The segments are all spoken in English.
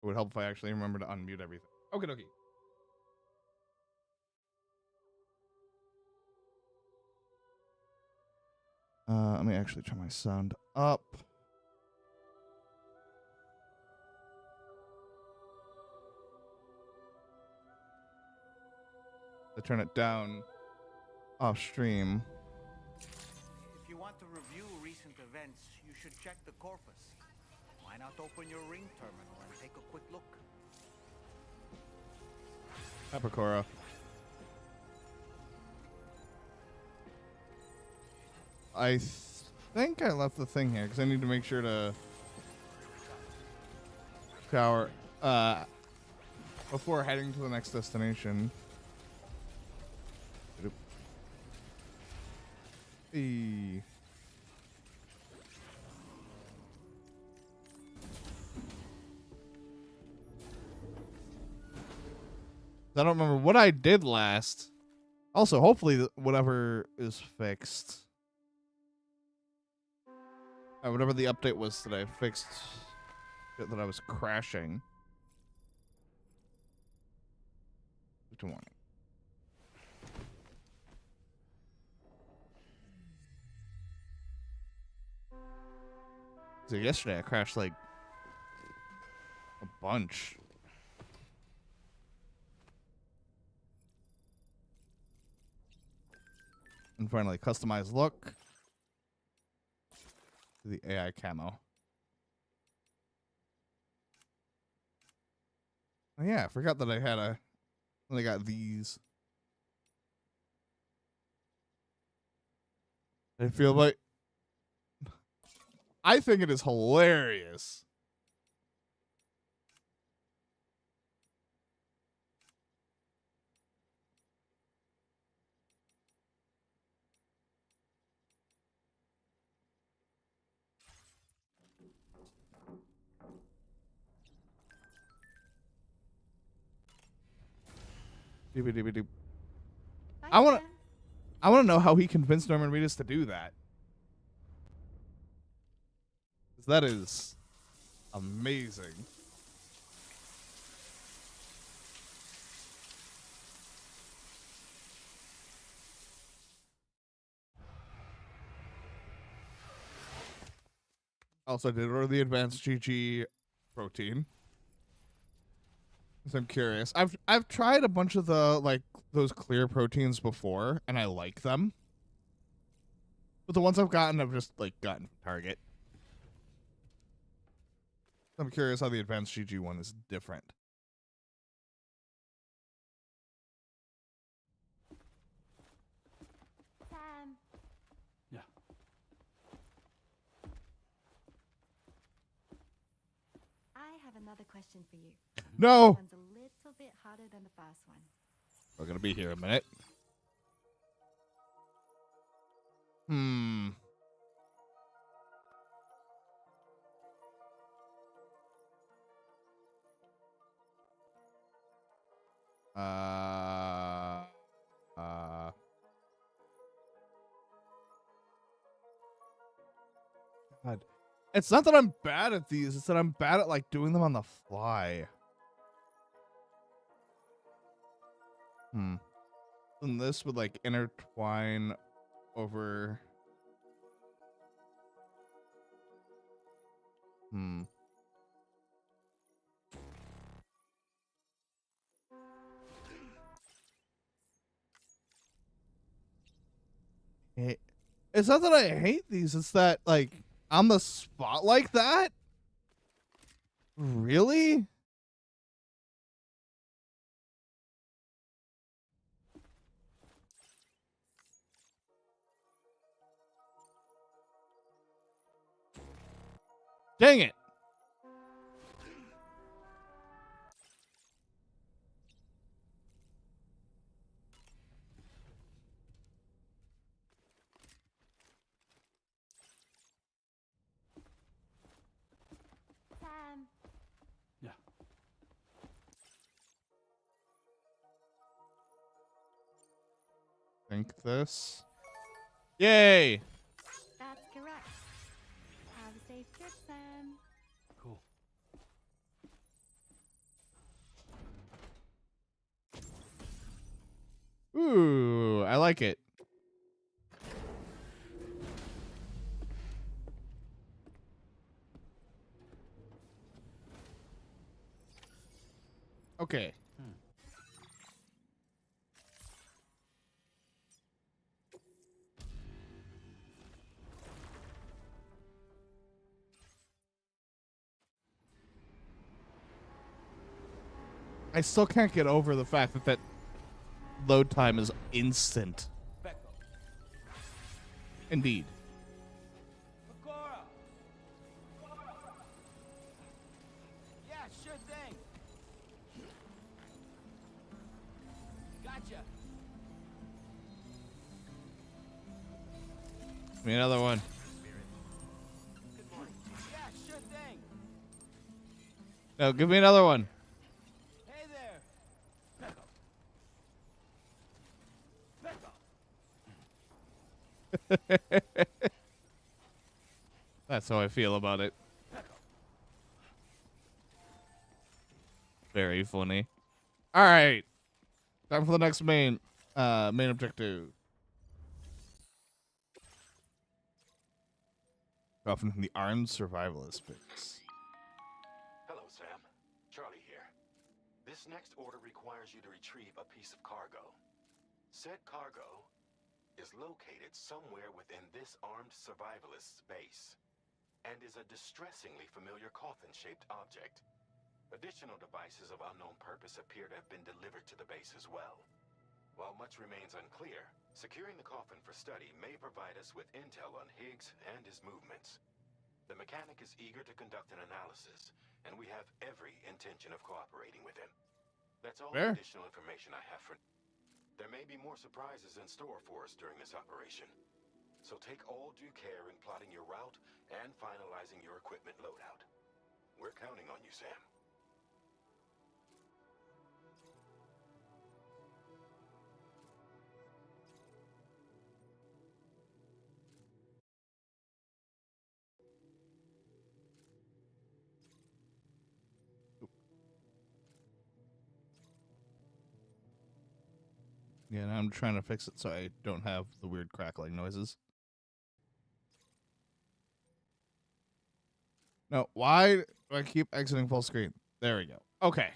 It would help if I actually remember to unmute everything. Okay, dokie. Let me actually turn my sound up. I turn it down off stream. If you want to review recent events, you should check the corpus. Why not open your ring terminal and take a quick look? Epicora. I think I left the thing here because I need to make sure to shower before heading to the next destination. I don't remember what I did last. Also, hopefully whatever is fixed. Whatever the update was today fixed it that I was crashing. 20. So yesterday I crashed like a bunch. And finally, customize look to the AI camo. Oh yeah, I forgot that I had I got these. I feel like I think it is hilarious. Doobie-doobie-doop. I want to know how he convinced Norman Reedus to do that. 'Cause that is amazing. Also, I did order the Advancedgg protein. So I'm curious. I've tried a bunch of the like those clear proteins before, and I like them. But the ones I've gotten, I've just like gotten from Target. I'm curious how the Advancedgg one is different. Sam. Yeah. I have another question for you. No, This one's a little bit harder than the first one. we're gonna be here a minute. Hmm. Uh. God. It's not that I'm bad at these, it's that I'm bad at like doing them on the fly. And this would like intertwine over. It's not that I hate these, it's that like on the spot like that? Really? Dang it. Sam. Yeah. Think this. Yay! That's correct. Have a safe trip, Sam. Cool. like it. Okay. I still can't get over the fact that load time is instant. Indeed. Yeah, sure thing. Gotcha. Give me another one. Good morning. Yeah, sure thing. No, give me another one. Hey there. That's how I feel about it. Very funny. All right. Time for the next main objective. Often from the armed survivalist base. Hello, Sam. Charlie here. This next order requires you to retrieve a piece of cargo. Said cargo is located somewhere within this armed survivalist's base and is a distressingly familiar coffin-shaped object. Additional devices of unknown purpose appear to have been delivered to the base as well. While much remains unclear, securing the coffin for study may provide us with intel on Higgs and his movements. The mechanic is eager to conduct an analysis, and we have every intention of cooperating with him. That's all the additional information I have for... There may be more surprises in store for us during this operation. So take all due care in plotting your route and finalizing your equipment loadout. We're counting on you, Sam. Yeah, now I'm trying to fix it so I don't have the weird crackling noises. No, why do I keep exiting full screen? There we go. Okay.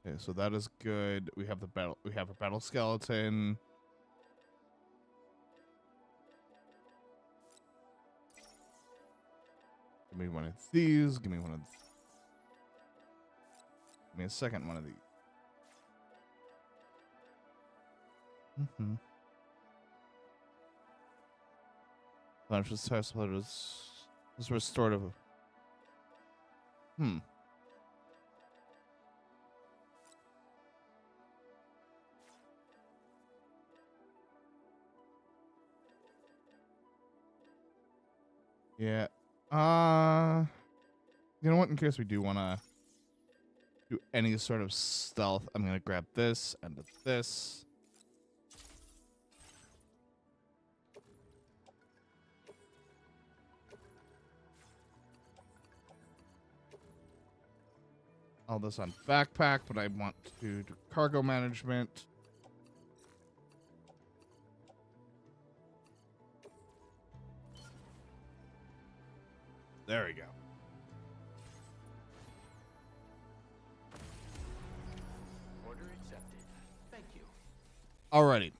Okay, so that is good. We have a battle skeleton. Give me one of these. Give me one of these. Give me a second one of these. Launch this test is restorative. Yeah. You know what? In case we do want to do any sort of stealth, I'm gonna grab this and this. All this on backpack, but I want to do cargo management. There we go. Order accepted. Thank you. Alrighty.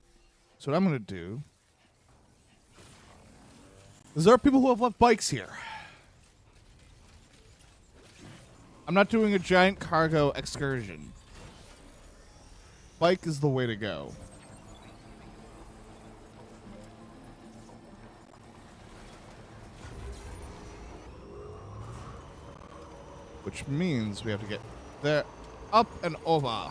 So what I'm gonna do is there are people who have left bikes here. I'm not doing a giant cargo excursion. Bike is the way to go. Which means we have to get there, up and over.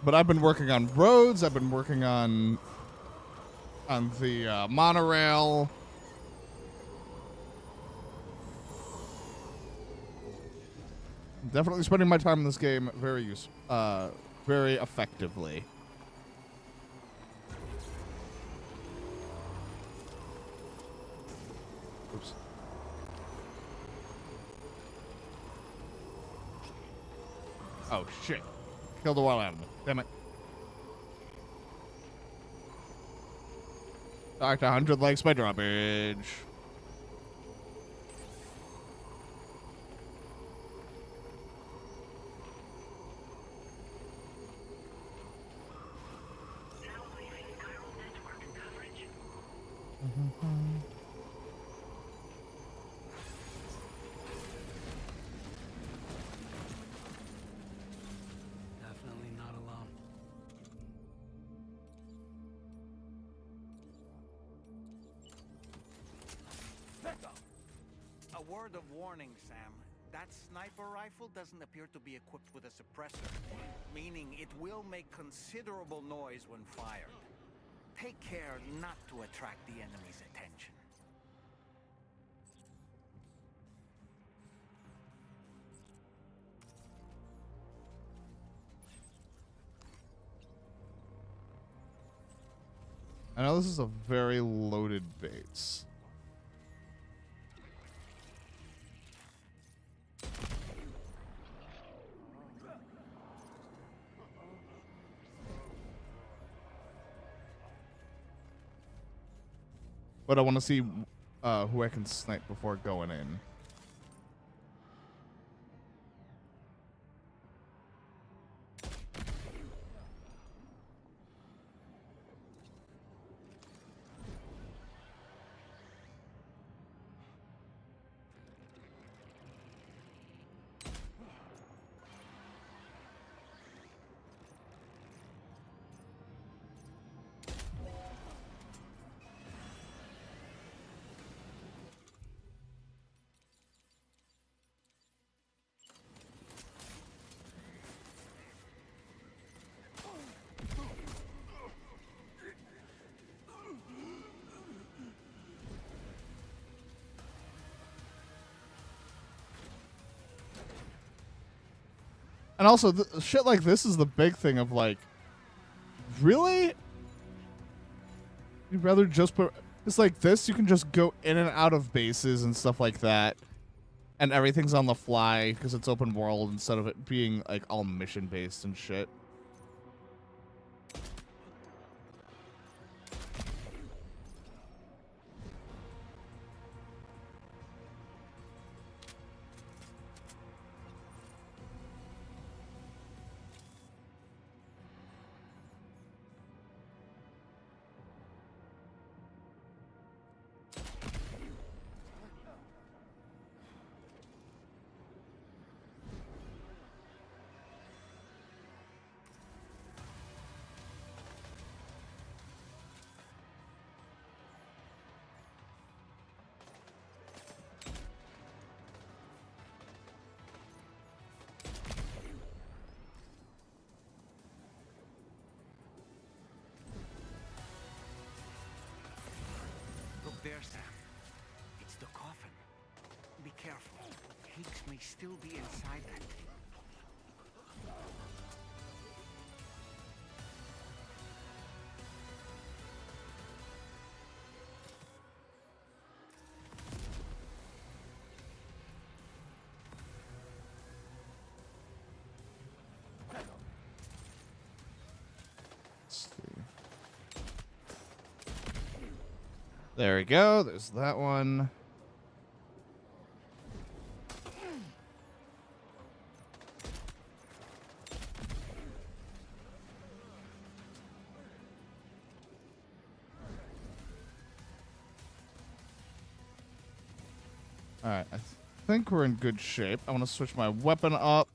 But I've been working on roads. I've been working on the monorail. Definitely spending my time in this game very effectively. Oops. Oh shit! Killed the wild animal. Damn it. Dr. 100 likes my drawbridge. Definitely not alone. A word of warning, Sam. That sniper rifle doesn't appear to be equipped with a suppressor, meaning it will make considerable noise when fired. Take care not to attract the enemy's attention. I know this is a very loaded base. But I want to see who I can snipe before going in. And also, shit like this is the big thing of like, really? You'd rather just put... It's like this, you can just go in and out of bases and stuff like that. And everything's on the fly because it's open world instead of it being like all mission based and shit. Look there, Sam. It's the coffin. Be careful. Higgs may still be inside that thing. Let's see. There we go. There's that one. Alright, I think we're in good shape. I want to switch my weapon up.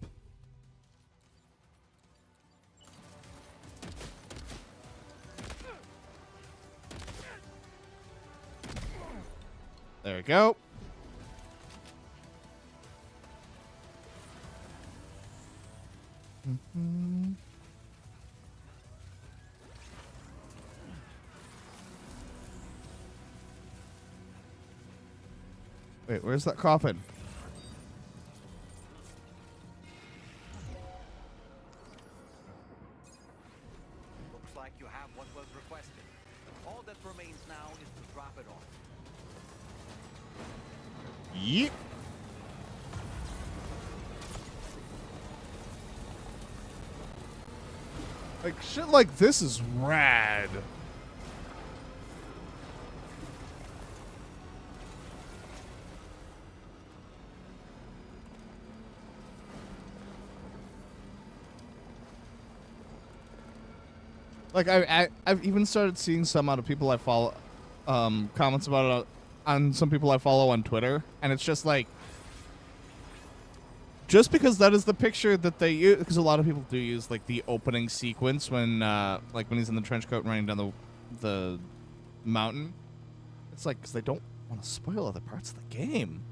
There we go. Wait, where's that coffin? Looks like you have what was requested. All that remains now is to drop it off. Yeet. Like, shit like this is rad. Like, I've even started seeing some out of people I follow, comments about it on some people I follow on Twitter, and it's just like, just because that is the picture that they use, because a lot of people do use like the opening sequence when, like when he's in the trench coat running down the mountain. It's like because they don't want to spoil other parts of the game.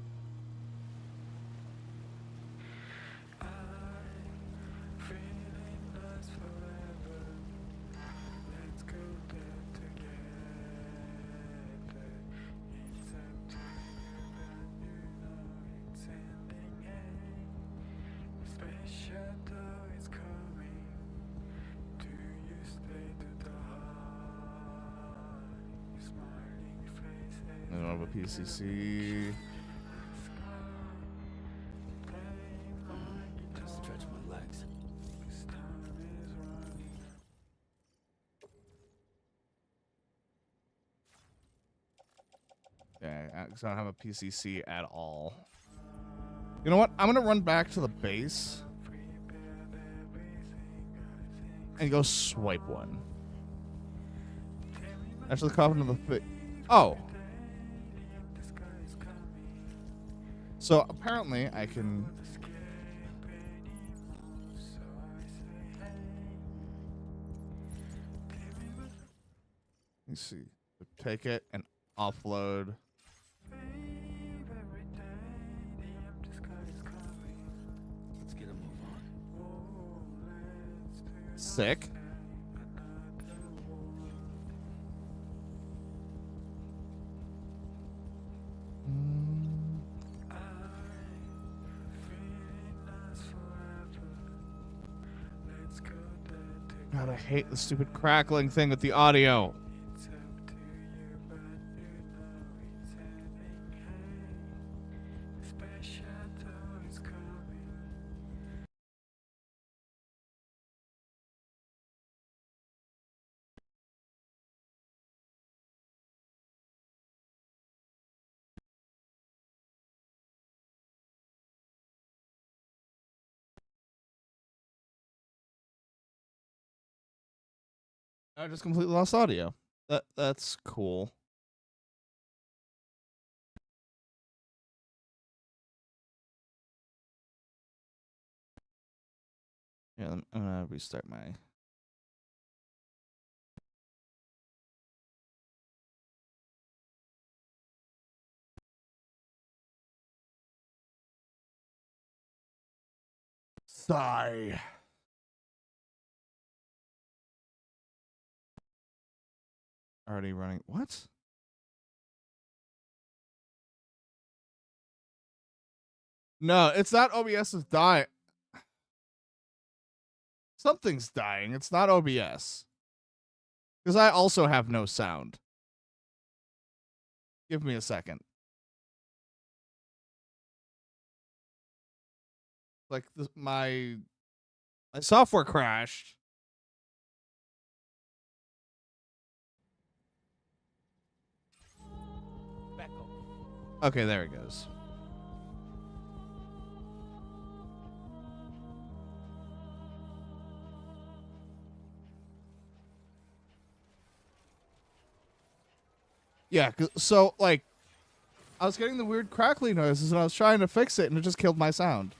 I don't have a PCC. Stretch my legs. Yeah, because I don't have a PCC at all. You know what? I'm gonna run back to the base and go swipe one. Actually, the coffin of the oh. So apparently I can. Let's see. Take it and offload. Let's get a move on. Sick. God, I hate the stupid crackling thing with the audio. I just completely lost audio. That's cool. Yeah, I'm gonna restart my. Sigh. Already running. What? No, it's not OBS is dying. Something's dying. It's not OBS. Because I also have no sound. Give me a second. Like my software crashed. Okay, there it goes. Yeah, so like I was getting the weird crackly noises and I was trying to fix it and it just killed my sound.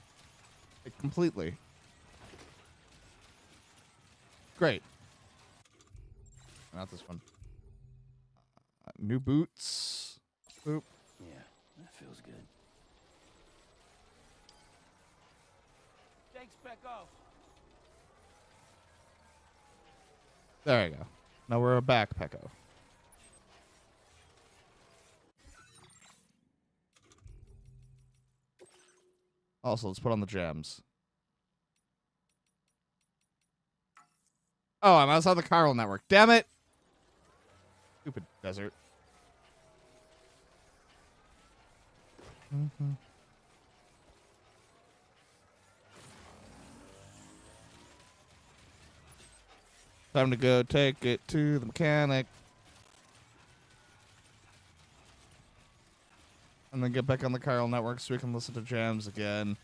Like, completely. Great. Not this one. New boots. Boop. Yeah, that feels good. Thanks, Pecco. There you go. Now we're back, Pecco. Also, let's put on the gems. Oh, I'm outside the chiral network. Damn it! Stupid desert. Mm-hmm. Time to go take it to the mechanic. And then get back on the Chiral network so we can listen to jams again.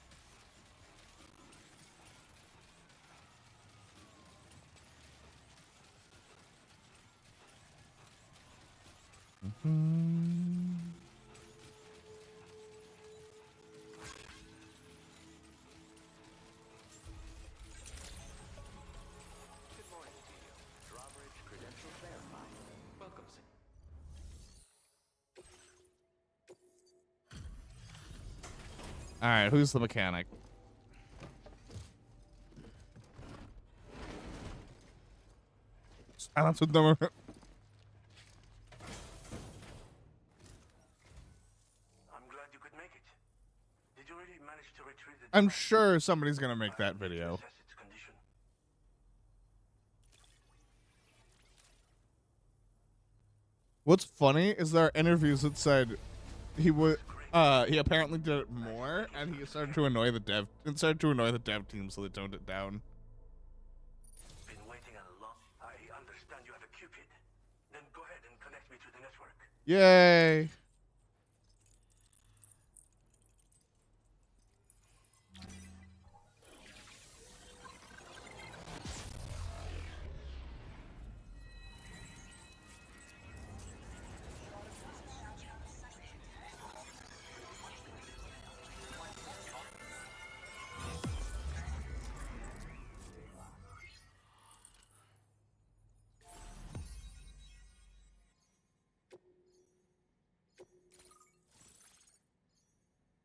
Mm-hmm. Good morning to you. Drawbridge credentials verified. Welcome, Sam. All right, who's the mechanic? Silence with number. I'm glad you could make it. Did you really manage to retrieve the I'm device? sure somebody's gonna make that I need to video. assess its condition. What's funny is there are interviews that said he would. He apparently did it more, and he started to annoy the dev team, so they toned it down. Been waiting a long. I understand you have a Cupid. Then go ahead and connect me to the network. Yay!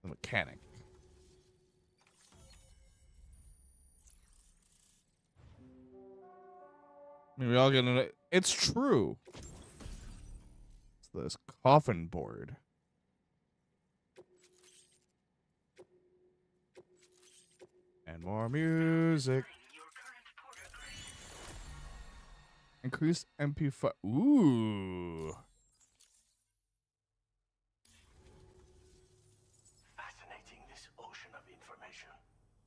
The mechanic. I mean, we all get it. It's true. It's this coffin board. And more music. Increased MP5. Ooh. Fascinating, this ocean of information.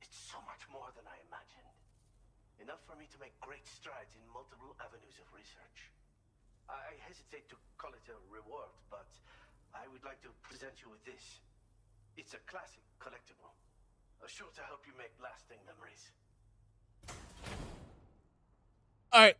It's so much more than I imagined. Enough for me to make great strides in multiple avenues of research. I hesitate to call it a reward, but I would like to present you with this. It's a classic collectible, sure to help you make lasting memories. All right.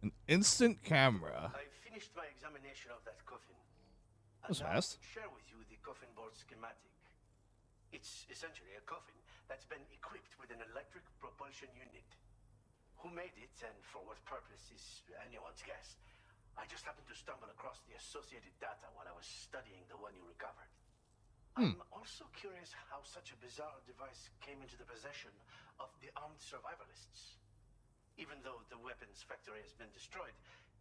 An instant camera. I finished my examination of that coffin. That was And fast. I'll share with you the coffin board schematic. It's essentially a coffin that's been equipped with an electric propulsion unit. Who made it and for what purpose is anyone's guess. I just happened to stumble across the associated data while I was studying the one you recovered. I'm also curious how such a bizarre device came into the possession of the armed survivalists. Even though the weapons factory has been destroyed,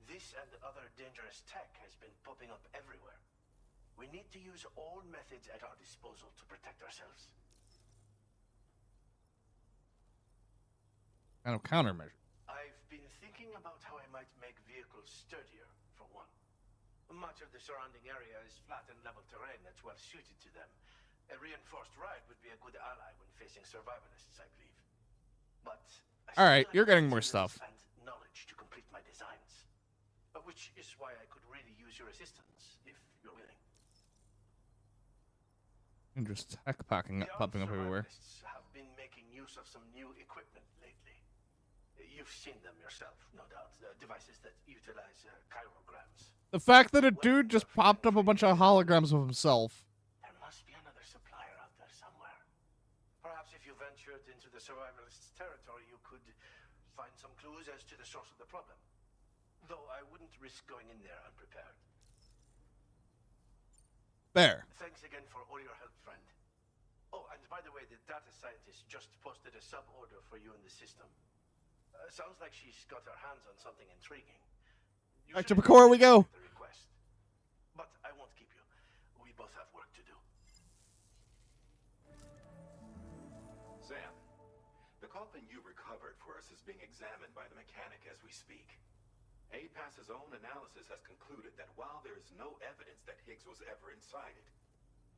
this and other dangerous tech has been popping up everywhere. We need to use all methods at our disposal to protect ourselves. Kind of countermeasure. I've been thinking about how I might make vehicles sturdier, for one. Much of the surrounding area is flat and level terrain that's well suited to them. A reinforced ride would be a good ally when facing survivalists, I believe. But All right, you're getting more skills stuff. and knowledge to complete my designs, which is why I could really use your assistance if you're willing. And just tech popping up everywhere. Survivalists have been making use of some new equipment lately. You've seen them yourself, no doubt. Devices that utilize chirograms. The fact that a dude just popped up a bunch of holograms of himself. There must be another supplier out there somewhere. Perhaps if you ventured into the survivalists' territory, you could find some clues as to the source of the problem. Though I wouldn't risk going in there unprepared. There. Thanks again for all your help, friend. Oh, and by the way, the data scientist just posted a sub-order for you in the system. Sounds like she's got her hands on something intriguing. Back to Picor we go. The request. But I won't keep you. We both have work to do. Sam, the call coffin you recovered for us is being examined by the mechanic as we speak. APAS's own analysis has concluded that while there is no evidence that Higgs was ever inside it,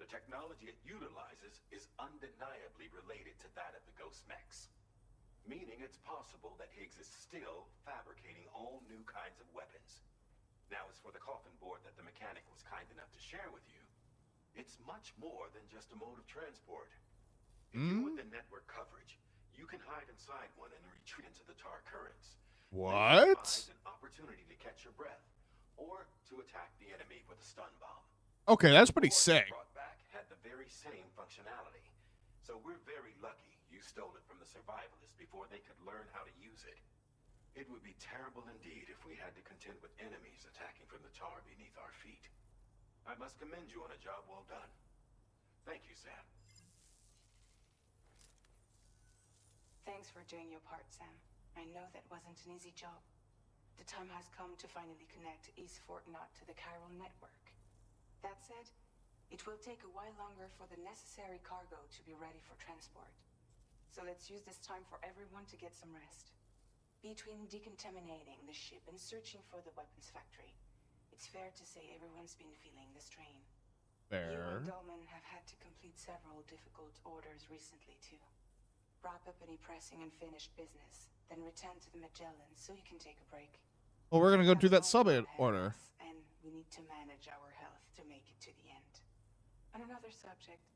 the technology it utilizes is undeniably related to that of the Ghost mechs. Meaning it's possible that Higgs is still fabricating all new kinds of weapons. Now, as for the coffin board that the mechanic was kind enough to share with you, it's much more than just a mode of transport. If you're within network coverage, you can hide inside one and retreat into the tar currents. What? This provides an opportunity to catch your breath, or to attack the enemy with a stun bomb. Okay, that's pretty The board sick. you brought back had the very same functionality, so we're very lucky you stole it from the survivalists before they could learn how to use it. It would be terrible indeed if we had to contend with enemies attacking from the tar beneath our feet. I must commend you on a job well done. Thank you, Sam. Thanks for doing your part, Sam. I know that wasn't an easy job. The time has come to finally connect East Fort Knot to the chiral network. That said, it will take a while longer for the necessary cargo to be ready for transport. So let's use this time for everyone to get some rest. Between decontaminating the ship and searching for the weapons factory, it's fair to say everyone's been feeling the strain. You Fair. and Dolman have had to complete several difficult orders recently, too. Wrap up any pressing and finished business, then return to the Magellan so you can take a break. Well, we're gonna go do that That's sub all we have order. us, and we need to manage our health to make it to the end. On another subject,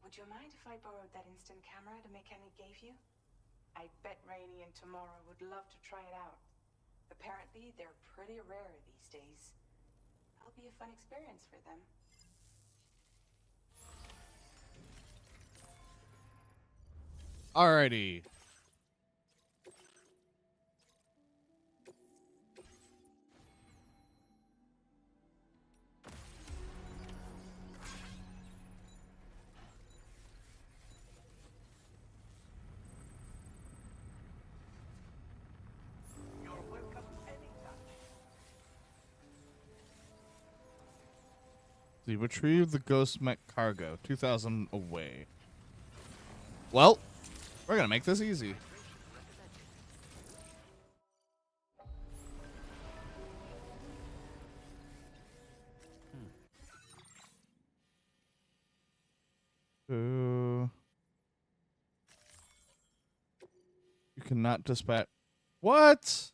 would you mind if I borrowed that instant camera the mechanic gave you? I bet Rainey and Tomorrow would love to try it out. Apparently, they're pretty rare these days. That'll be a fun experience for them. Alrighty. You're welcome anytime. See, retrieve the Ghost mech cargo. 2,000 away. Well, we're gonna make this easy. You cannot dispatch. What?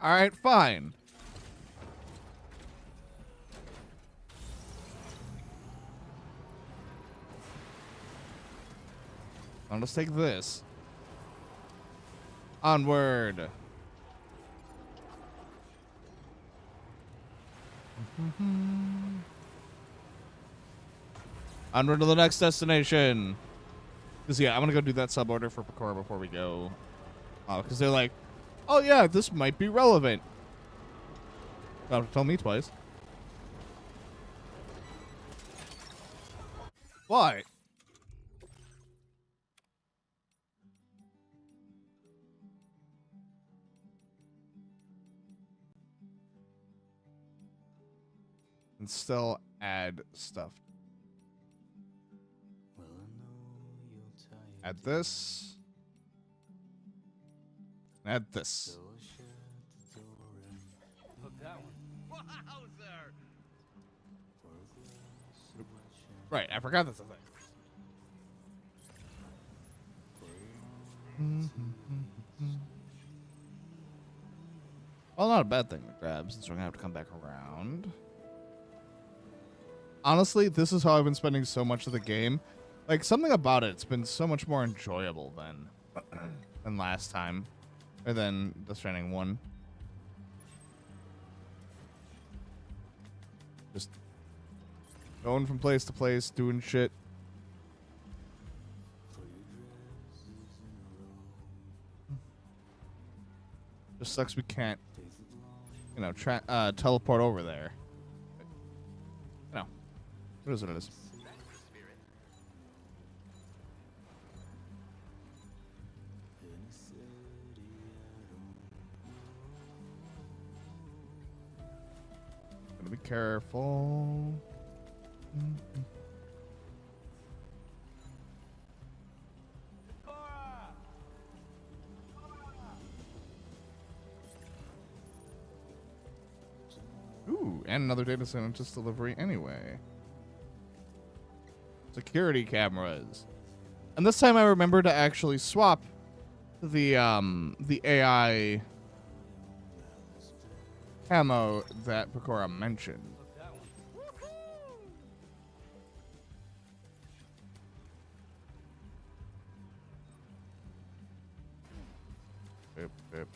All right, fine. Now let's take this. Onward. Onward to the next destination. Because, yeah, I'm going to go do that sub order for Picora before we go. Because they're like, oh, yeah, this might be relevant. Don't tell me twice. What? And still add stuff. Add this. Add this. Right, I forgot that's a thing. Well, not a bad thing to grab since we're gonna have to come back around. Honestly, this is how I've been spending so much of the game. Like, something about it's been so much more enjoyable than last time. Or than the Stranding 1. Just going from place to place, doing shit. Just sucks we can't, you know, teleport over there. No. It is what it is. Gotta be careful. and another data scientist delivery anyway. Security cameras. And this time I remember to actually swap the AI camo that Pecora mentioned. Yep, yep.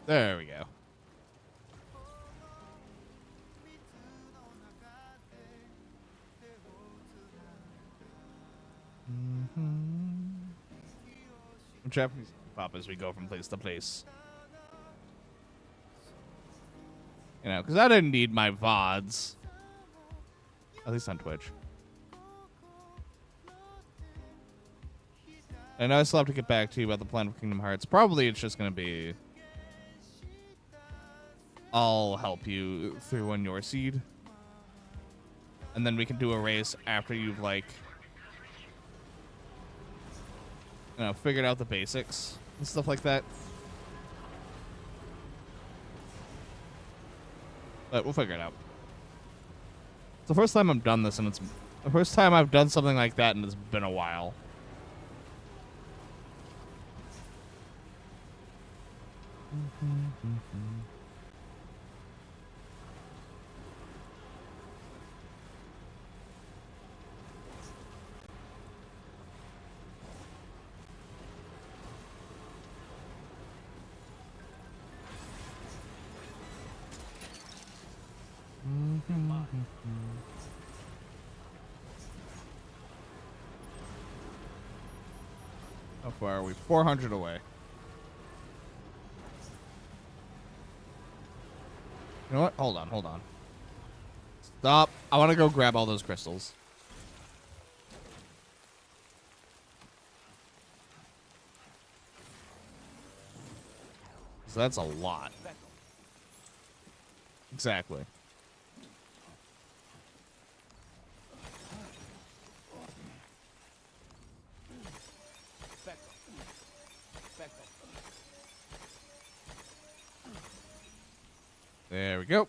There we go. Japanese pop as we go from place to place. You know, because I didn't need my VODs. At least on Twitch. I know I still have to get back to you about the plan for Kingdom Hearts. Probably it's just going to be... I'll help you through on your seed. And then we can do a race after you've, like... You know, figured out the basics and stuff like that. But we'll figure it out. It's the first time I've done this, and it's the first time I've done something like that, and it's been a while. How far are we? 400 away. You know what? Hold on, hold on. Stop. I want to go grab all those crystals. So that's a lot. Exactly. There we go.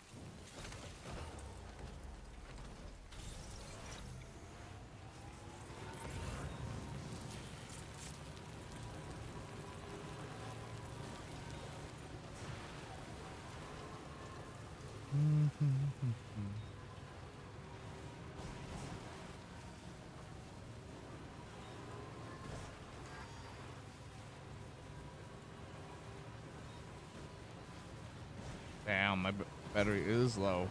Damn, my battery is low.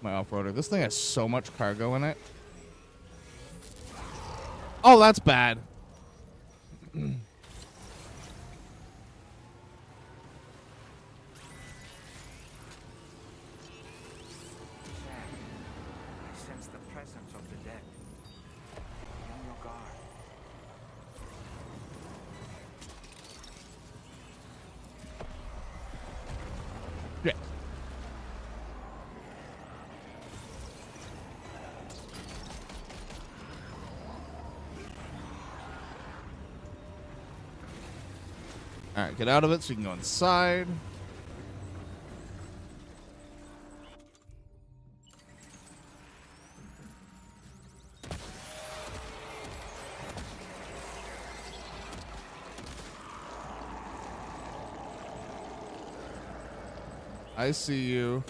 My off-roader. This thing has so much cargo in it. Oh, that's bad. I sense the presence of the dead. Be on your guard. Yeah. All right, get out of it so you can go inside. I see you.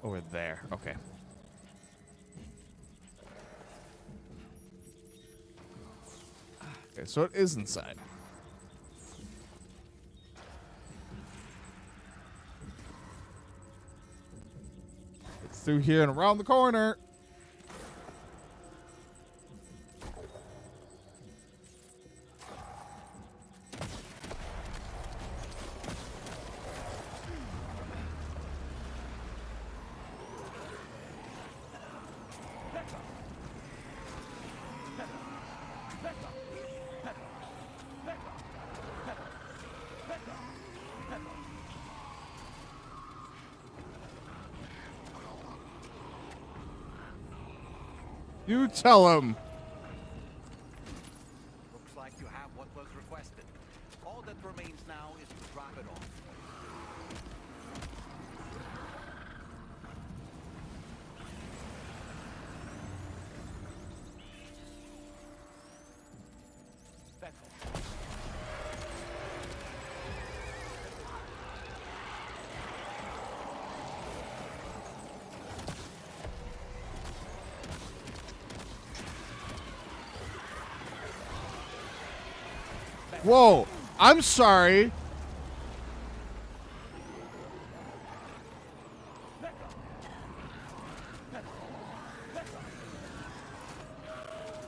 Over there. Okay. Okay, so it is inside. It's through here and around the corner. You tell him. Looks like you have what was requested. All that remains now is to drop it off. Whoa, I'm sorry.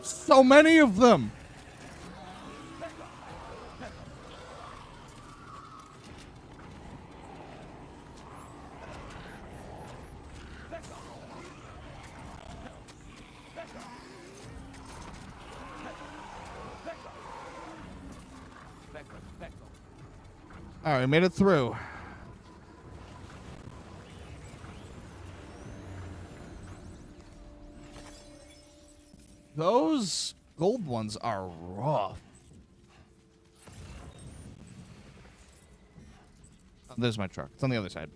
So many of them. All right, made it through. Those gold ones are rough. Oh, there's my truck. It's on the other side.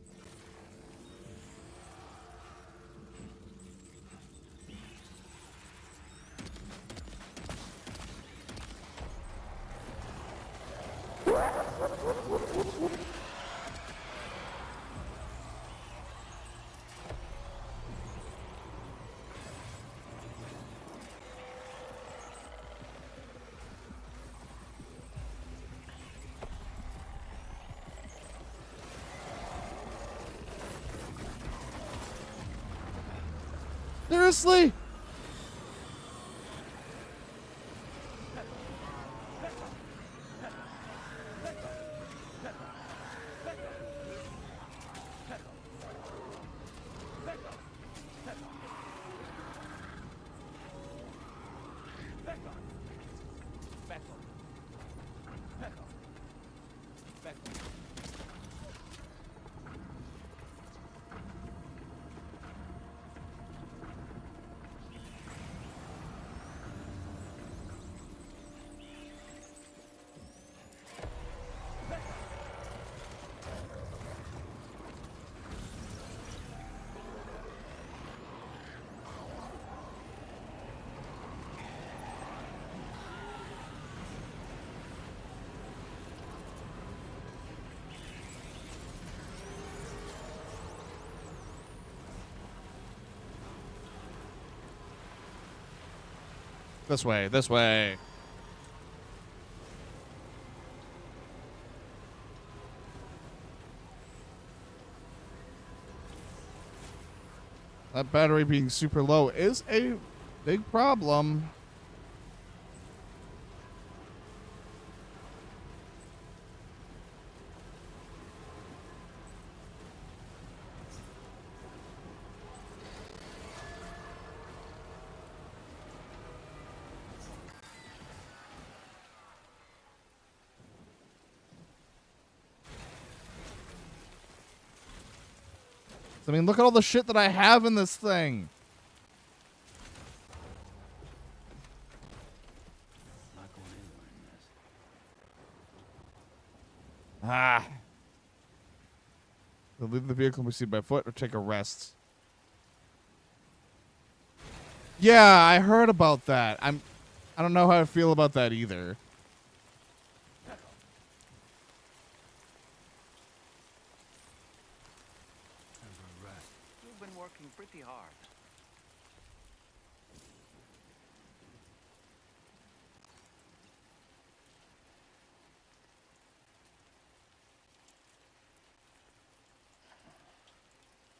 Seriously? This way, this way. That battery being super low is a big problem. I mean, look at all the shit that I have in this thing. Not going anywhere in this. Ah. We'll leave the vehicle and proceed by foot or take a rest. Yeah, I heard about that. I don't know how I feel about that either. You've been working pretty hard.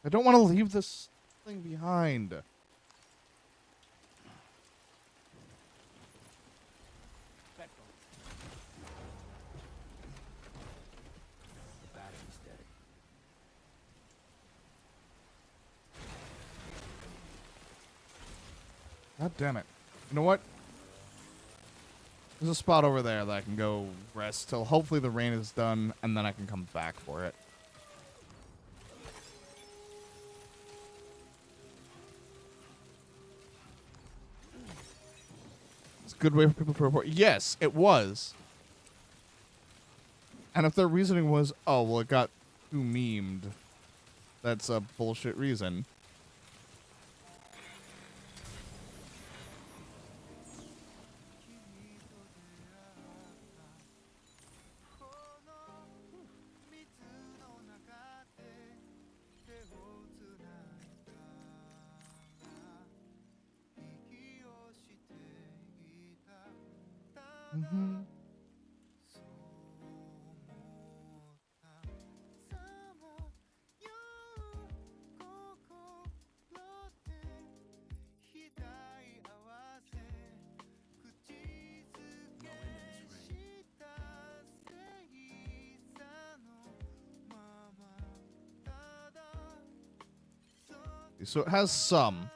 I don't want to leave this thing behind. The battery's dead. God damn it. You know what? There's a spot over there that I can go rest till hopefully the rain is done, and then I can come back for it. good way for people to report. Yes, it was. And if their reasoning was, oh, well, it got too memed, that's a bullshit reason. Mm-hmm. So it has some.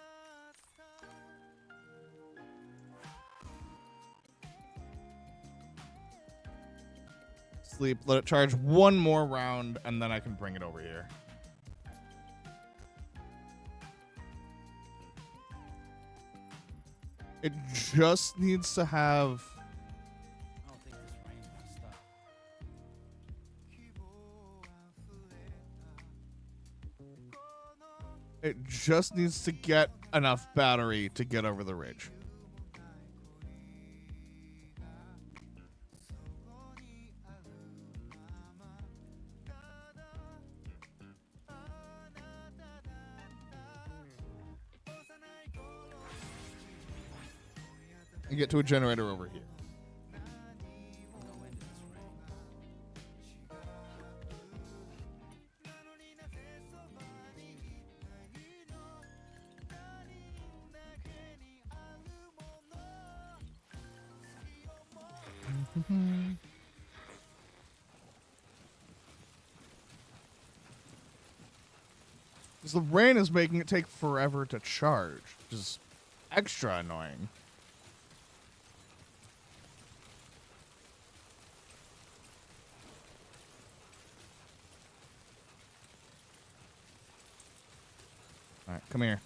Sleep, let it charge one more round, and then I can bring it over here. It just needs to have... I don't think this rain's gonna stop. It just needs to get enough battery to get over the ridge. And get to a generator over here. No end to this rain. Because the rain is making it take forever to charge, which is extra annoying. All right, come here.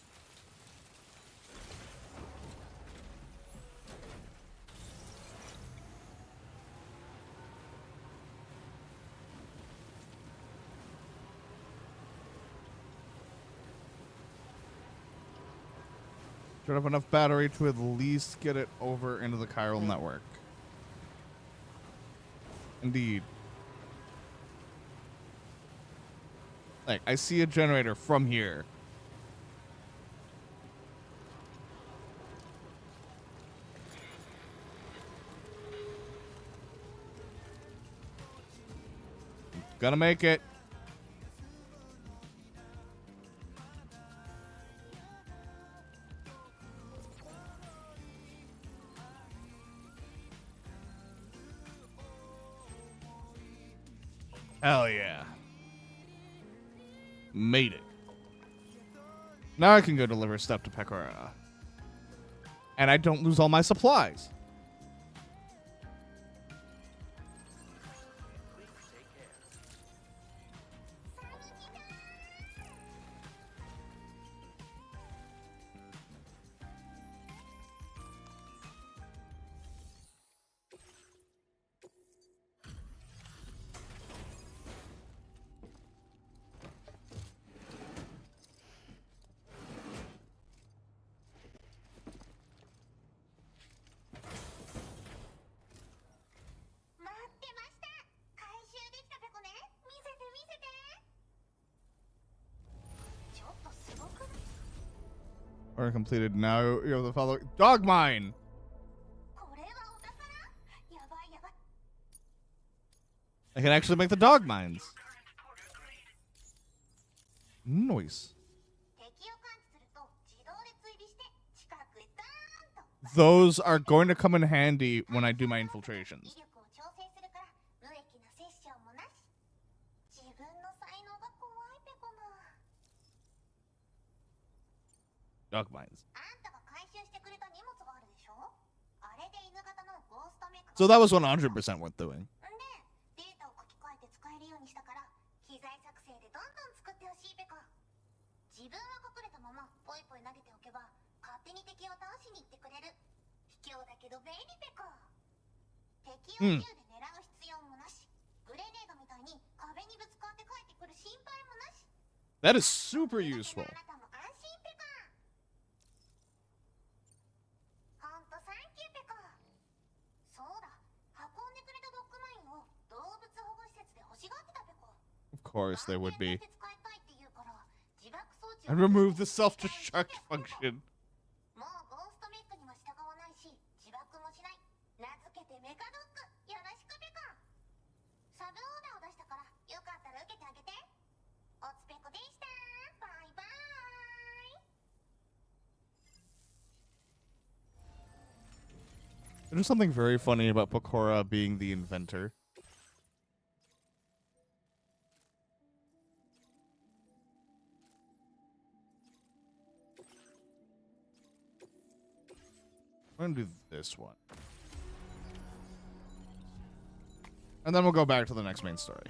Should have enough battery to at least get it over into the chiral network. Indeed. Like, I see a generator from here. Gonna make it. Hell yeah. Made it. Now I can go deliver stuff to Pekora. And I don't lose all my supplies. Order completed. Now you have the following. Dog mine! I can actually make the dog mines. Noise. Those are going to come in handy when I do my infiltrations. Dog mines. So that was 100% worth doing. Hmm. That is super useful. Of course they would be. And remove the self-destruct function. There's something very funny about Pecora being the inventor. I'm gonna do this one. And then we'll go back to the next main story.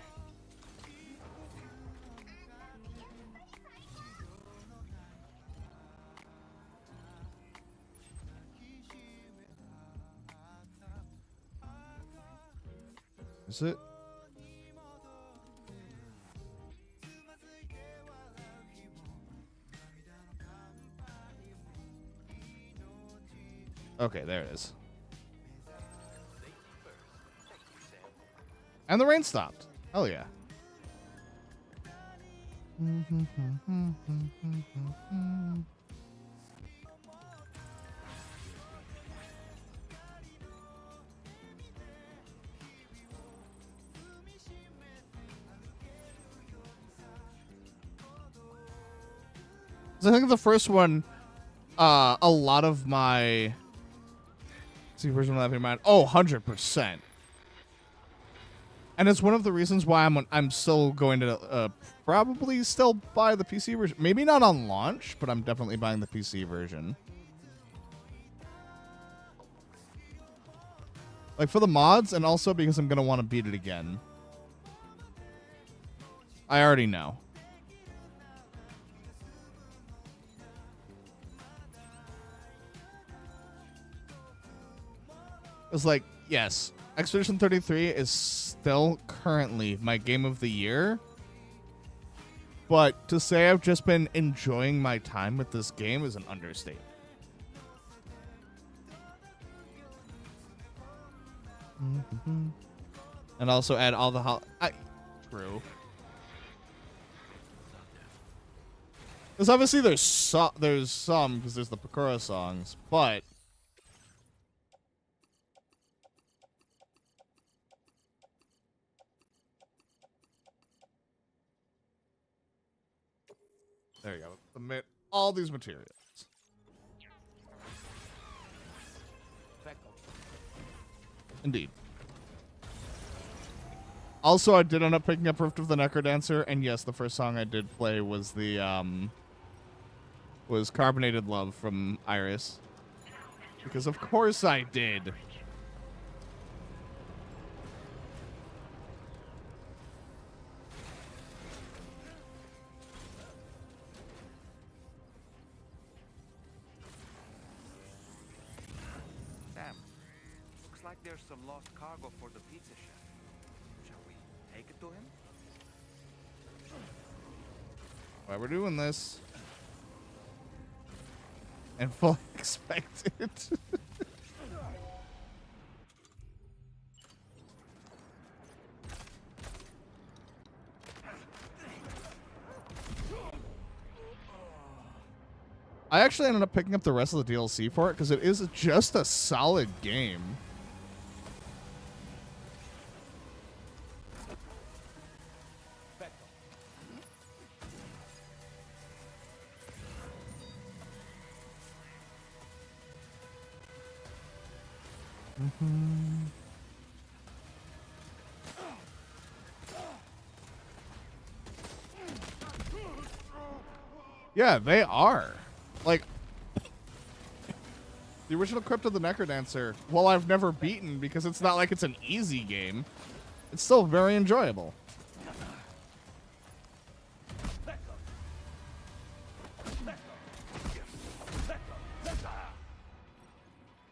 Is it? Okay, there it is. And the rain stopped. Hell yeah. I think the first one, a lot of my... See, version of that in mind. Oh, 100%. And it's one of the reasons why I'm still going to probably still buy the PC version. Maybe not on launch, but I'm definitely buying the PC version. Like for the mods, and also because I'm going to want to beat it again. I already know. It's like, yes, Expedition 33 is still currently my game of the year. But to say I've just been enjoying my time with this game is an understatement. And also add all the true. Because obviously there's some because there's the Pecora songs, but there you go. Submit all these materials. Indeed. Also, I did end up picking up Rift of the Necrodancer, and yes, the first song I did play was the was Carbonated Love from Iris. Because of course I did. Like there's some lost cargo for the pizza chef. Shall we take it to him? Why we're doing this. And fully expected. I actually ended up picking up the rest of the DLC for it because it is just a solid game. Yeah, they are. Like, the original Crypt of the Necrodancer, well, I've never beaten because it's not like it's an easy game. It's still very enjoyable.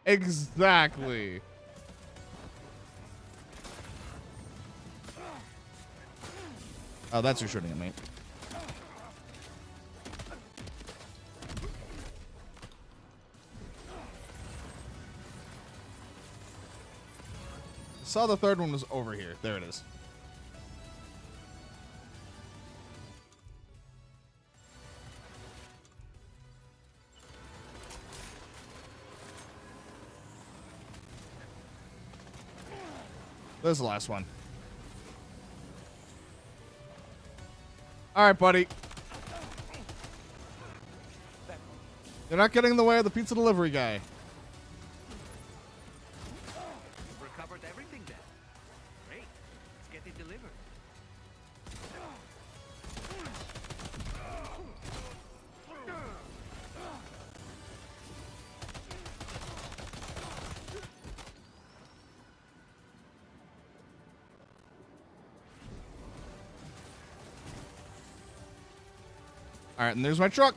Exactly. Oh, that's who's shooting at me. I saw the third one was over here. There it is. There's the last one. All right, buddy. You're not getting in the way of the pizza delivery guy. Recovered everything then. Great. Let's get it delivered. All right, and there's my truck.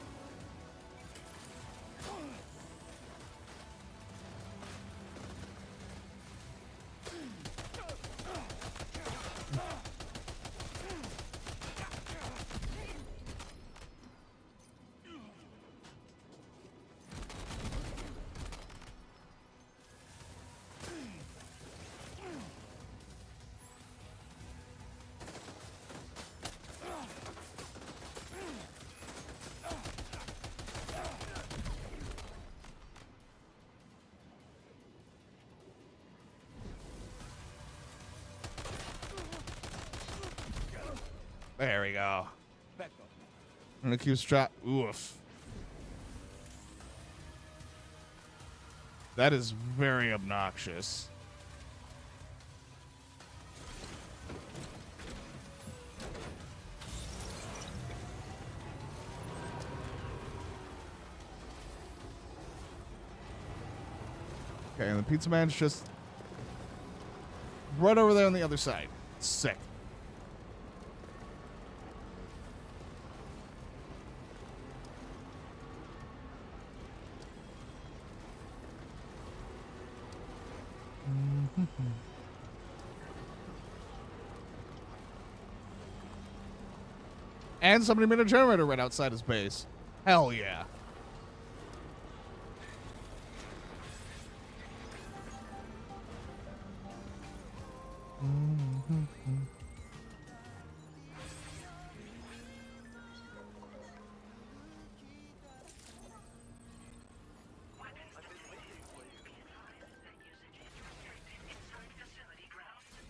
There we go. Back up. I'm gonna keep strap. Oof. That is very obnoxious. Okay, and the pizza man's just right over there on the other side. Sick. And somebody made a generator right outside his base. Hell yeah.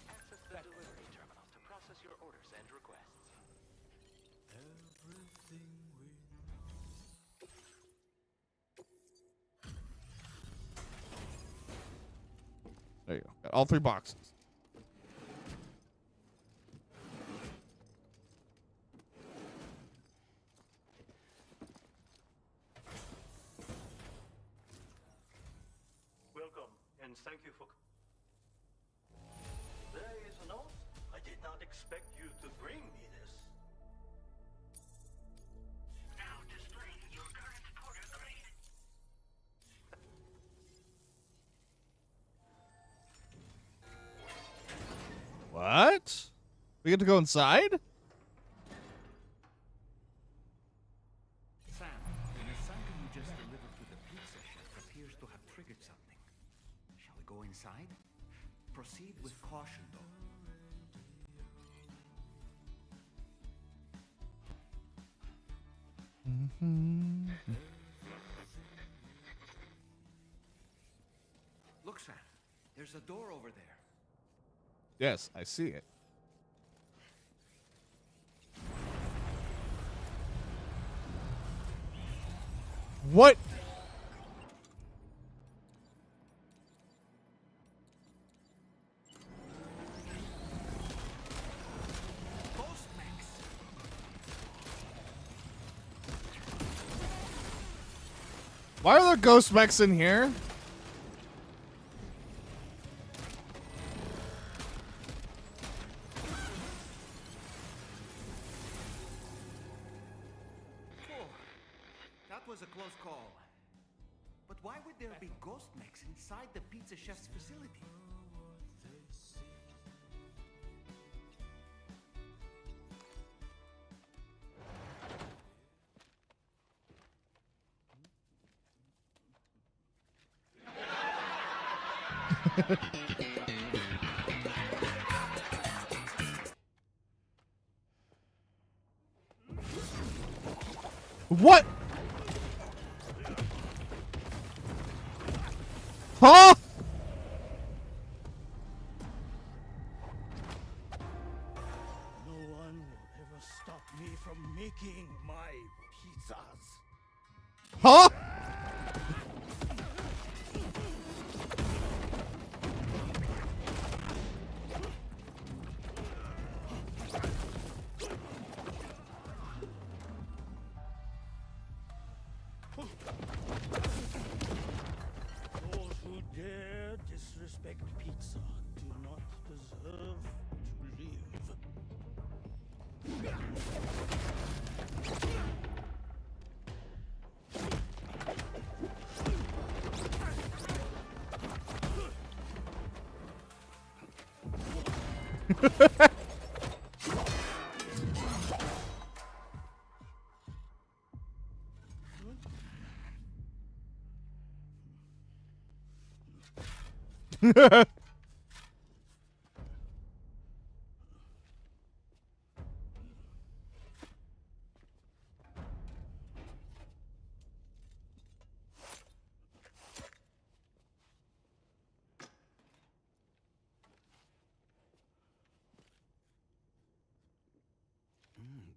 Access the delivery terminal to process your orders and requests. There you go. Got all 3 boxes. Welcome, and thank you for... There is a note. I did not expect you to bring me this. Now displaying your current order grade. What? We get to go inside? Sam, the missile you just delivered to the pizza chef appears to have triggered something. Shall we go inside? Proceed with caution, though. Look, Sam. There's a door over there. Yes, I see it. What? Ghost mechs. Why are there ghost mechs in here? That was a close call. But But why would there be ghost mechs inside the pizza chef's facility? What? Huh? No one will ever stop me from making my pizzas. Huh? Those who dare disrespect pizza do not deserve to live.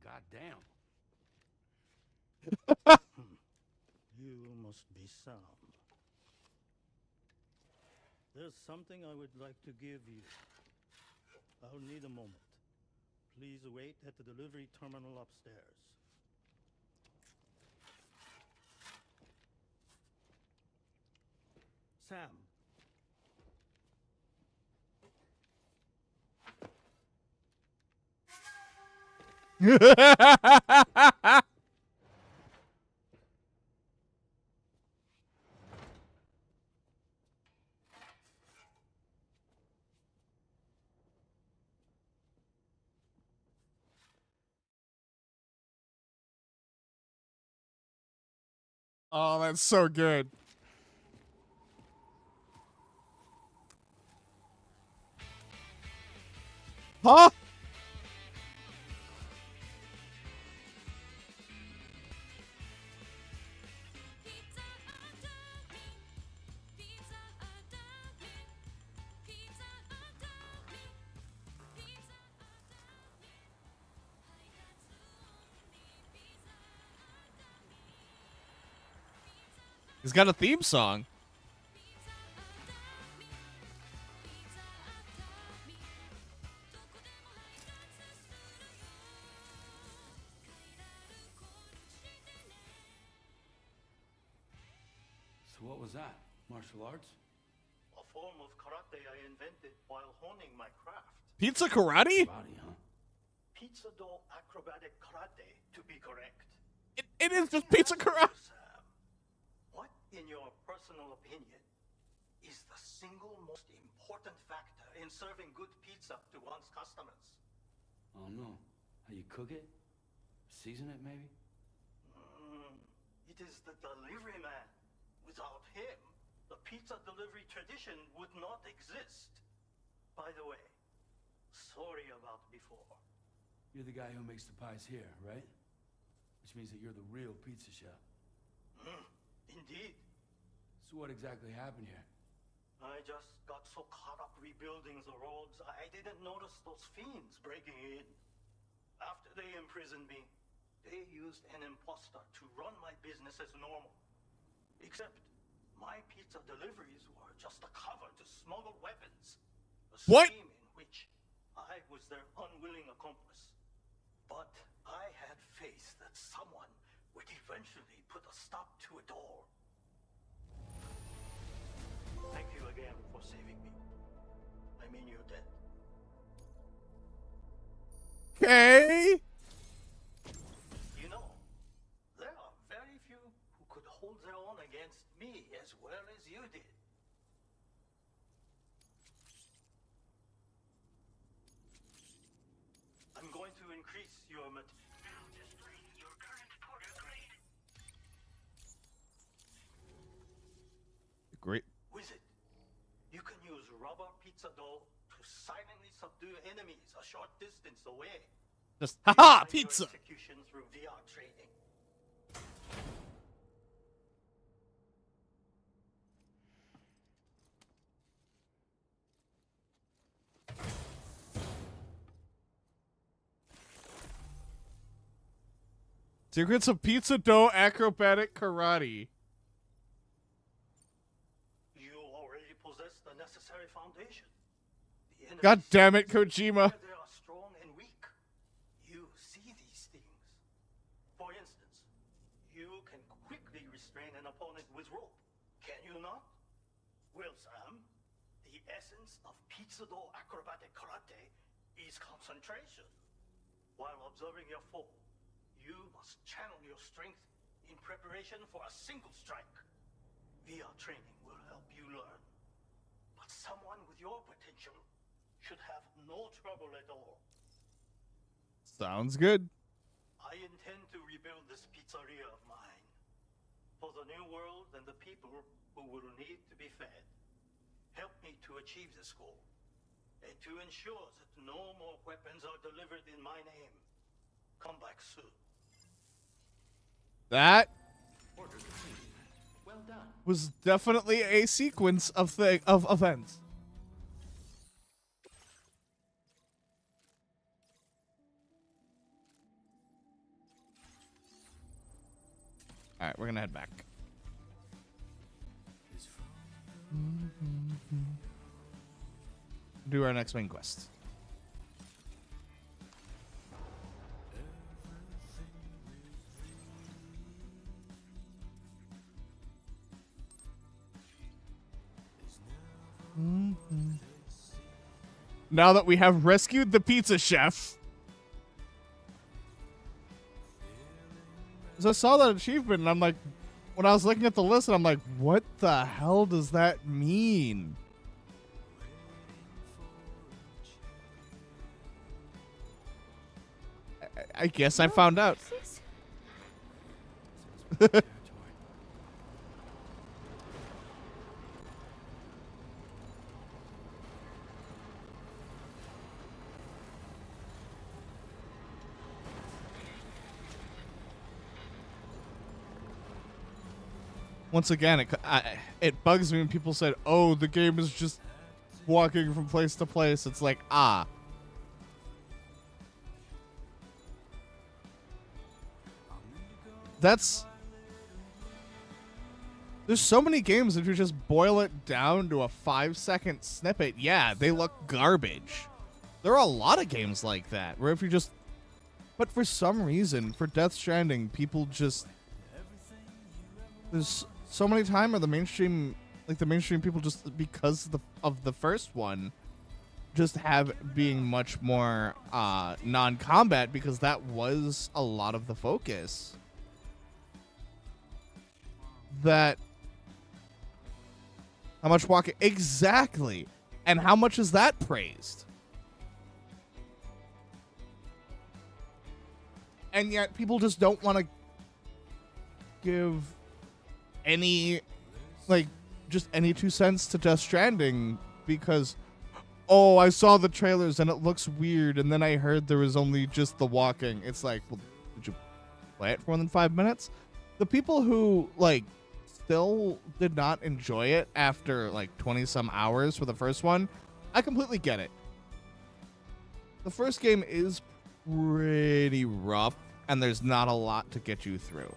Goddamn. You must be Sam. There's something I would like to give you. I'll need a moment. Please wait at the delivery terminal upstairs. Sam. Oh, that's so good. Huh? He's got a theme song. So what was that? Martial arts? A form of karate I invented while honing my craft. Pizza karate? Body, huh? Pizza dough acrobatic karate, to be correct. It is just pizza karate. Sam, what, in your personal opinion, is the single most important factor in serving good pizza to one's customers? I don't know. How you cook it? Season it, maybe? It is the delivery man. Without him, the pizza delivery tradition would not exist. By the way, sorry about before. You're the guy who makes the pies here, right? Which means that you're the real pizza chef. Indeed. So what exactly happened here? I just got so caught up rebuilding the roads, I didn't notice those fiends breaking in. After they imprisoned me, they used an imposter to run my business as normal. Except my pizza deliveries were just a cover to smuggle weapons. A What? scheme in which I was their unwilling accomplice. But I had faith that someone would eventually put a stop to it all. Thank you again for saving me. I mean your debt. Okay. You know, there are very few who could hold their own against me as well as you did. I'm going to increase your now displaying your current porter grade. Great. Wizard, you can use rubber pizza dough to silently subdue enemies a short distance away. Just haha, Design your pizza. execution through VR training. Secrets of pizza dough acrobatic karate. You already possess the necessary foundation. The enemy God damn it, sees Kojima. where they are strong and weak. You see these things. For instance, you can quickly restrain an opponent with rope. Can you not? Well, Sam, the essence of pizza dough acrobatic karate is concentration. While observing your foe, you must channel your strength in preparation for a single strike. VR training will help you learn. But someone with your potential should have no trouble at all. Sounds good. I intend to rebuild this pizzeria of mine for the new world and the people who will need to be fed. Help me to achieve this goal and to ensure that no more weapons are delivered in my name. Come back soon. That Order complete. Well done. was definitely a sequence of events. All right, we're gonna head back. Do our next main quest. Now that we have rescued the pizza chef. So I saw that achievement and I'm like, when I was looking at the list, I'm like, what the hell does that mean? I guess I found out. Once again, it bugs me when people said, oh, the game is just walking from place to place. It's like, ah. There's so many games, if you just boil it down to a 5-second snippet, yeah, they look garbage. There are a lot of games like that, where if you just... But for some reason, for Death Stranding, people just... There's so many times where the mainstream people just, because of the first one, just have being much more non-combat, because that was a lot of the focus. That... How much walking... Exactly! And how much is that praised? And yet people just don't want to give any, like, just any 2 cents to Death Stranding because, oh, I saw the trailers and it looks weird, and then I heard there was only just the walking. It's like, well, did you play it for more than 5 minutes? The people who, like, still did not enjoy it after, like, 20-some hours for the first one, I completely get it. The first game is pretty rough, and there's not a lot to get you through.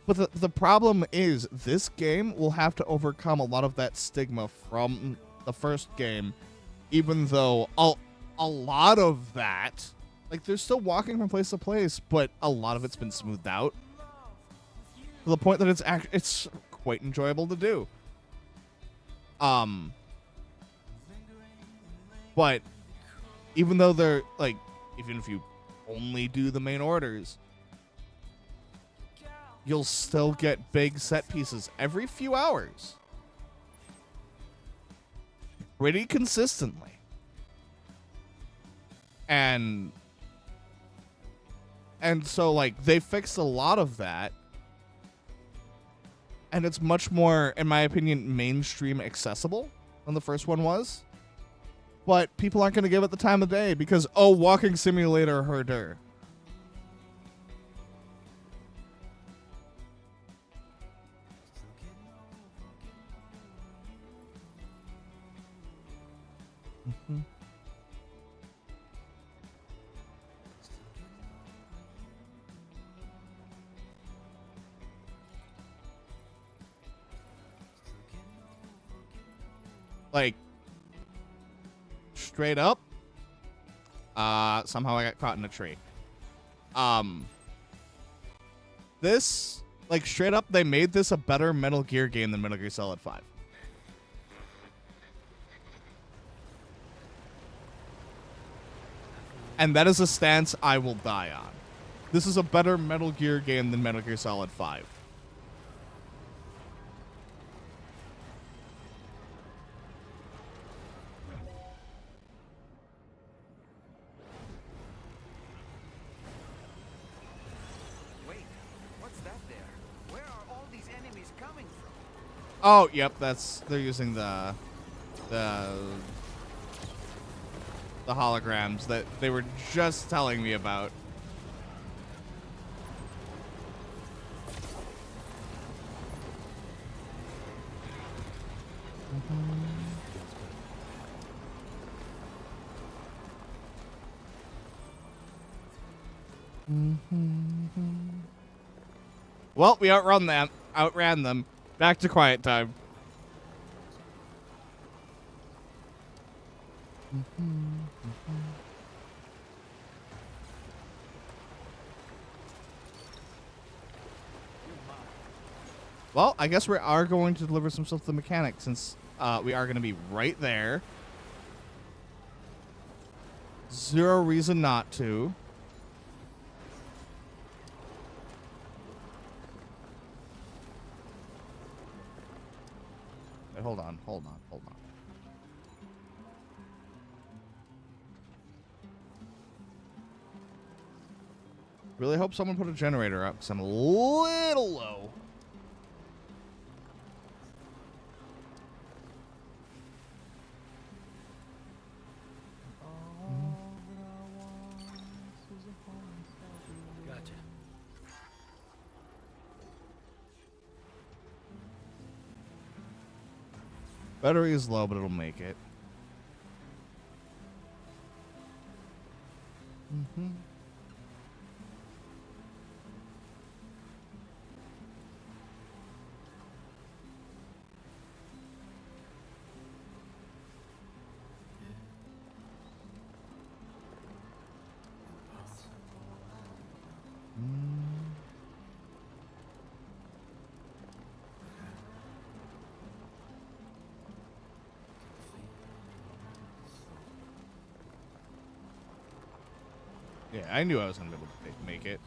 But the problem is, this game will have to overcome a lot of that stigma from the first game, even though a lot of that, like, they're still walking from place to place, but a lot of it's been smoothed out to the point that it's quite enjoyable to do. But even though they're, like, even if you only do the main orders, you'll still get big set pieces every few hours. Pretty consistently. And so, like, they fixed a lot of that. And it's much more, in my opinion, mainstream accessible than the first one was. But people aren't going to give it the time of day because, oh, walking simulator herder. Like, straight up, somehow I got caught in a tree. This, like, straight up, they made this a better Metal Gear game than Metal Gear Solid 5. And that is a stance I will die on. This is a better Metal Gear game than Metal Gear Solid 5. Wait, what's that there? Where are all these enemies coming from? Oh, yep, they're using the holograms that they were just telling me about. Well, we outran them. Back to quiet time. Well, I guess we are going to deliver some stuff to the mechanic since we are going to be right there. Zero reason not to. Wait, hold on. Really hope someone put a generator up because I'm a little low. Gotcha. Battery is low, but it'll make it. Yeah, I knew I was going to be able to make it.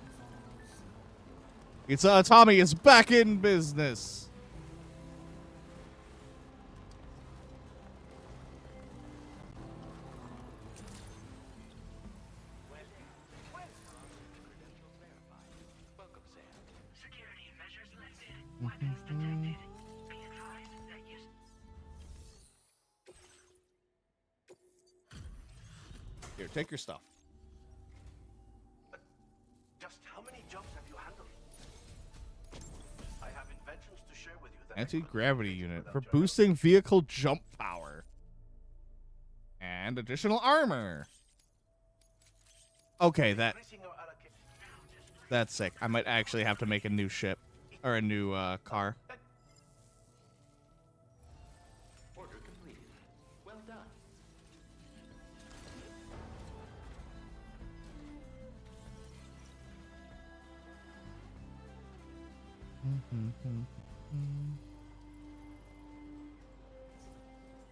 It's Tommy is back in business. Here, take your stuff. Just how many jobs have you handled? I have inventions to share with you that Anti-gravity unit for boosting vehicle jump power. And additional armor. Okay, that's sick. I might actually have to make a new ship. Or a new car. Order completed. Well done.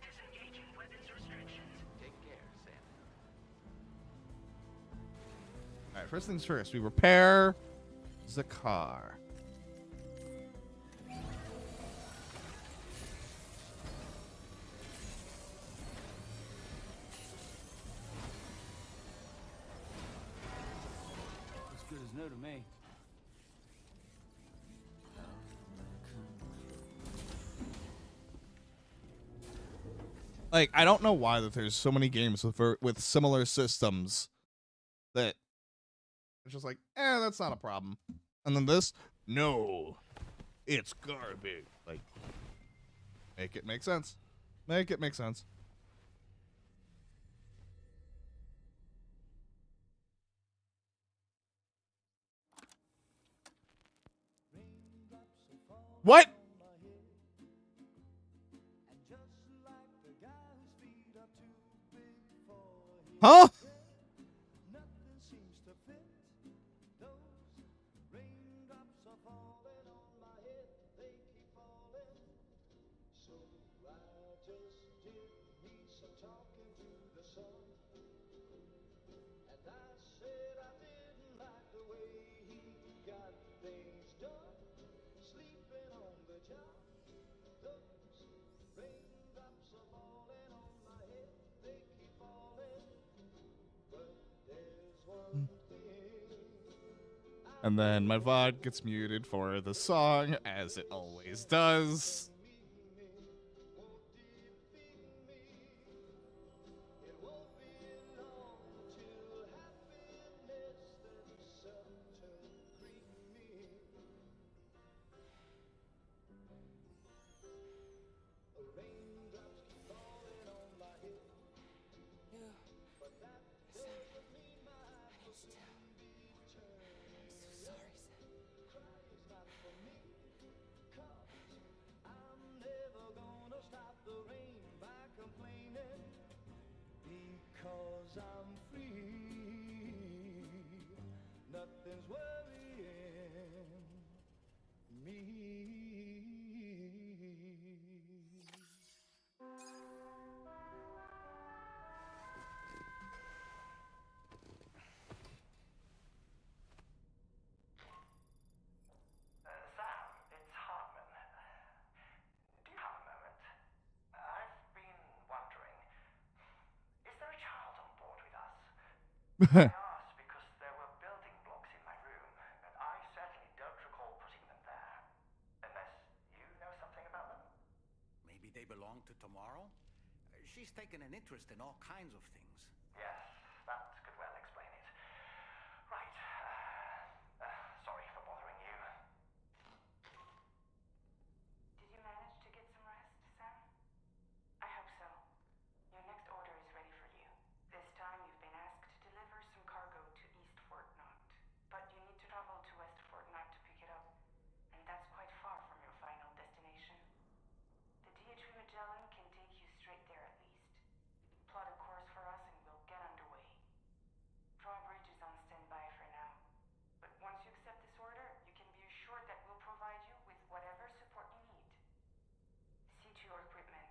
Disengaging weapons restrictions. Take care, Sam. Alright, first things first. We repair the car. Nothing's new to me. Like, I don't know why that there's so many games with similar systems that it's just like, that's not a problem. And then this, no, it's garbage. Like, make it make sense. Make it make sense. What? Huh? And then my VOD gets muted for the song, as it always does. I asked because there were building blocks in my room, and I certainly don't recall putting them there. Unless you know something about them? Maybe they belong to Tomorrow? She's taken an interest in all kinds of things. Yes, that could well explain it. Right. Sorry for bothering you. Did you manage to get some rest, Sam? I hope so. Your next order is ready for you. This time you've been asked to deliver some cargo to East Fort Knott. But you need to travel to West Fort Knott to pick it up, and that's quite far from your final destination. The DHV Magellan can take you straight there at least. Plot a course for us and we'll get underway. Drawbridge is on standby for now. But once you accept this order, you can be assured that we'll provide you with whatever support you need. See to your equipment,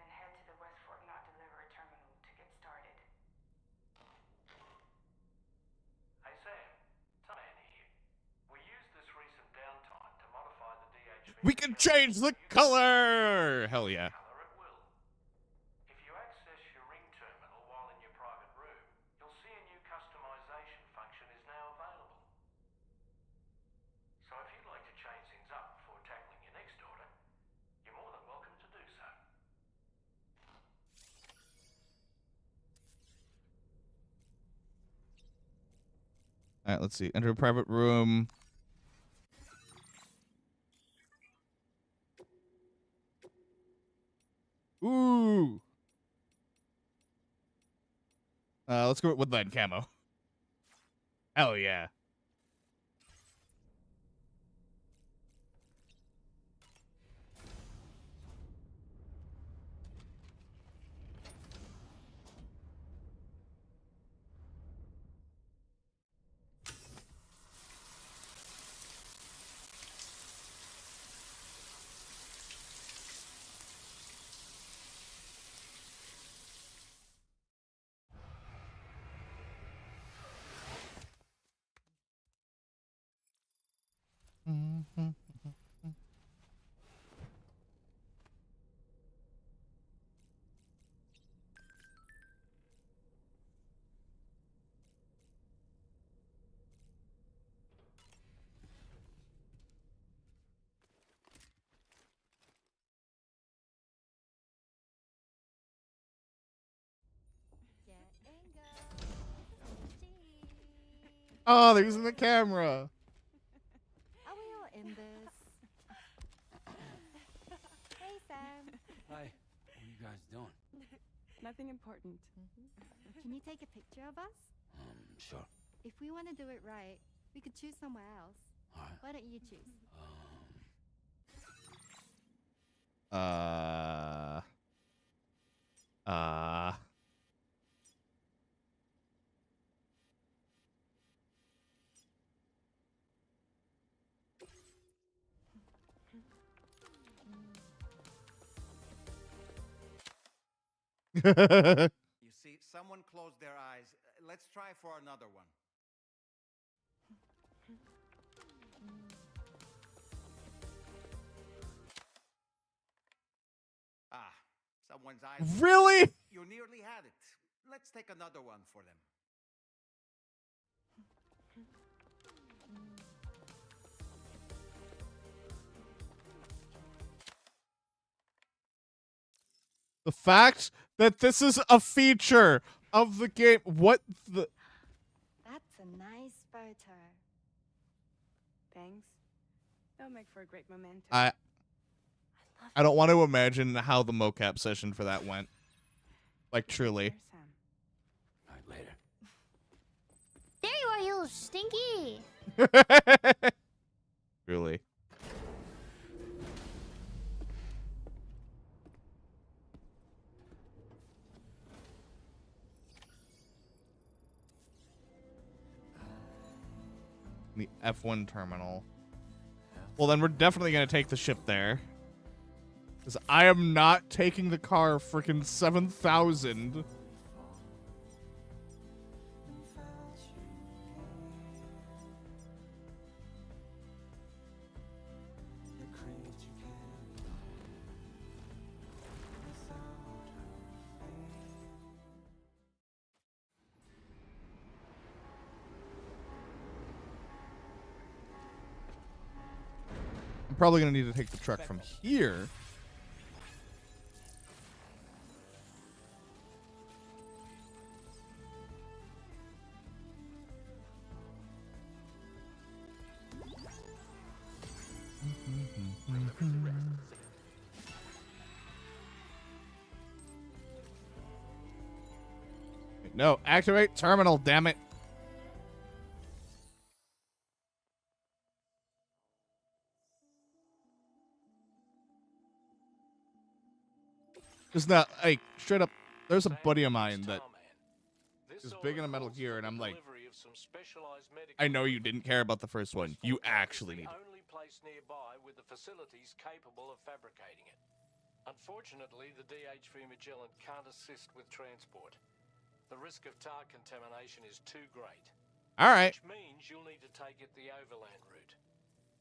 then head to the West Fort Knott delivery terminal to get started. Hey Sam, Tony here. We used this recent downtime to modify the DHV. We can change the color! Hell yeah. Color at will. If you access your ring terminal while in your private room, you'll see a new customization function is now available. So if you'd like to change things up before tackling your next order, you're more than welcome to do so. Alright, let's see. Enter a private room. Ooh. Let's go with woodland camo. Hell yeah. Oh, they're using the camera. Are we all in this? Hey, Sam. Hi. What are you guys doing? Nothing important. Can you take a picture of us? Sure. If we want to do it right, we could choose somewhere else. All right. Why don't you choose? You see, someone closed their eyes. Let's try for another one. Ah, someone's eyes. Really? You nearly had it. Let's take another one for them. The fact that this is a feature of the game. What the? That's a nice photo. Thanks. That'll make for a great memento. I don't want to imagine how the mocap session for that went. Like, truly. Here, Sam. All right, later. There you are, you little stinky. Truly. The F1 terminal. Well, then we're definitely going to take the ship there. Because I am not taking the car freaking 7,000. I'm probably going to need to take the truck from here. No, activate terminal, damn it. Just not, like, straight up, there's a buddy of mine that is big into Metal Gear, and I'm like, I know you didn't care about the first one. You actually need it. Only place nearby with the facilities capable of fabricating it. Unfortunately, the DH3 Magellan can't assist with transport. The risk of tar contamination is too great. All right. Which means you'll need to take it the overland route.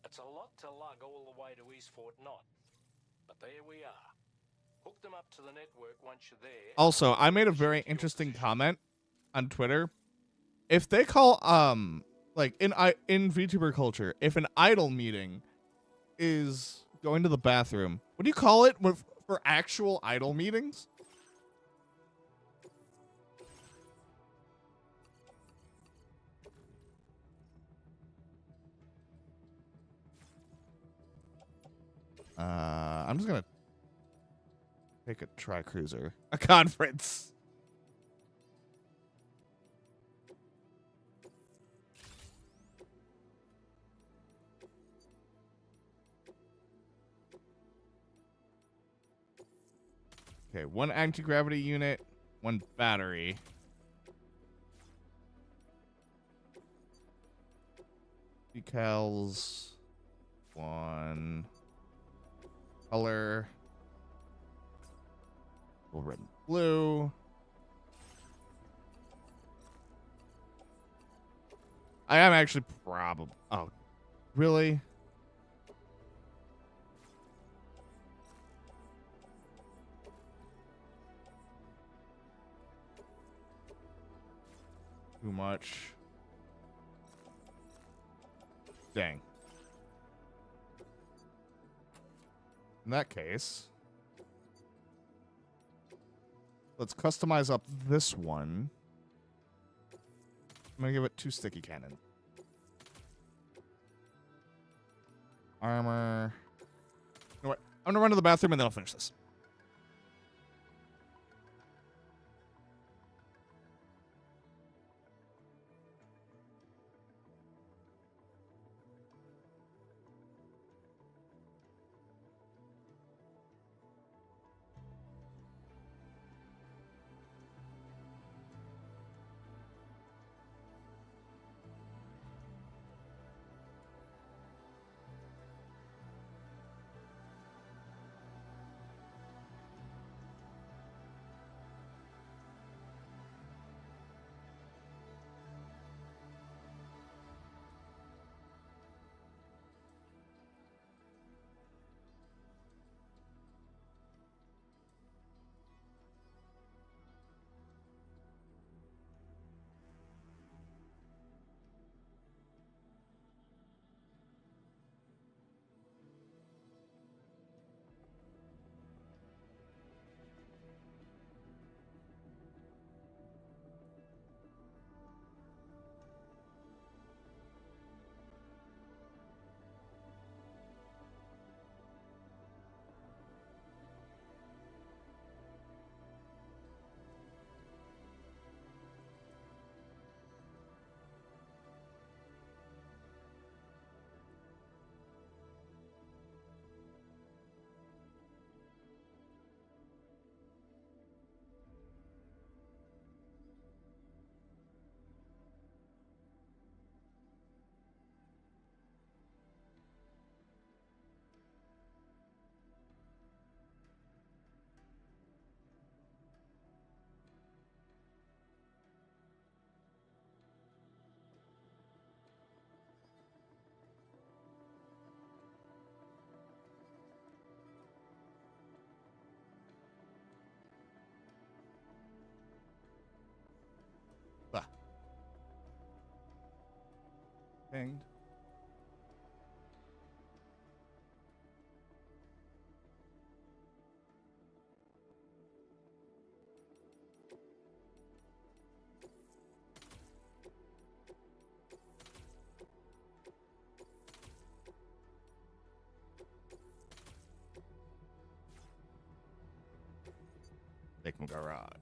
It's a lot to lug all the way to East Fort Knott. But there we are. Hook them up to the network once you're there. Also, I made a very interesting comment on Twitter. If they call like in VTuber culture, if an idle meeting is going to the bathroom, what do you call it for actual idle meetings? I'm just gonna take a tri-cruiser. A conference. Okay, one anti-gravity unit, one battery. Decals. One. Color. Red and blue. I am actually probably. Oh, really? Too much. Dang. In that case, let's customize up this one. I'm gonna give it 2 sticky cannons. Armor. You know what? I'm gonna run to the bathroom and then I'll finish this. Ah. Pinged. Make him garage.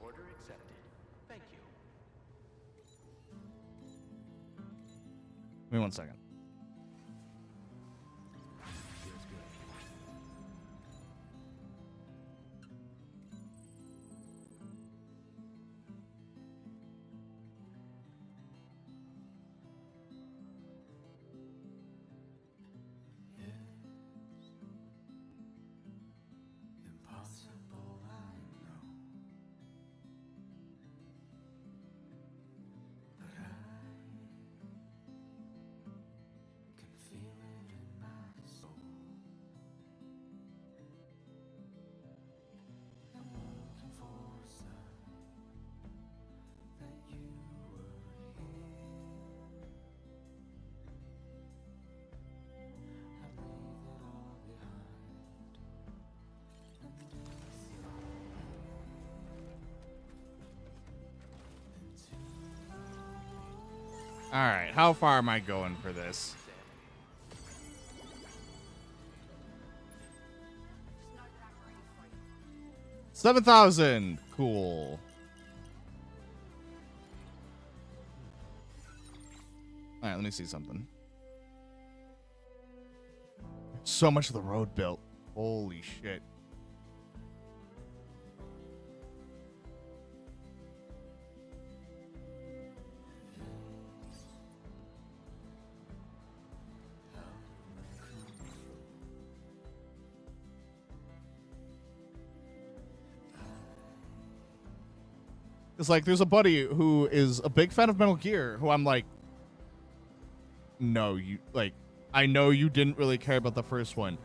Order accepted. Thank you. Give me 1 second. Feels good. Impossible, I know, but I can feel it in my soul. I'm looking for a sign that you were here. I leave it all behind. All right, how far am I going for this? 7,000. Cool. All right, let me see something. So much of the road built. Holy shit. It's like there's a buddy who is a big fan of Metal Gear who I'm like, no, you like, I know you didn't really care about the first one.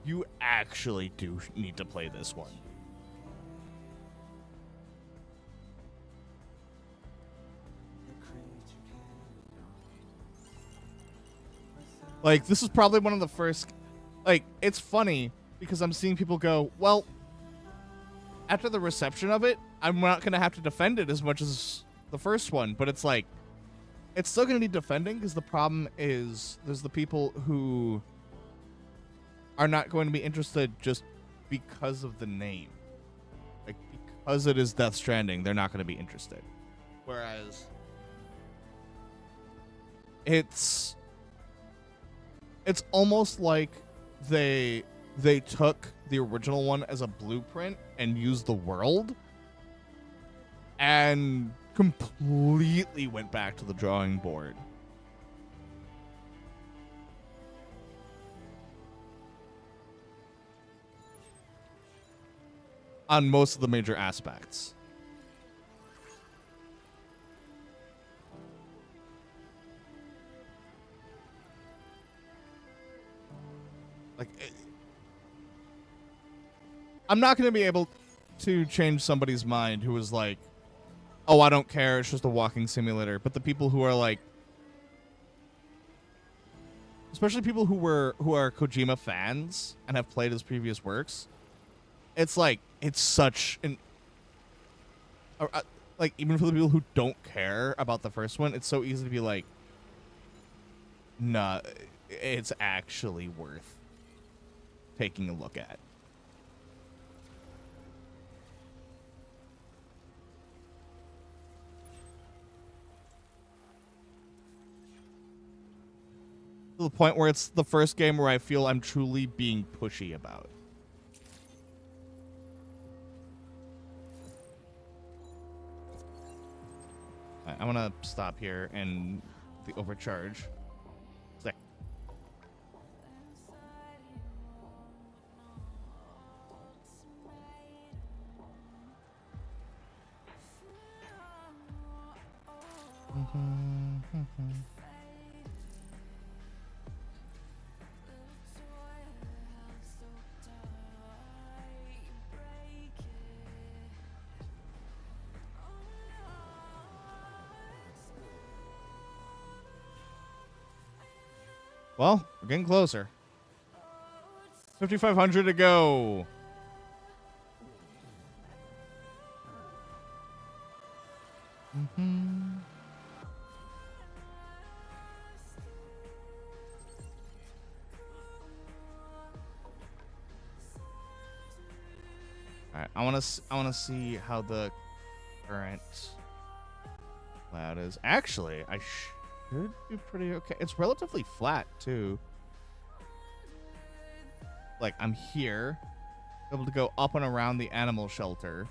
You actually do need to play this one. Like, this is probably one of the first, like, it's funny because I'm seeing people go, well, after the reception of it, I'm not going to have to defend it as much as the first one, but it's like, it's still going to need defending because the problem is there's the people who are not going to be interested just because of the name. Like, because it is Death Stranding, they're not going to be interested. Whereas it's almost like they took the original one as a blueprint and used the world and completely went back to the drawing board. On most of the major aspects. Like, I'm not going to be able to change somebody's mind who is like, oh, I don't care, it's just a walking simulator. But the people who are like, especially people who are Kojima fans and have played his previous works, it's like, it's such an like, even for the people who don't care about the first one, it's so easy to be like, nah, it's actually worth taking a look at. To the point where it's the first game where I feel I'm truly being pushy about. I want to stop here and the overcharge. Sick. Well, we're getting closer. 5,500 to go. All right, I want to see how the current cloud is. Actually, I should be pretty okay. It's relatively flat too. Like, I'm here, able to go up and around the animal shelter,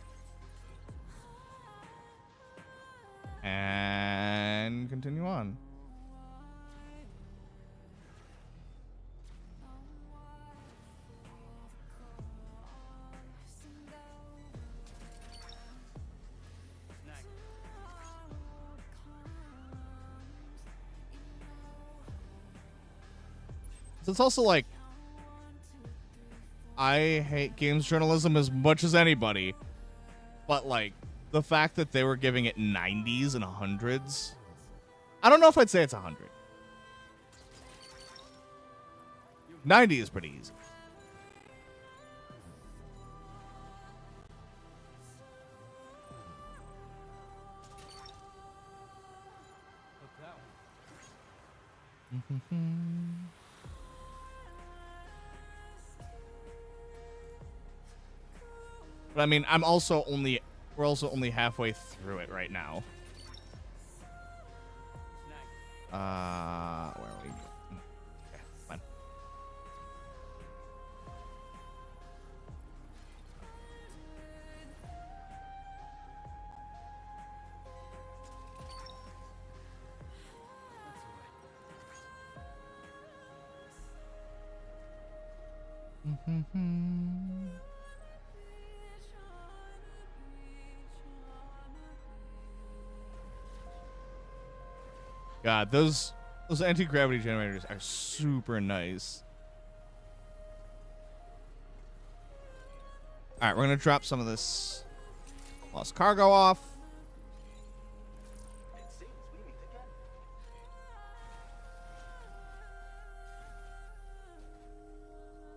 and continue on. So it's also like, I hate games journalism as much as anybody, but like the fact that they were giving it 90s and 100s, I don't know if I'd say it's 100. 90 is pretty easy. But I mean, we're also only halfway through it right now. Where are we? Okay, fine. God, those anti-gravity generators are super nice. All right, we're gonna drop some of this lost cargo off.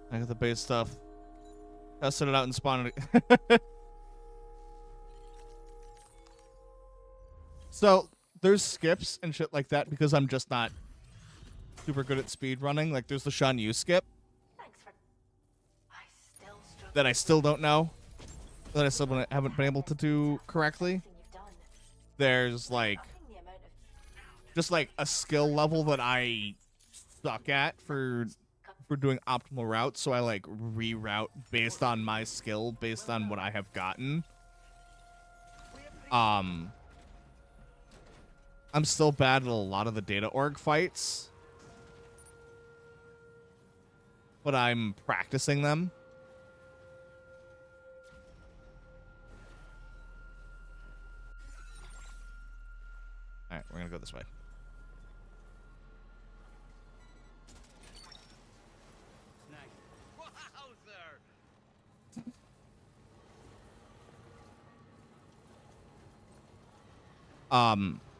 I got the base stuff. Tested it out and spawned it. So there's skips and shit like that because I'm just not super good at speed running. Like there's the Shan Yu skip that I still don't know, that I still haven't been able to do correctly. There's like just like a skill level that I suck at for doing optimal routes, so I like reroute based on my skill, based on what I have gotten. I'm still bad at a lot of the data org fights, but I'm practicing them. All right, we're gonna go this way.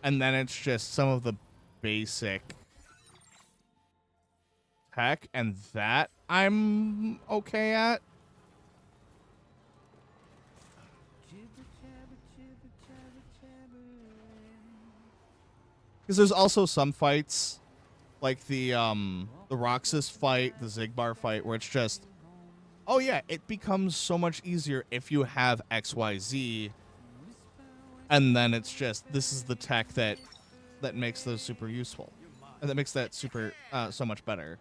And then it's just some of the basic tech, and that I'm okay at. Because there's also some fights, like the Roxas fight, the Zigbar fight, where it's just, oh yeah, it becomes so much easier if you have XYZ. And then it's just, this is the tech that makes those super useful. And that makes that super, so much better.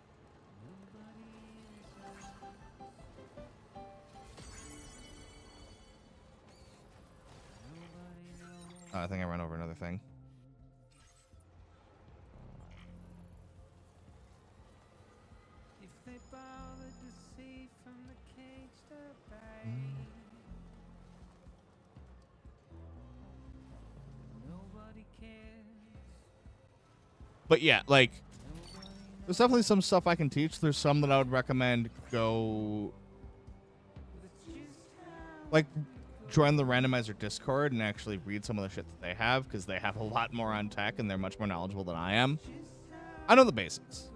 I think I ran over another thing. If they bother to see from the cage to nobody cares. But yeah, like, there's definitely some stuff I can teach. There's some that I would recommend go, like, join the randomizer Discord and actually read some of the shit that they have, because they have a lot more on tech and they're much more knowledgeable than I am. I know the basics.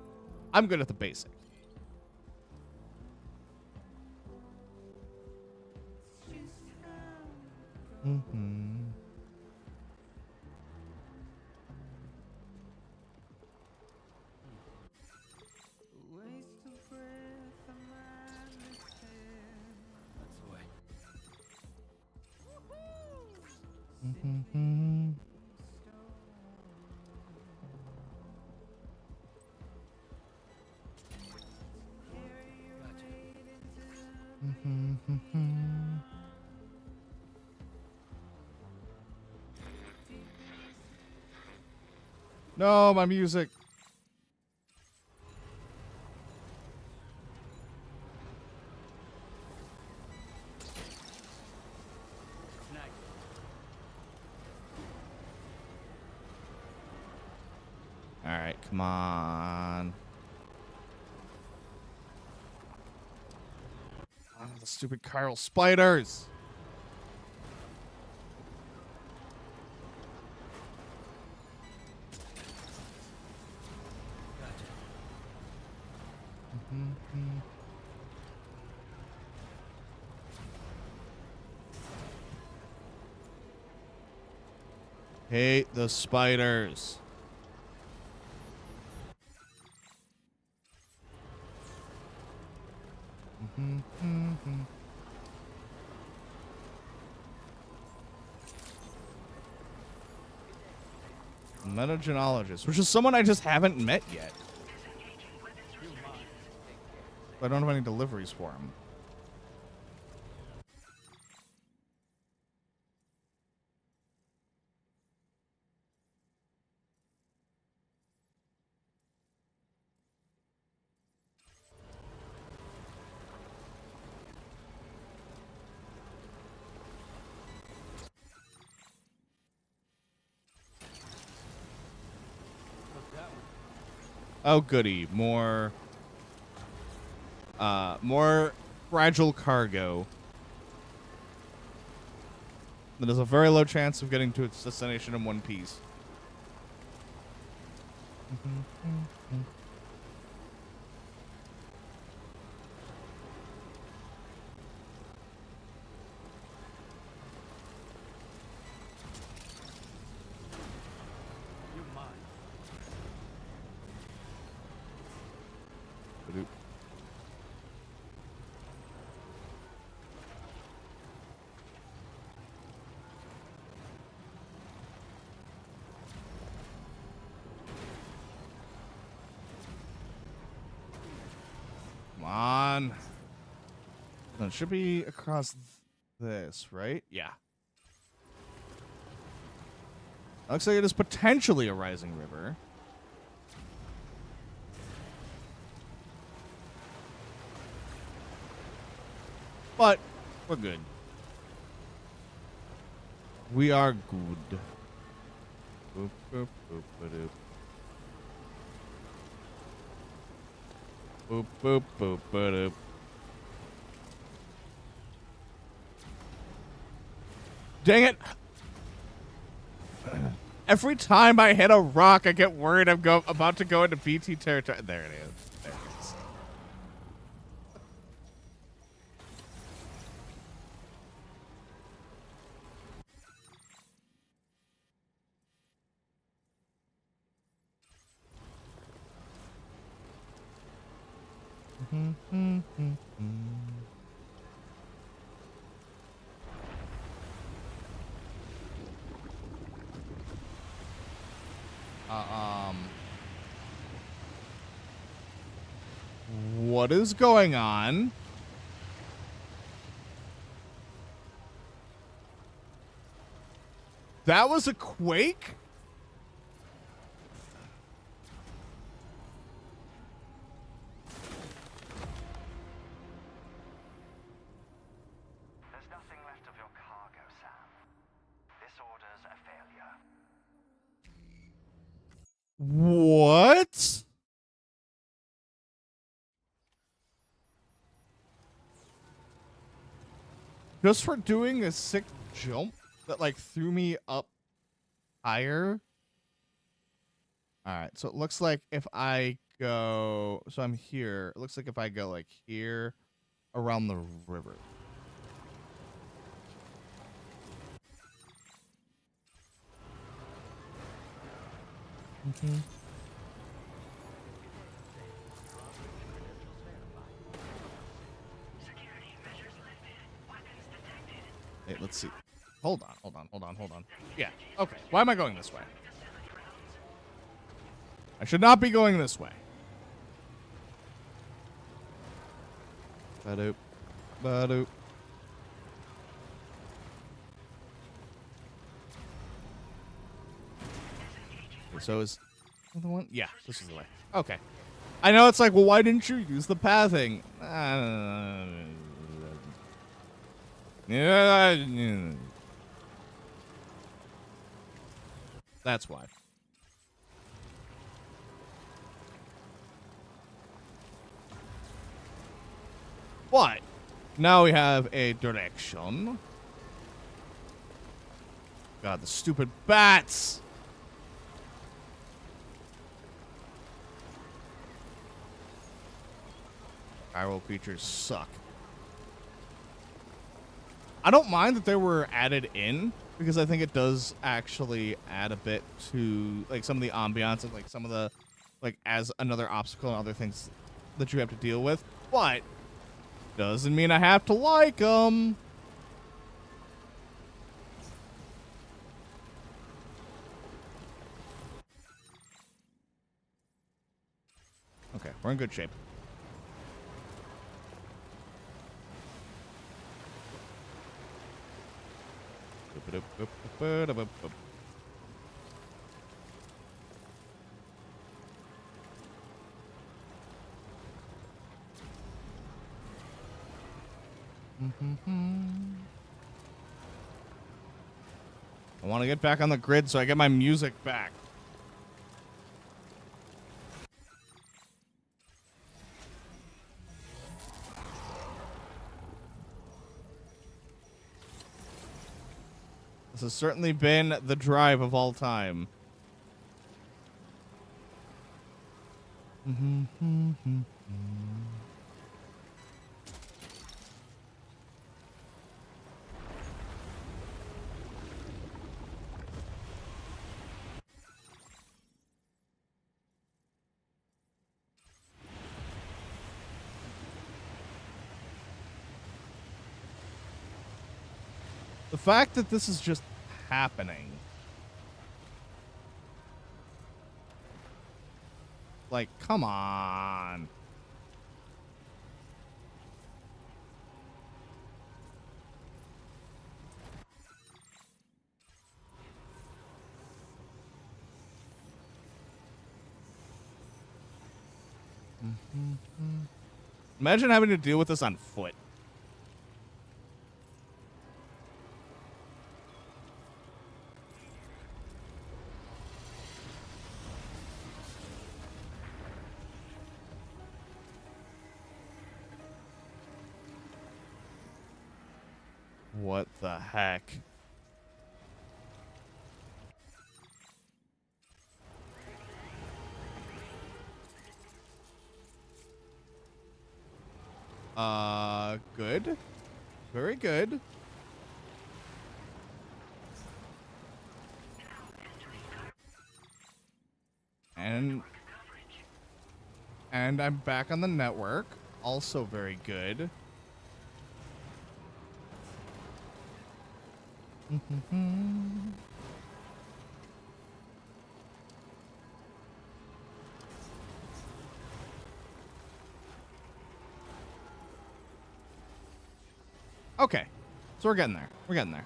I'm good at the basics. Mm-hmm. That's the way. Mm-hmm. Mm-hmm. No, my music. All right, come on. Oh, the stupid chiral spiders. Mm-hmm. Hate the spiders. Mm-hmm. Metagenologist, which is someone I just haven't met yet. I don't have any deliveries for him. Oh, goody. More fragile cargo. That has a very low chance of getting to its destination in one piece. You're mine. Ba-doop. Come on. No, it should be across this, right? Yeah. Looks like it is potentially a rising river. But we're good. We are good. Boop, boop, boop, ba-doop. Boop, boop, boop, ba-doop. Dang it! Every time I hit a rock, I get worried I'm about to go into BT territory. There it is. There it is. What is going on? That was a quake? There's nothing left of your cargo, Sam. This order's a failure. What? Just for doing a sick jump that, like, threw me up higher? Alright, so it looks like if I go... So I'm here. It looks like if I go, like, here around the river. Hey, let's see. Hold on. Yeah, okay. Why am I going this way? I should not be going this way. Ba-doop. Ba-doop. Okay, so is the one? Yeah, this is the way. Okay. I know it's like, well, why didn't you use the pathing? That's why. But now we have a direction. God, the stupid bats! Chiral creatures suck. I don't mind that they were added in, because I think it does actually add a bit to, like, some of the ambiance and, like, some of the, like, as another obstacle and other things that you have to deal with. But doesn't mean I have to like them. Okay, we're in good shape. I want to get back on the grid so I get my music back. This has certainly been the drive of all time. The fact that this is just happening. Like, come on. Imagine having to deal with this on foot. What the heck? Good. Very good. And I'm back on the network. Also very good. Okay. So we're getting there. We're getting there.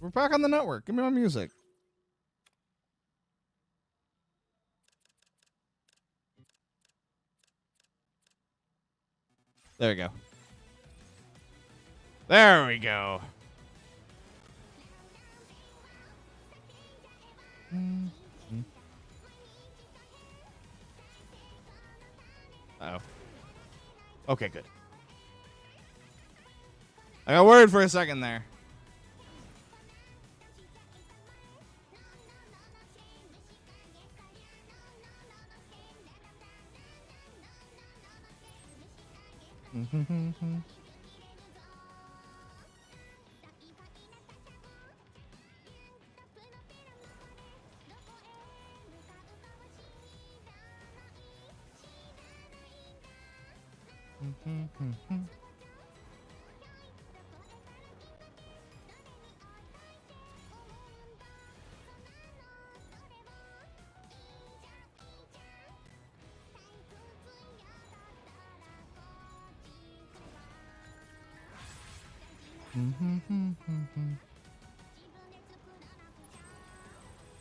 We're back on the network. Give me my music. There we go. There we go. Uh-oh. Okay, good. I got worried for a second there.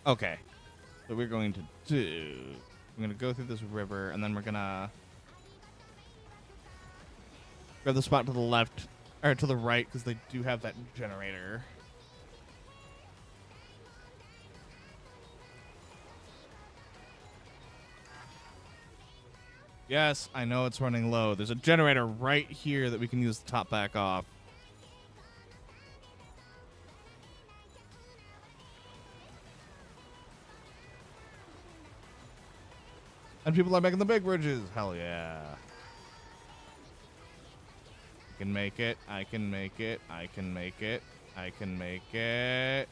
Okay. So we're going to do... I'm going to go through this river, and then we're going to... grab the spot to the left, or to the right, because they do have that generator. Yes, I know it's running low. There's a generator right here that we can use to top back off. And people are making the big bridges. Hell yeah. I can make it. I can make it. I can make it. I can make it.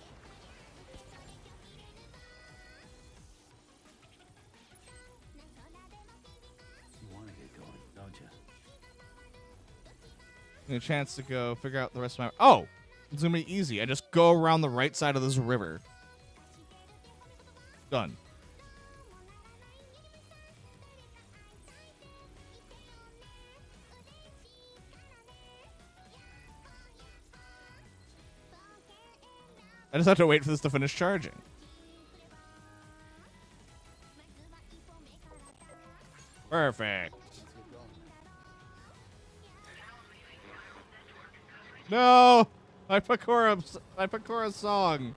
You want to get going, don't you? A chance to go figure out the rest of my... Oh! It's going to be easy. I just go around the right side of this river. Done. I just have to wait for this to finish charging. Perfect. No! My Pakora song.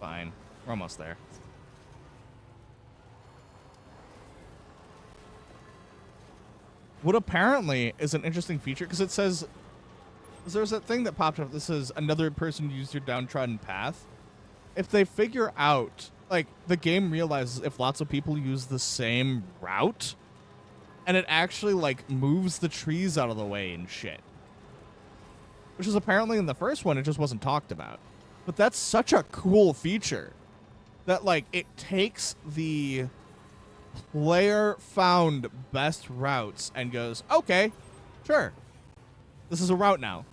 fine. We're almost there. What apparently is an interesting feature, because it says, there's that thing that popped up that says another person used your downtrodden path. If they figure out, like, the game realizes if lots of people use the same route, and it actually, like, moves the trees out of the way and shit. Which is apparently in the first one, it just wasn't talked about. But that's such a cool feature that, like, it takes the player found best routes and goes, okay, sure. This is a route now.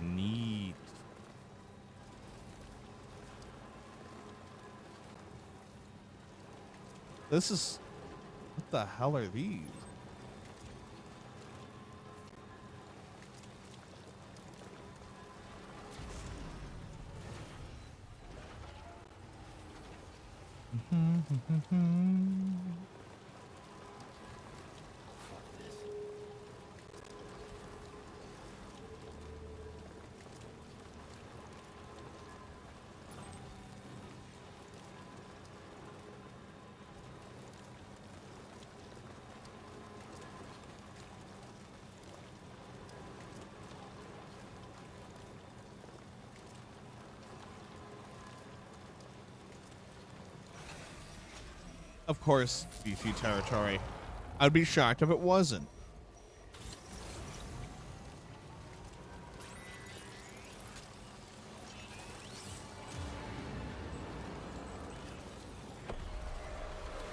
Neat. This is... What the hell are these? Of course, BC territory. I'd be shocked if it wasn't.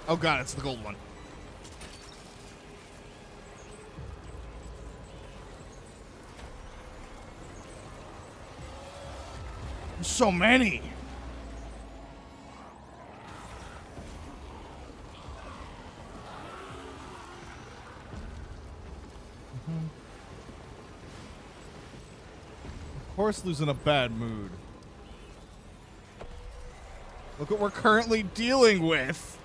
Oh god, it's the gold one. So many. Of course, Lou's in a bad mood. Look what we're currently dealing with.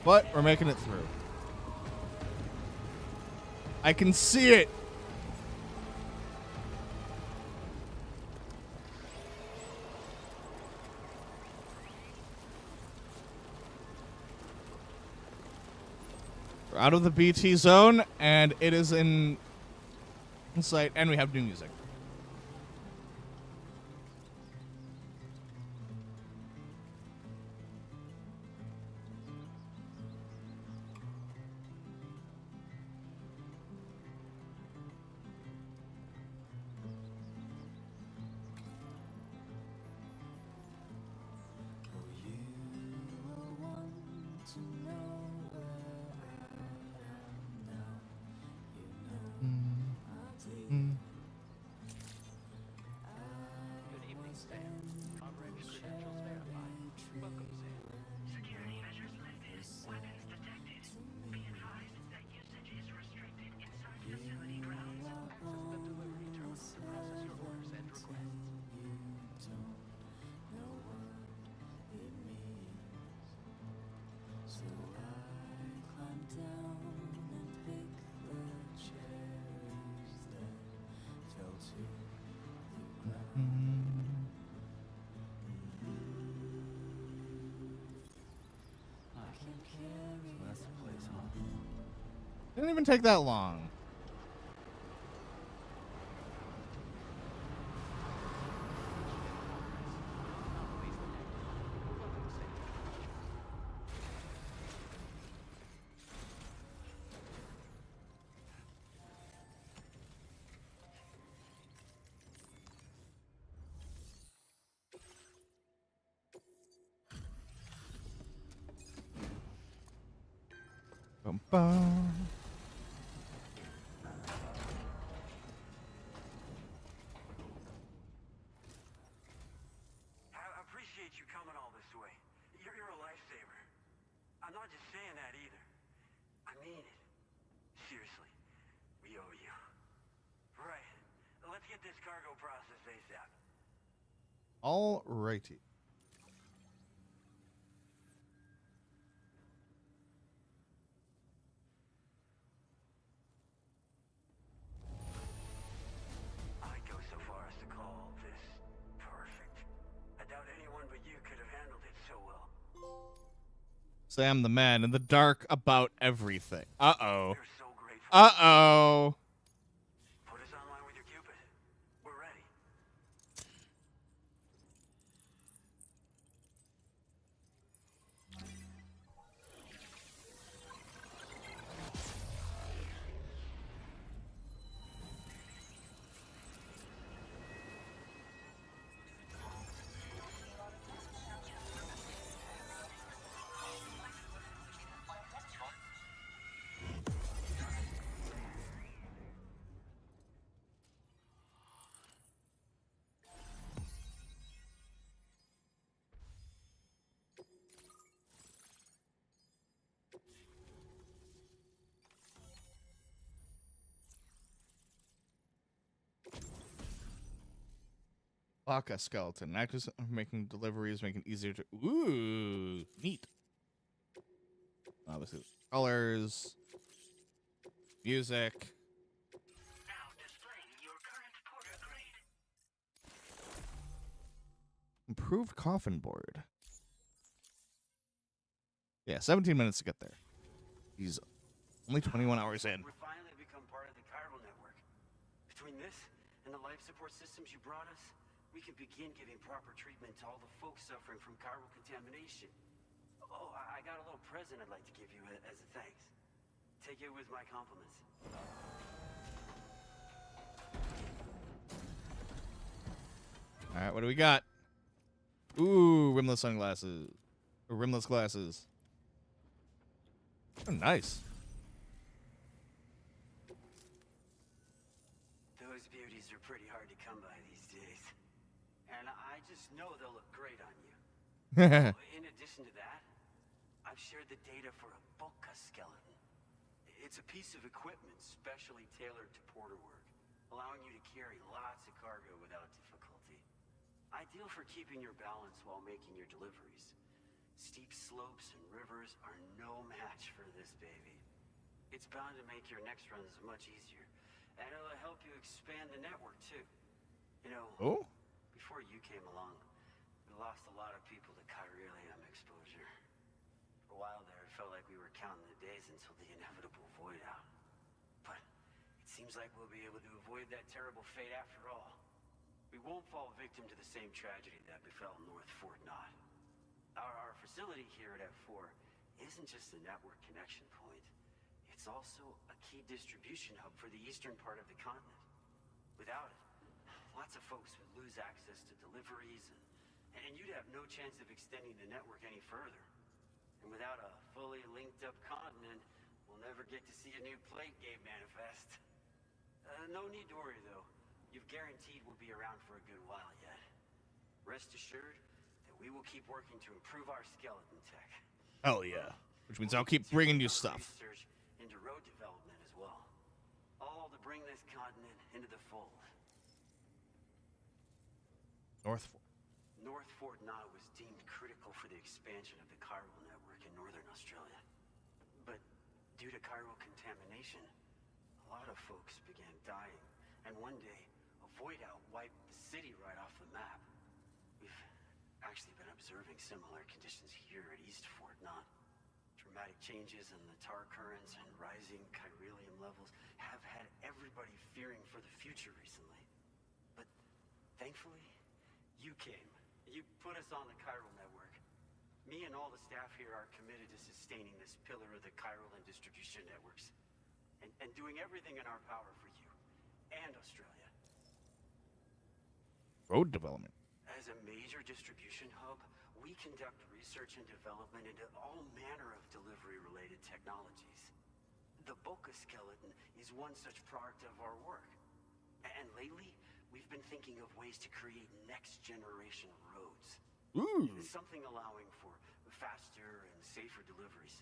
But we're making it through. I can see it. We're out of the BT zone, and it is in sight, and we have new music. Didn't even take that long. Bum, bum. I appreciate you coming all this way. You're a lifesaver. I'm not just saying that either. I mean it. Seriously. We owe you. Right. this cargo process ASAP. All righty. I'd go so far as to call this perfect. I doubt anyone but you could have handled it so well. Sam the man in the dark about everything. Uh-oh. We're so grateful. Uh-oh. Put us online with your Cupid. We're ready. Baka skeleton. Actors making deliveries, making it easier to. Ooh, neat. Obviously, colors, music. Now displaying your current porter grade. Improved coffin board. Yeah, 17 minutes to get there. He's only 21 hours in. We've finally become part of the chiral network. Between this and the life support systems you brought us, we can begin giving proper treatment to all the folks suffering from chiral contamination. Oh, I got a little present I'd like to give you as a thanks. Take it with my compliments. All right, what do we got? Ooh, rimless sunglasses. Or rimless glasses. Oh, nice. Those beauties are pretty hard to come by these days. And I just know they'll look great on you. In addition to that, I've shared the data for a Boca skeleton. It's a piece of equipment specially tailored to porter work, allowing you to carry lots of cargo without difficulty. Ideal for keeping your balance while making your deliveries. Steep slopes and rivers are no match for this baby. It's bound to make your next runs much easier, and it'll help you expand the network too. You know, before you came along, we lost a lot of people to chiralium exposure. For a while there, it felt like we were counting the days until the inevitable void out. But it seems like we'll be able to avoid that terrible fate after all. We won't fall victim to the same tragedy that befell North Fort Knott. Our facility here at F4 isn't just a network connection point. It's also a key distribution hub for the eastern part of the continent. Without it, lots of folks would lose access to deliveries, and you'd have no chance of extending the network any further. And without a fully linked up continent, we'll never get to see a new plate game manifest. No need to worry though. You've guaranteed we'll be around for a good while yet. Rest assured that we will keep working to improve our skeleton tech. Hell yeah. Which means I'll keep bringing you stuff. Research into road development as well. All to bring this continent into the fold. North Fort. North Fort Knott was deemed critical for the expansion of the chiral network in northern Australia. But due to chiral contamination, a lot of folks began dying. And one day, a void out wiped the city right off the map. We've actually been observing similar conditions here at East Fort Knott. Dramatic changes in the tar currents and rising chiralium levels have had everybody fearing for the future recently. But thankfully, you came. You put us on the chiral network. Me and all the staff here are committed to sustaining this pillar of the chiral and distribution networks. And doing everything in our power for you and Australia. Road development. As a major distribution hub, we conduct research and development into all manner of delivery-related technologies. The Boca skeleton is one such product of our work. And lately, we've been thinking of ways to create next-generation roads. Ooh. Something allowing for faster and safer deliveries.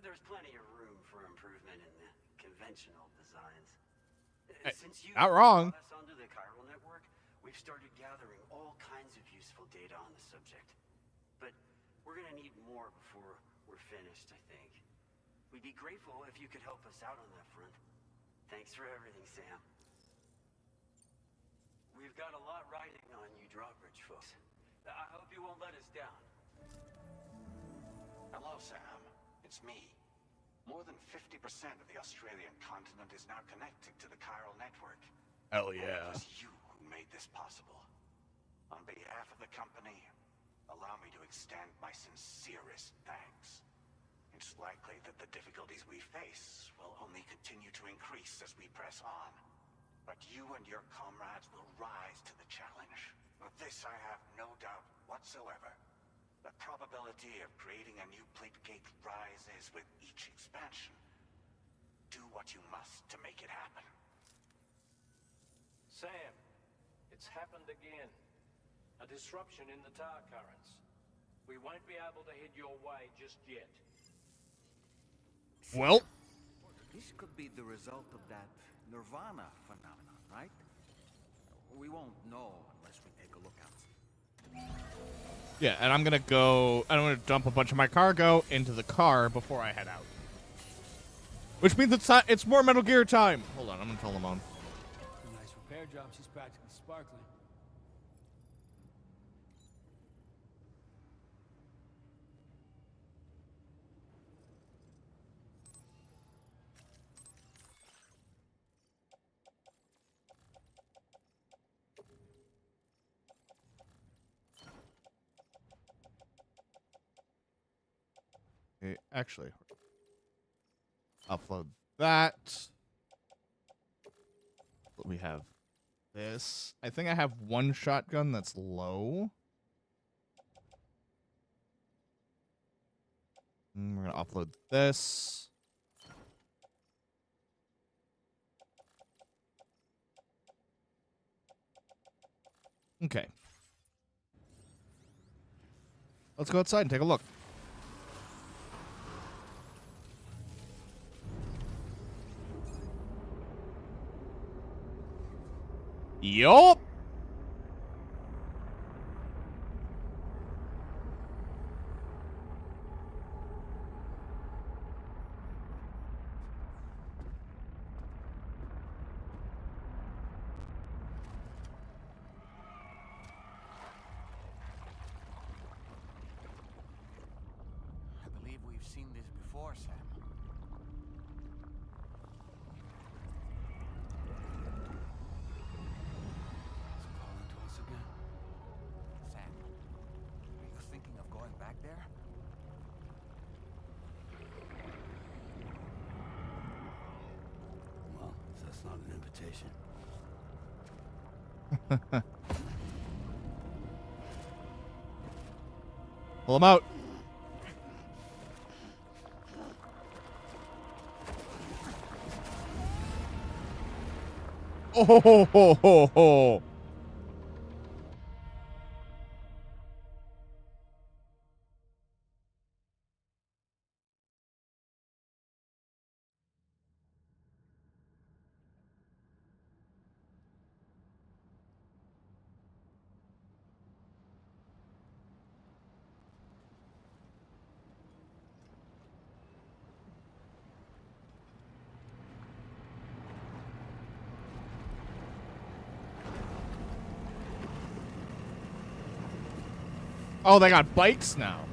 There's plenty of room for improvement in the conventional designs. Since you Not wrong. brought us onto the chiral network, we've started gathering all kinds of useful data on the subject. But we're gonna need more before we're finished, I think. We'd be grateful if you could help us out on that front. Thanks for everything, Sam. We've got a lot riding on you drawbridge folks. I hope you won't let us down. Hello, Sam. It's me. More than 50% of the Australian continent is now connected to the chiral network. Hell And yeah. it was you who made this possible. On behalf of the company, allow me to extend my sincerest thanks. It's likely that the difficulties we face will only continue to increase as we press on. But you and your comrades will rise to the challenge. Of this I have no doubt whatsoever. The probability of creating a new plate gate rises with each expansion. Do what you must to make it happen. Sam, it's happened again. A disruption in the tar currents. We won't be able to head your way just yet. Well, This could be the result of that nirvana phenomenon, right? We won't know unless we take a look out. yeah, and I'm gonna dump a bunch of my cargo into the car before I head out. Which means it's more Metal Gear time. Hold on, I'm gonna tell them on. Nice repair job. She's practically sparkling. Okay, actually, upload that. We have this. I think I have one shotgun that's low. And we're gonna upload this. Okay. Let's go outside and take a look. Yup. I believe we've seen this before, Sam. It's calling to us again. Sam, are you thinking of going back there? Well, if that's not an invitation. Pull him out. Oh ho ho ho ho. Oh, they got bikes now.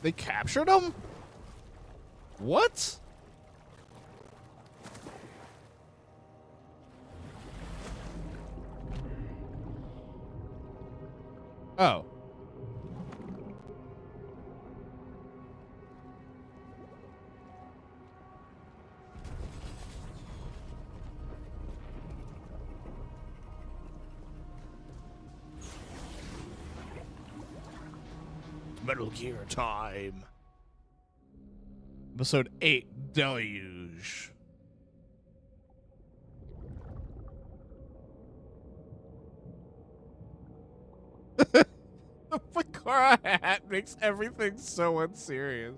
They captured him? What? Oh. Metal Gear time. Episode 8, Deluge. capybara hat makes everything so unserious.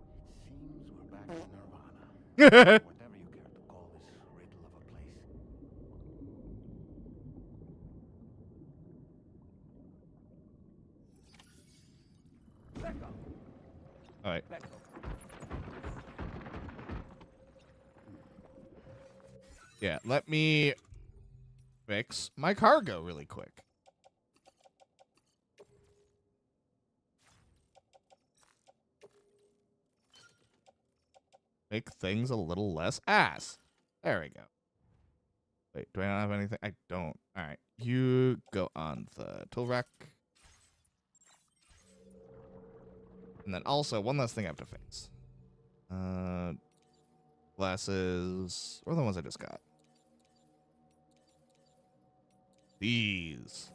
It seems we're back in Nirvana. Whatever you care to call this riddle of a place. All right. Yeah, let me fix my cargo really quick. Make things a little less ass. There we go. Wait, do I not have anything? I don't. All right. You go on the tool rack. And then also, one last thing I have to fix. Glasses. Or the ones I just got. These.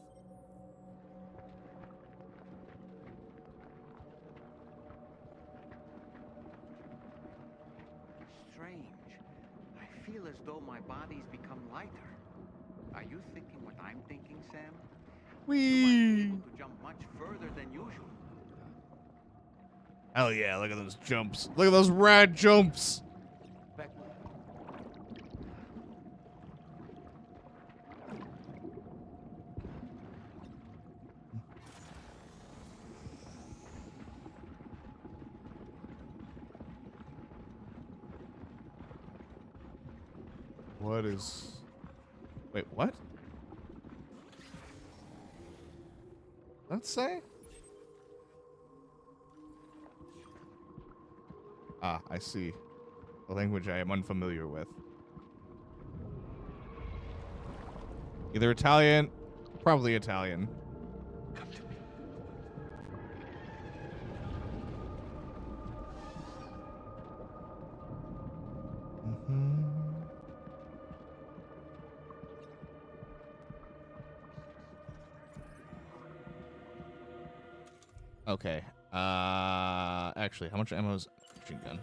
Strange. I feel as though my body's become lighter. Are you thinking what I'm thinking, Sam? You might be able to jump much further than usual. Hell yeah, look at those jumps. Look at those rad jumps. What is... Wait, what? Let's say? Ah, I see. A language I am unfamiliar with. Either Italian, probably Italian. Okay. Actually, how much ammo is machine gun?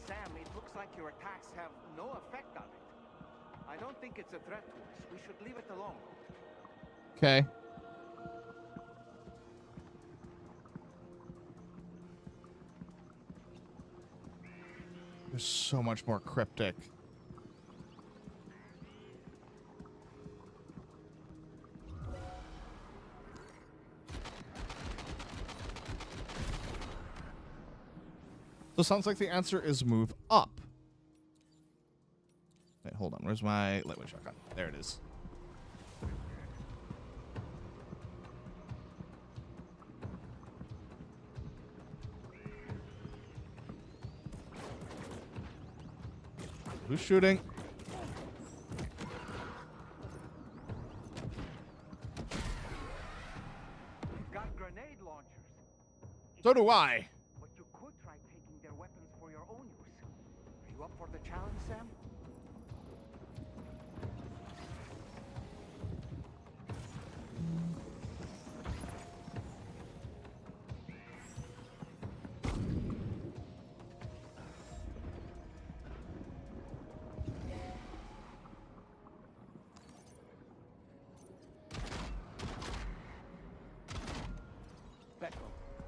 Sam, it looks like your attacks have no effect on it. I don't think it's a threat to us. We should leave it alone. Okay. There's so much more cryptic. So it sounds like the answer is move up. Wait, hold on. Where's my lightweight shotgun? There it is. Who's shooting? You've got grenade launchers. So do I. But you could try taking their weapons for your own use. Are you up for the challenge, Sam?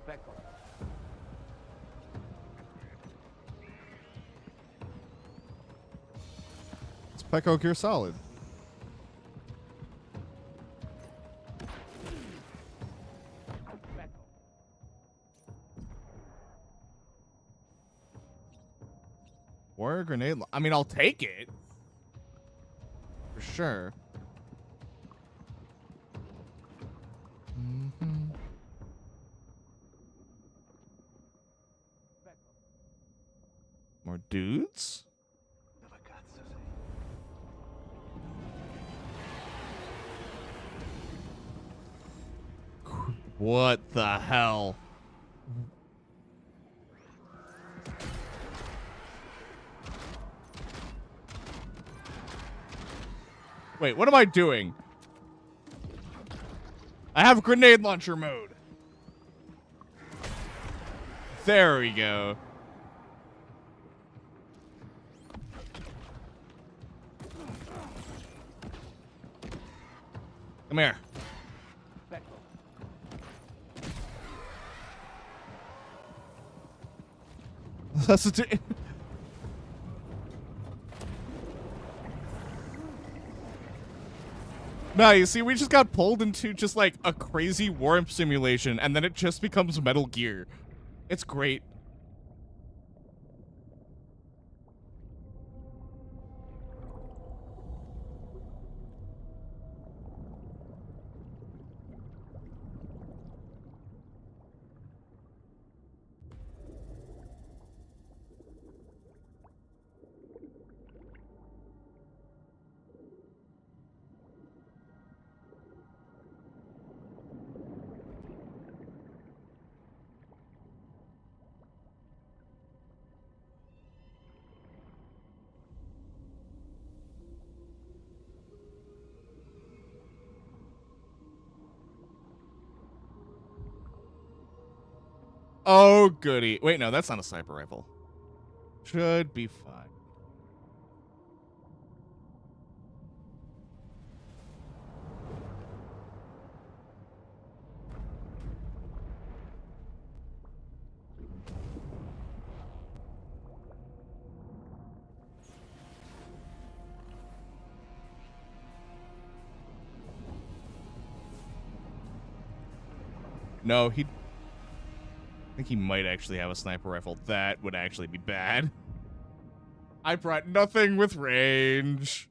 Back up. It's Pecco Gear Solid. Warrior grenade. I mean, I'll take it. For sure. More dudes? What the hell? Wait, what am I doing? I have grenade launcher mode. There we go. Come here. That's a No, you see, we just got pulled into just like a crazy warp simulation, and then it just becomes Metal Gear. It's great. Oh, goody. Wait, no, that's not a sniper rifle. Should be fine. No, I think he might actually have a sniper rifle. That would actually be bad. I brought nothing with range.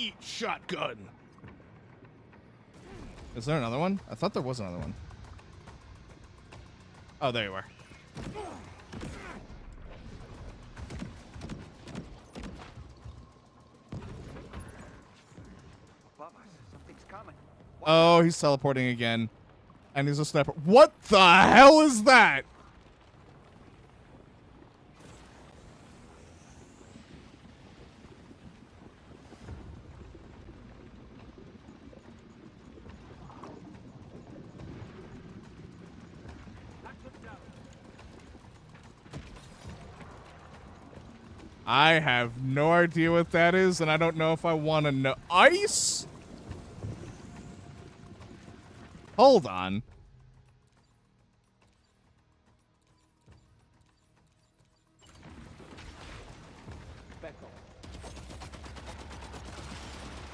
Eat shotgun. Is there another one? I thought there was another one. Oh, there you are. Something's coming. Oh, he's teleporting again. And he's a sniper. What the hell is that? I have no idea what that is, and I don't know if I want to know. Ice? Hold on.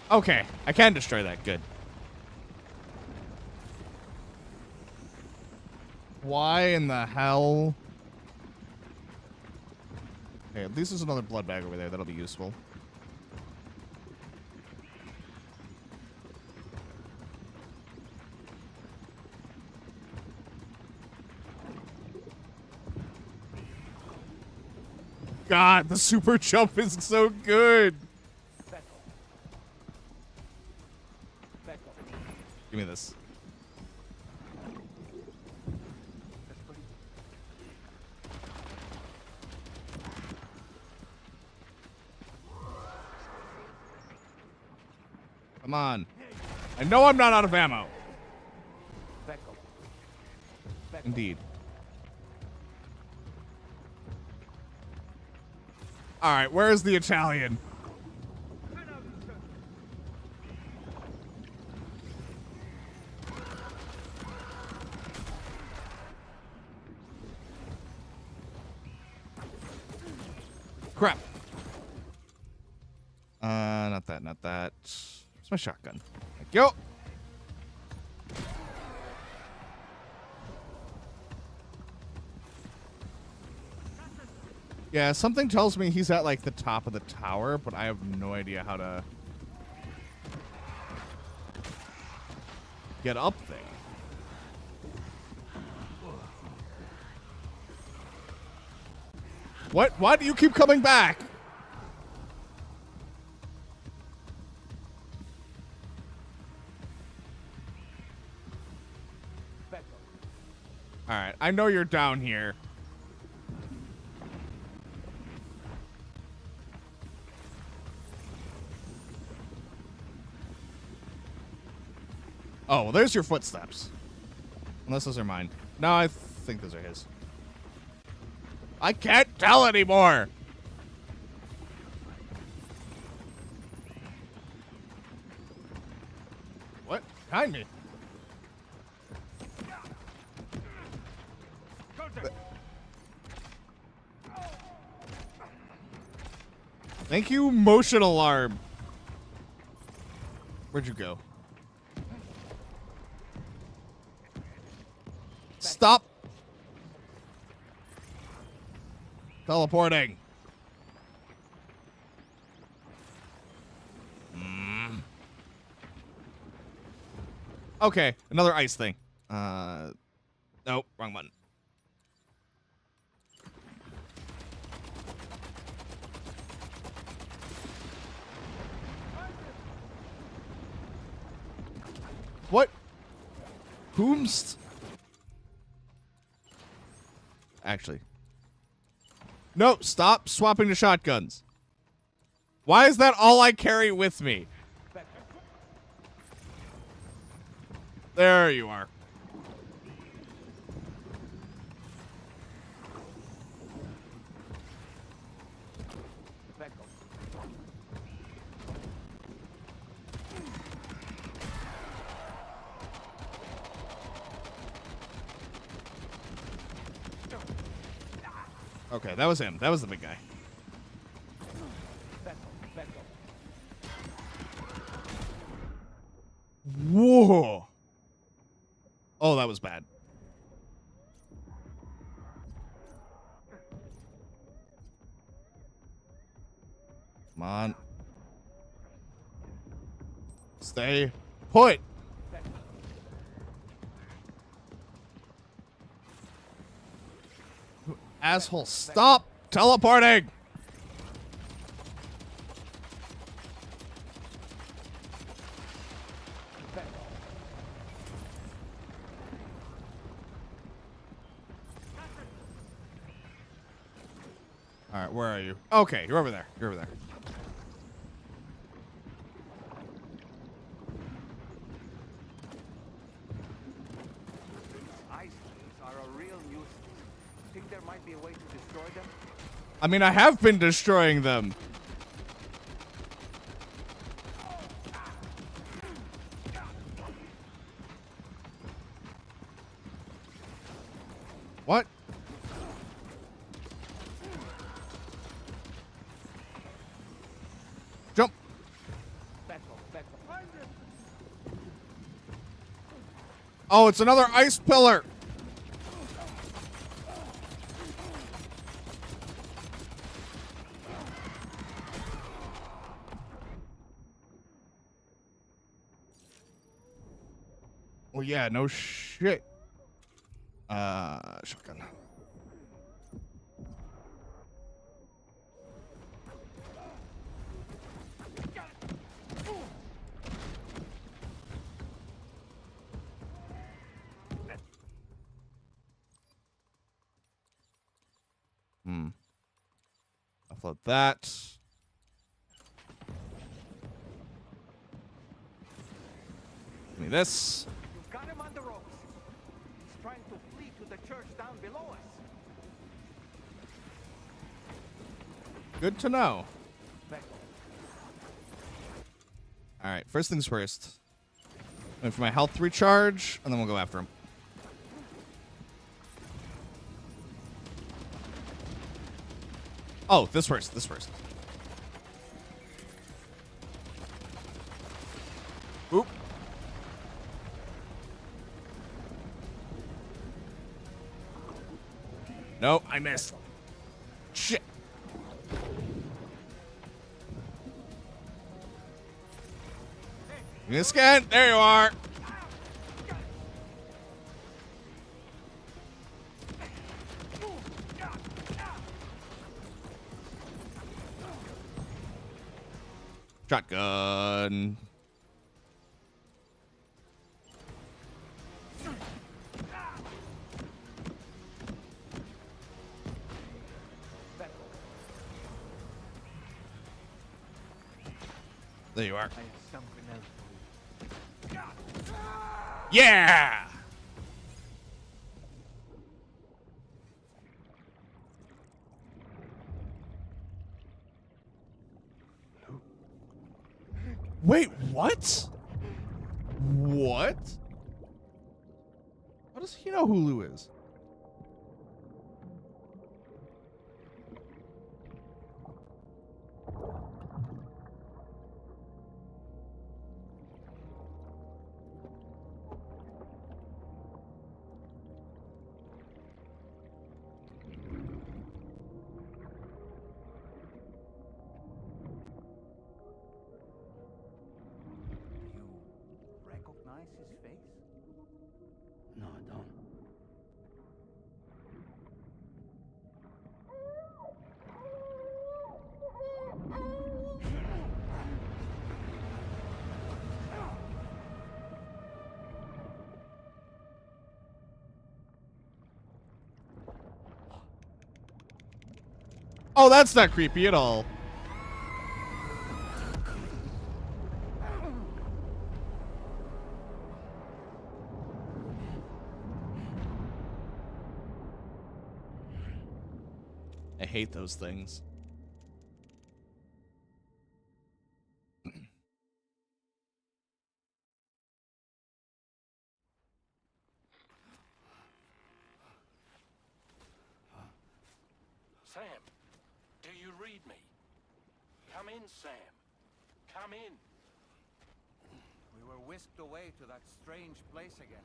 Okay, I can destroy that. Good. Why in the hell? Okay, at least there's another blood bag over there. That'll be useful. God, the super jump is so good. Give me this. Come on. I know I'm not out of ammo. Indeed. All right, where's the Italian? Crap. Not that, not that. Where's my shotgun? Thank you. Yeah, something tells me he's at like the top of the tower, but I have no idea how to get up there. What? Why do you keep coming back? All right, I know you're down here. Oh, well, there's your footsteps. Unless those are mine. No, I think those are his. I can't tell anymore. What? Behind me. Thank you, motion alarm. Where'd you go? Stop. Teleporting. Okay, another ice thing. Nope, wrong button. What? Whomst? Actually. No, stop swapping to shotguns. Why is that all I carry with me? There you are. Okay, that was him. That was the big guy. Whoa. Oh, that was bad. Come on. Stay put. Asshole, stop teleporting. All right, where are you? Okay, you're over there. You're over there. Ice cubes are a real nuisance. Think there might be a way to destroy them? I mean, I have been destroying them. What? Jump. Oh, it's another ice pillar. Well, yeah, no shit. Shotgun. Upload that. Give me this. You've got him on the ropes. He's trying to flee to the church down below us. Good to know. All right, first things first. Wait for my health to recharge, and then we'll go after him. Oh, this first. This first. Oop. No, I missed. Shit. Give me a scan. There you are. Shotgun. There you are. I have something else for you. Yeah! Wait, what? What? How does he know who Lou is? You recognize his face? No, I don't. Oh, that's not creepy at all. I hate those things. Sam, do you read me? Come in, Sam. Come in. We were whisked away to that strange place again.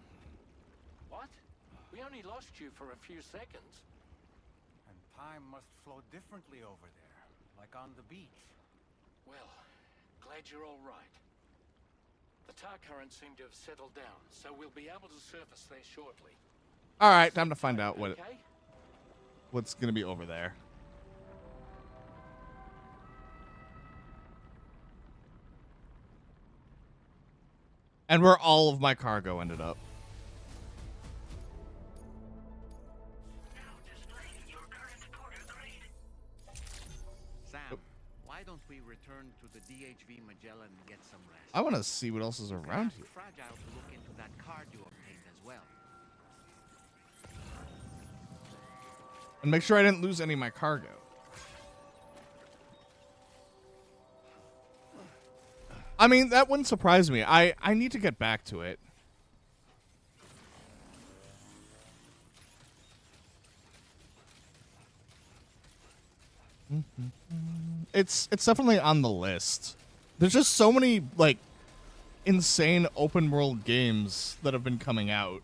What? We only lost you for a few seconds. And time must flow differently over there, like on the beach. Well, glad you're all right. The tar currents seem to have settled down, so we'll be able to surface there shortly. All right, time to find out Okay? what's gonna be over there. And where all of my cargo ended up. Sam, why don't we return to the DHV Magellan and get some rest? I want to see what else is around here. Fragile to look into that card you obtained as well. And make sure I didn't lose any of my cargo. I mean, that wouldn't surprise me. I need to get back to it. It's definitely on the list. There's just so many, like, insane open world games that have been coming out.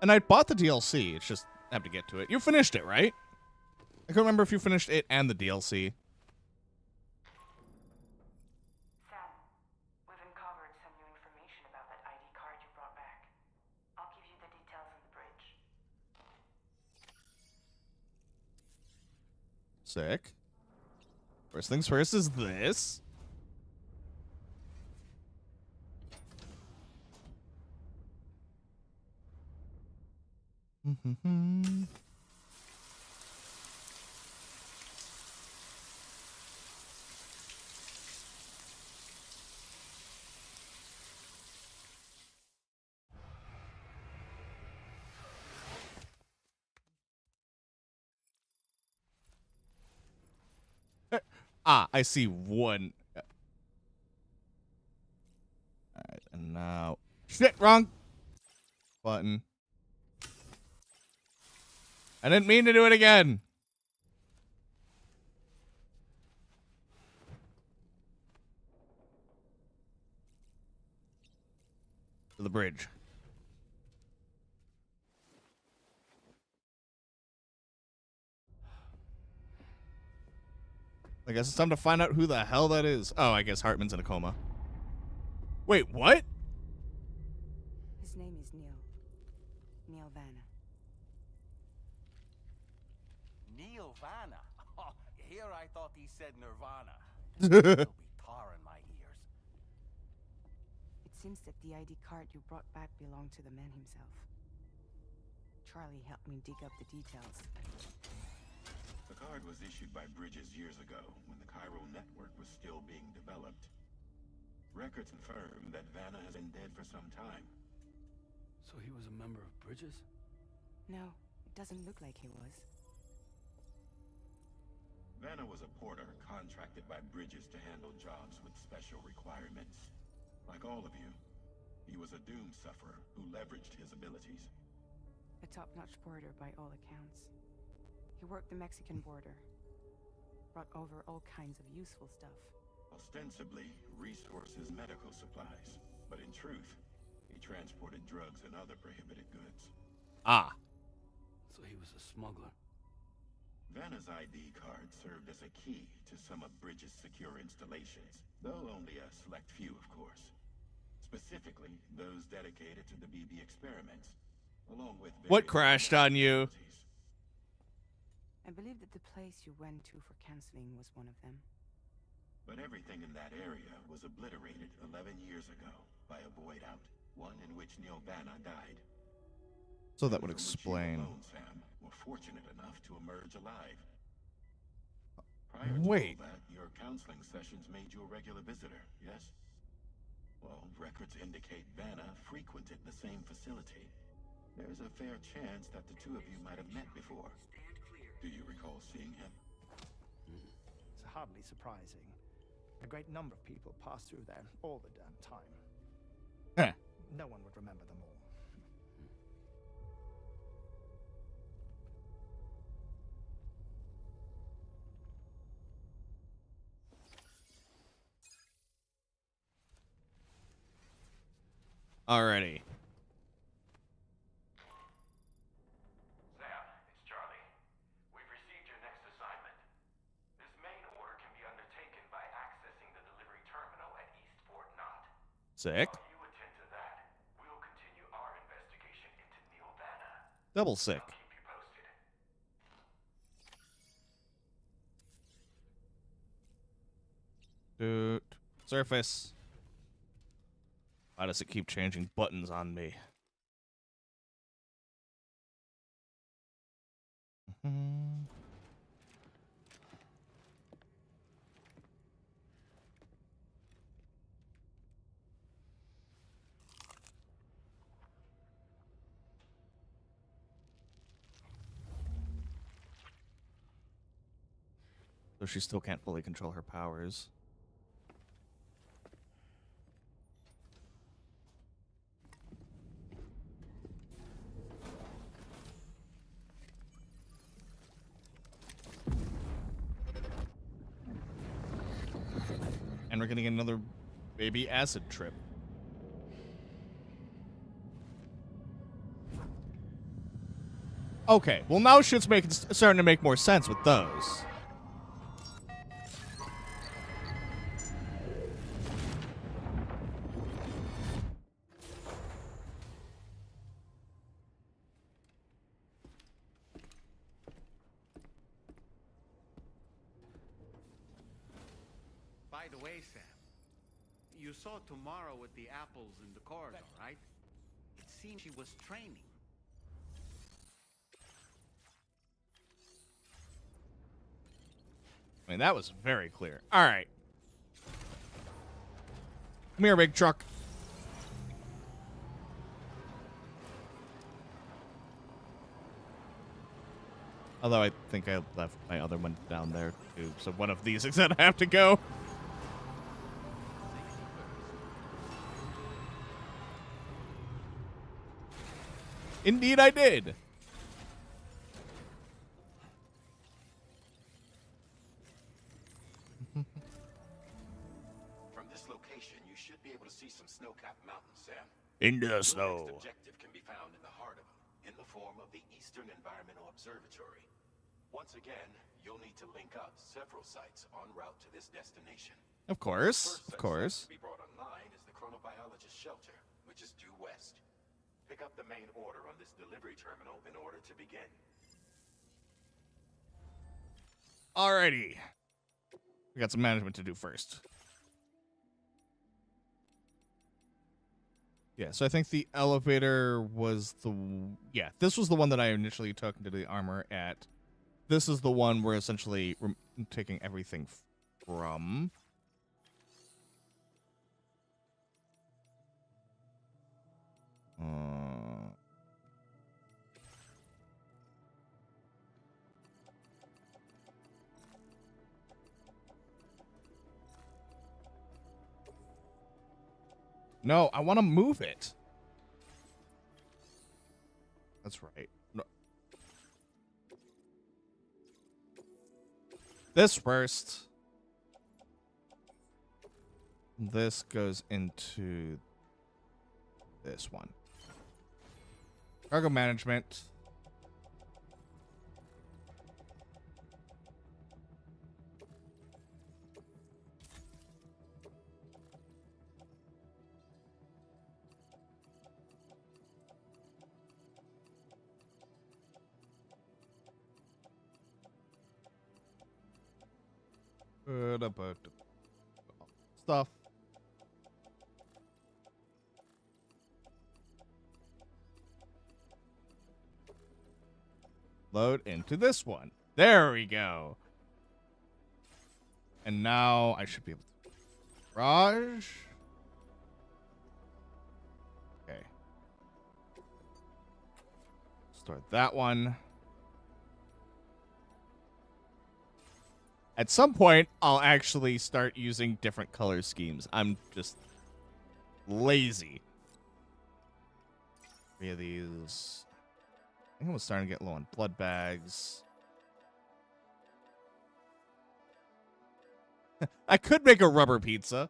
And I bought the DLC. It's just I have to get to it. You finished it, right? I can't remember if you finished it and the DLC. Sam, we've uncovered some new information about that ID card you brought back. I'll give you the details on the bridge. Sick. First things first is this. I see one. Alright, and now... Shit, wrong button. I didn't mean to do it again. I guess it's time to find out who the hell that is. Oh, I guess Hartman's in a coma. Wait, what? His name is Neil. Neil Vanna. Neil Vanna? Oh, here I thought he said Nirvana. He'll be tar in my ears. It seems that the ID card you brought back belonged to the man himself. Charlie helped me dig up the details. The card was issued by Bridges years ago, when the chiral network was still being developed. Records confirm that Vanna has been dead for some time. So he was a member of Bridges? No, it doesn't look like he was. Vanna was a porter contracted by Bridges to handle jobs with special requirements. Like all of you, he was a doom sufferer who leveraged his abilities. A top-notch porter by all accounts. He worked the Mexican border. Brought over all kinds of useful stuff. Ostensibly, resources, medical supplies. But in truth, he transported drugs and other prohibited goods. Ah. So he was a smuggler. Vanna's ID card served as a key to some of Bridges' secure installations, though only a select few, of course. Specifically, those dedicated to the BB experiments, along with... What crashed on you? I believe that the place you went to for counseling was one of them. But everything in that area was obliterated 11 years ago by a void out, one in which Neil Vanna died. So that would explain. Alone, Sam, were fortunate enough to emerge alive. Prior to Wait. all that, your counseling sessions made you a regular visitor, yes? Well, records indicate Vanna frequented the same facility. There's a fair chance that the two of you might have met before. Do you recall seeing him? It's hardly surprising. A great number of people pass through there all the damn time. Huh. No one would remember them all. Alrighty. Sam, it's Charlie. We've received your next assignment. This main order can be undertaken by accessing the delivery terminal at East Fort Knott. Sick. While you attend to that, we'll continue our investigation into Neil Vanna. Double sick. I'll keep you posted. Dude. Surface. Why does it keep changing buttons on me? So she still can't fully control her powers. And we're gonna get another baby acid trip. Okay, well now shit's starting to make more sense with those. By the way, Sam, you saw Tomorrow with the apples in the corridor, right? It seems she was training. I mean, that was very clear. All right. Come here, big truck. Although I think I left my other one down there, too. So one of these is going to have to go. Indeed, I did. From this location, you should be able to see some snow-capped mountains, Sam. Into the Your snow. next objective can be found in the heart of them, in the form of the Eastern Environmental Observatory. Once again, you'll need to link up several sites en route to this destination. Of course, of course. To be brought online is the chronobiologist shelter, which is due west. Pick up the main order on this delivery terminal in order to begin. Alrighty. We got some management to do first. Yeah, so I think the elevator was the... Yeah, this was the one that I initially took into the armor at. This is the one where essentially we're taking everything from. No, I want to move it. That's right. No. This first. This goes into this one. Cargo management. Stuff. Load into this one. There we go. And now I should be able to garage. Okay. Start that one. At some point, I'll actually start using different color schemes. I'm just lazy. 3 of these. I think I'm starting to get low on blood bags. I could make a rubber pizza.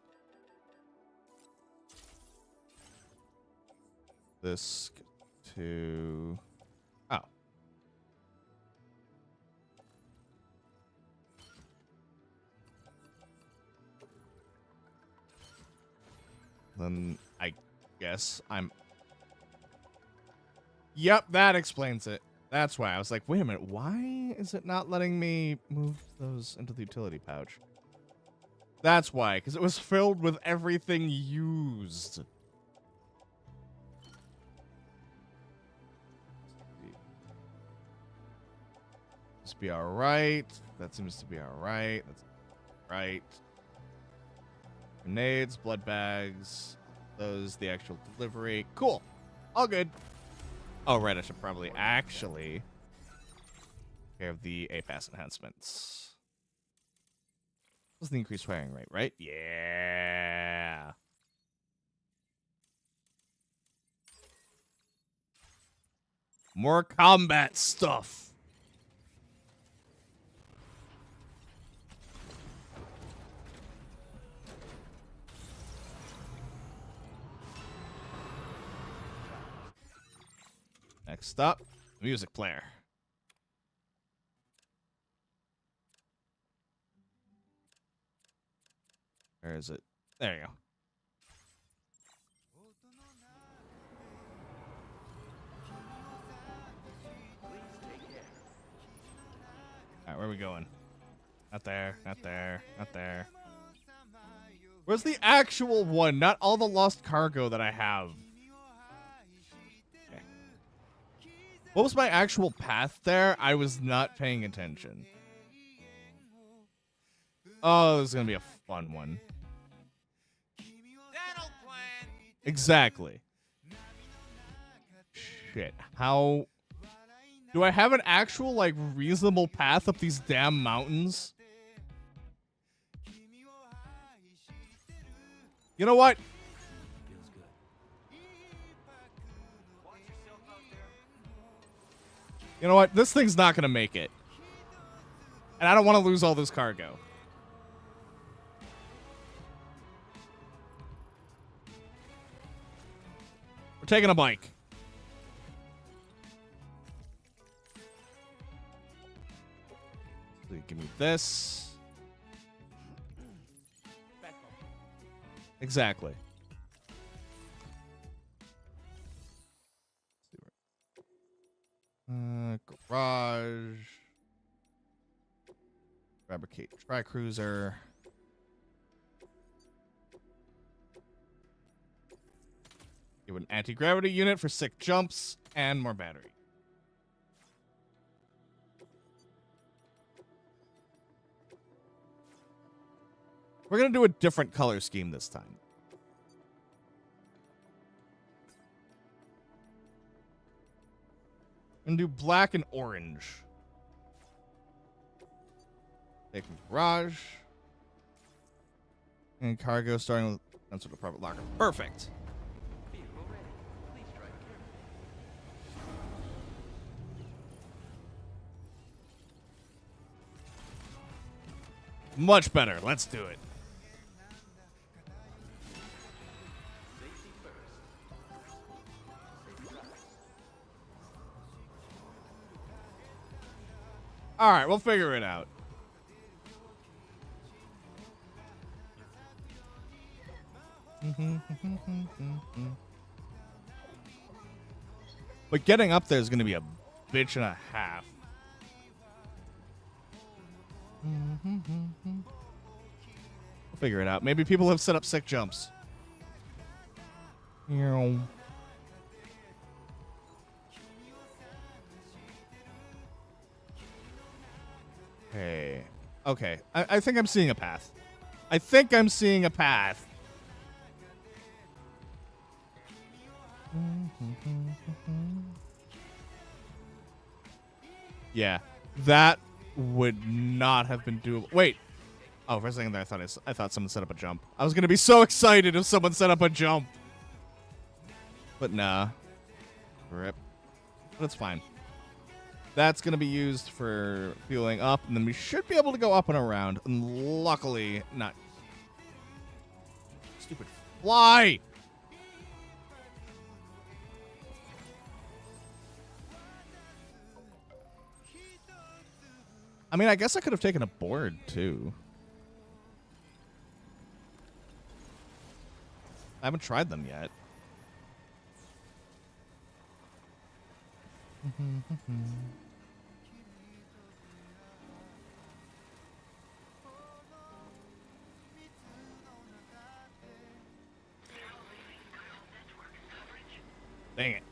This to... Oh. Then I guess I'm... Yep, that explains it. That's why I was like, wait a minute, why is it not letting me move those into the utility pouch? That's why, because it was filled with everything used. Must be alright. That seems to be alright. That's right. Grenades, blood bags. Those, the actual delivery. Cool. All good. Oh, right. I should probably actually take care of the APAS enhancements. What's the increased firing rate, right? Yeah. More combat stuff. Next up, music player. Where is it? There you go. Alright, where are we going? Not there, not there, not there. Where's the actual one? Not all the lost cargo that I have. Okay. What was my actual path there? I was not paying attention. Oh, this is going to be a fun one. Exactly. Shit. How... Do I have an actual, like, reasonable path up these damn mountains? You know what? You know what? This thing's not going to make it. And I don't want to lose all this cargo. We're taking a bike. So you give me this. Exactly. Garage. Fabricate tri-cruiser. Give an anti-gravity unit for sick jumps and more battery. We're going to do a different color scheme this time. I'm going to do black and orange. Take garage. And cargo starting with that's what a private locker. Perfect. Much better. Let's do it. All right, we'll figure it out. But getting up there is going to be a bitch and a half. We'll figure it out. Maybe people have set up sick jumps. Hey. Okay. I think I'm seeing a path. I think I'm seeing a path. Yeah. That would not have been doable. Wait. Oh, for a second there, I thought someone set up a jump. I was going to be so excited if someone set up a jump. But nah. Rip. But it's fine. That's going to be used for fueling up, and then we should be able to go up and around. And luckily, not. Stupid fly! I mean, I guess I could have taken a board, too. I haven't tried them yet. Dang it.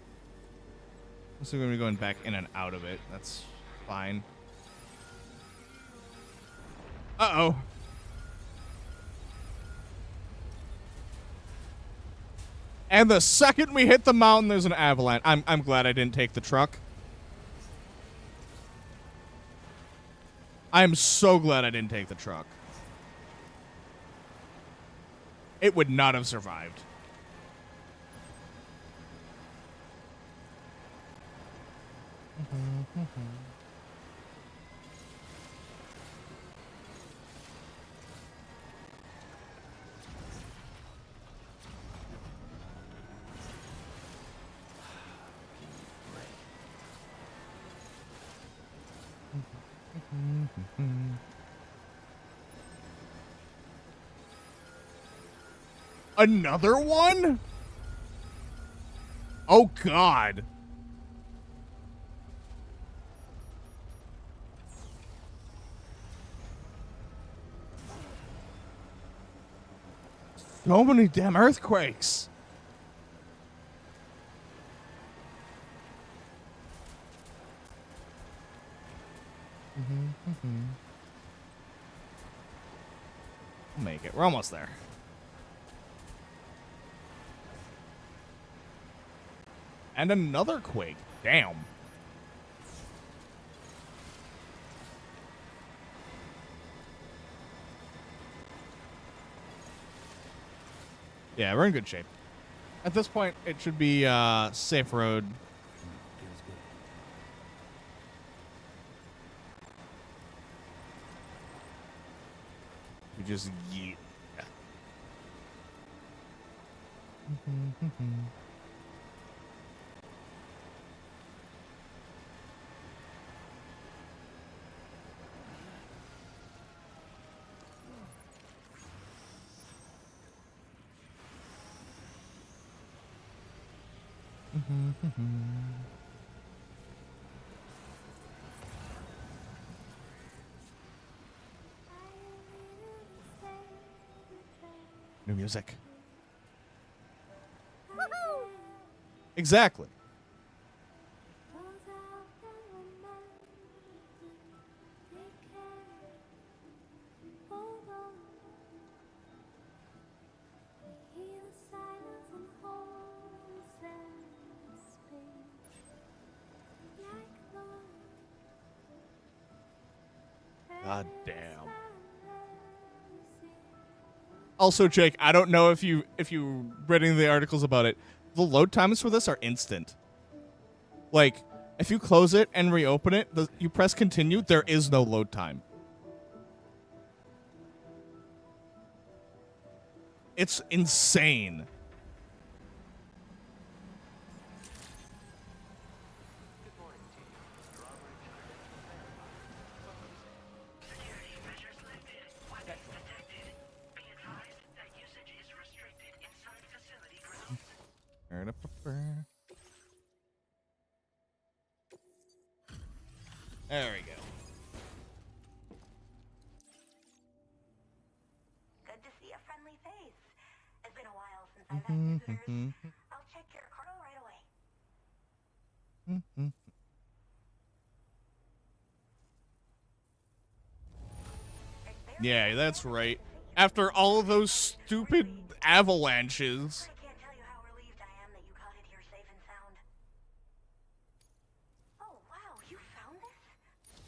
So we're going to be going back in and out of it. That's fine. Uh-oh. And the second we hit the mountain, there's an avalanche. I'm glad I didn't take the truck. I'm so glad I didn't take the truck. It would not have survived. Another one? Oh, God. So many damn earthquakes. We'll make it. We're almost there. And another quake. Damn. Yeah, we're in good shape. At this point, it should be safe road. We just yeet. New music. Exactly. God damn. Also, Jake, I don't know if you read any of the articles about it. The load times for this are instant. Like, if you close it and reopen it, you press continue, there is no load time. It's insane. There we go. Good to see a friendly face. It's been a while since I've had visitors. I'll check your cargo right away. Yeah, that's right. After all of those stupid avalanches. I can't tell you how relieved I am that you got it here safe and sound. Oh, wow, you found this?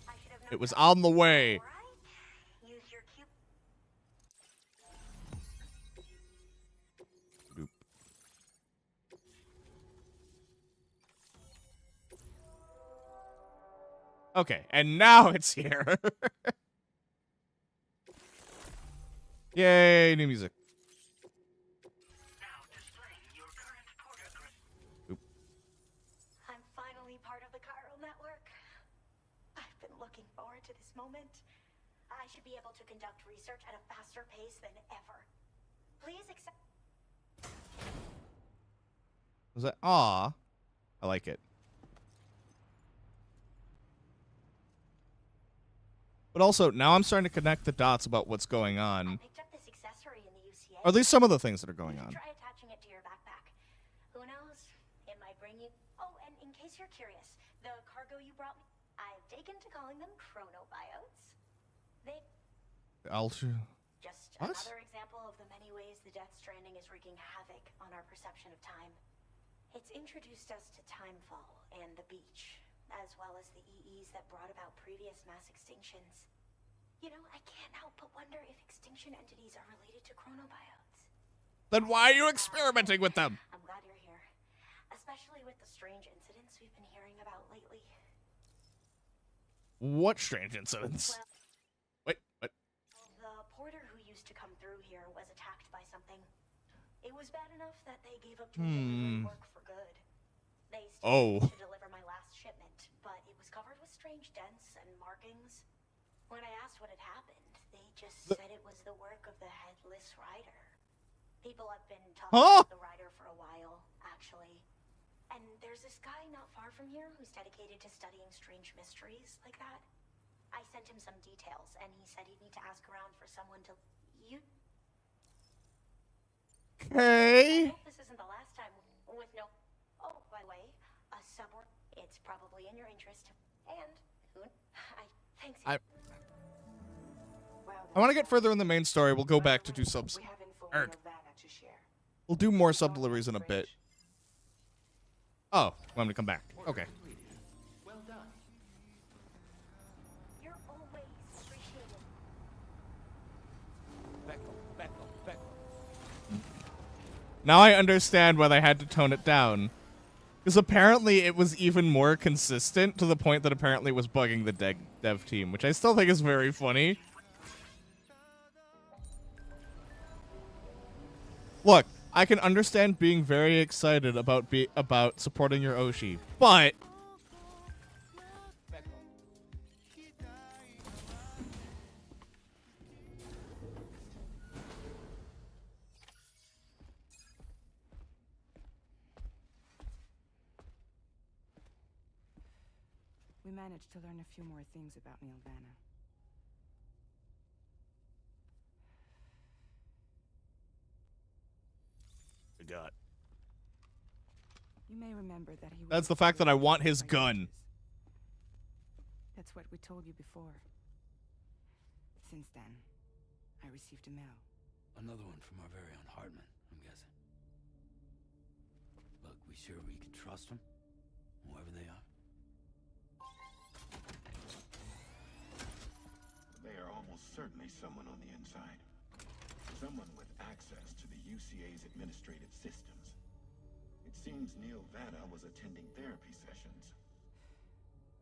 I should have known. It was on the way. Use your cube. Boop. Okay, and now it's here. Yay, new music. Oop. I'm finally part of the chiral network. I've been looking forward to this moment. I should be able to conduct research at a faster pace than ever. Please accept. Was that? Aw. I like it. But also, now I'm starting to connect the dots about what's going on. I picked up this accessory in the UCA. Or at least some of the things that are going on. Try attaching it to your backpack. Who knows? It might bring you. Oh, and in case you're curious, the cargo you brought me, I've taken to calling them chronobiotes. They just what? another example of the many ways the Death Stranding is wreaking havoc on our perception of time. It's introduced us to timefall and the beach, as well as the EEs that brought about previous mass extinctions. You know, I can't help but wonder if extinction entities are related to chronobiotes. Then why are you experimenting with them? I'm glad you're here, especially with the strange incidents we've been hearing about lately. What strange incidents? Well, Wait, what? The porter who used to come through here was attacked by something. It was bad enough that they gave up doing delivery work for good. They still to deliver my last shipment, but it was covered with strange dents and markings. When I asked what had happened, they just said it was the work of the headless rider. People have been talking about the rider for a while, actually. And there's this guy not far from here who's dedicated to studying strange mysteries like that. I sent him some details, and he said he'd need to ask around for someone to... Okay. I hope this isn't the last time with no... Oh, by the way, a subword. It's probably in your interest. And thanks. I want to get further in the main story. We'll go back to do subs. We'll do more sub deliveries in a bit. Oh, want me to come back? Okay. Well done. You're always appreciated. Now I understand why they had to tone it down. Because apparently it was even more consistent to the point that apparently it was bugging the dev team, which I still think is very funny. Look, I can understand being very excited about supporting your Oshi, but We managed to learn a few more things about Nilvana. Forgot. You may remember that he was That's the fact that I want his gun. That's what we told you before. Since then, I received a mail. Another one from our very own Hartman, I'm guessing. Look, we sure we can trust them? Whoever they are? They are almost certainly someone on the inside. Someone with access to the UCA's administrative systems. It seems Nilvana was attending therapy sessions.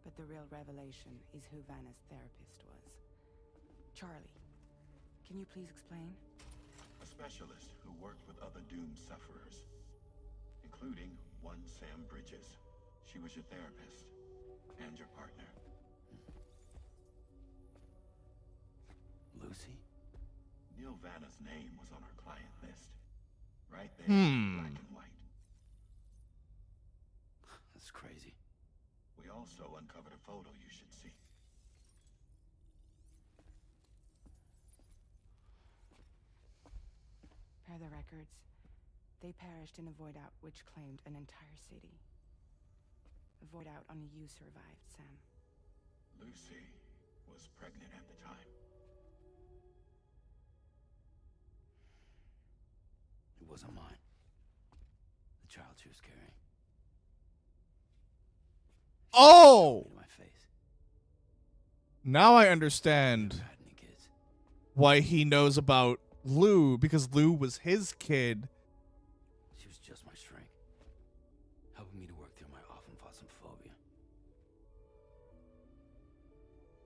But the real revelation is who Vanna's therapist was. Charlie, can you please explain? A specialist who worked with other doomed sufferers, including one Sam Bridges. She was your therapist and your partner. Lucy? Nilvana's name was on her client list. Right there, black and white. That's crazy. We also uncovered a photo you should see. Per the records, they perished in a void out which claimed an entire city. A void out only you survived, Sam. Lucy was pregnant at the time. It wasn't mine. The child she was carrying. Oh! In my face. Now I understand why he knows about Lou, because Lou was his kid. She was just my shrink, helping me to work through my often fought phobia.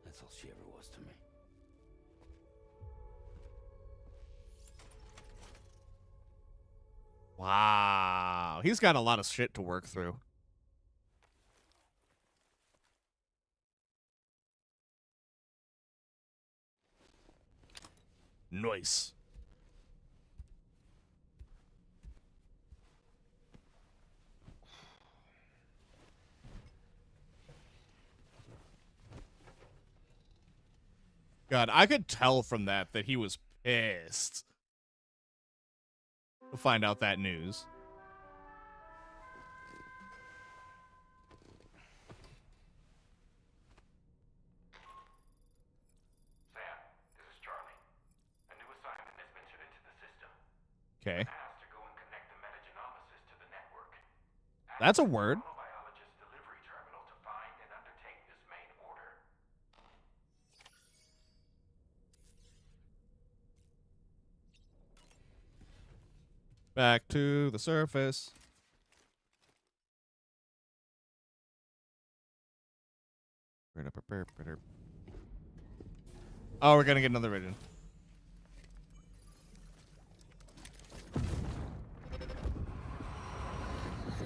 That's all she ever was to me. Wow. He's got a lot of shit to work through. Nice. God, I could tell from that he was pissed to find out that news. Sam, this is Charlie. A new assignment has been entered into the system. Okay. Asked to go and connect the metagenomysis to the network. That's a word. Chronobiologist delivery terminal to find and undertake this main order. Back to the surface. Oh, we're gonna get another region.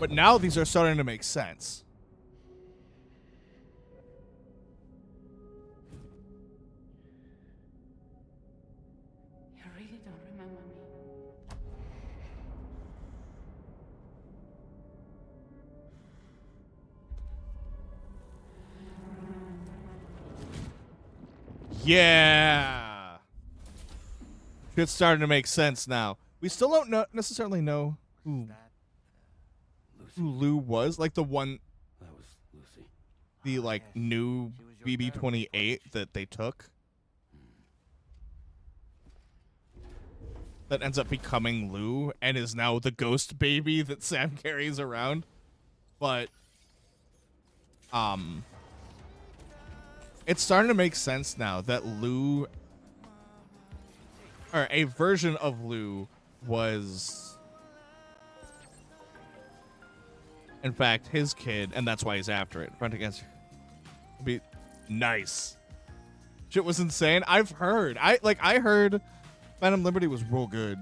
But now these are starting to make sense. You really don't remember me. Yeah. It's starting to make sense now. We still don't necessarily know who Lou was. Like the one, That was Lucy. the like new BB-28 that they took. That ends up becoming Lou and is now the ghost baby that Sam carries around. But it's starting to make sense now that Lou, or a version of Lou, was in fact his kid, and that's why he's after it. Front against be nice. Shit was insane. I've heard. I heard Phantom Liberty was real good.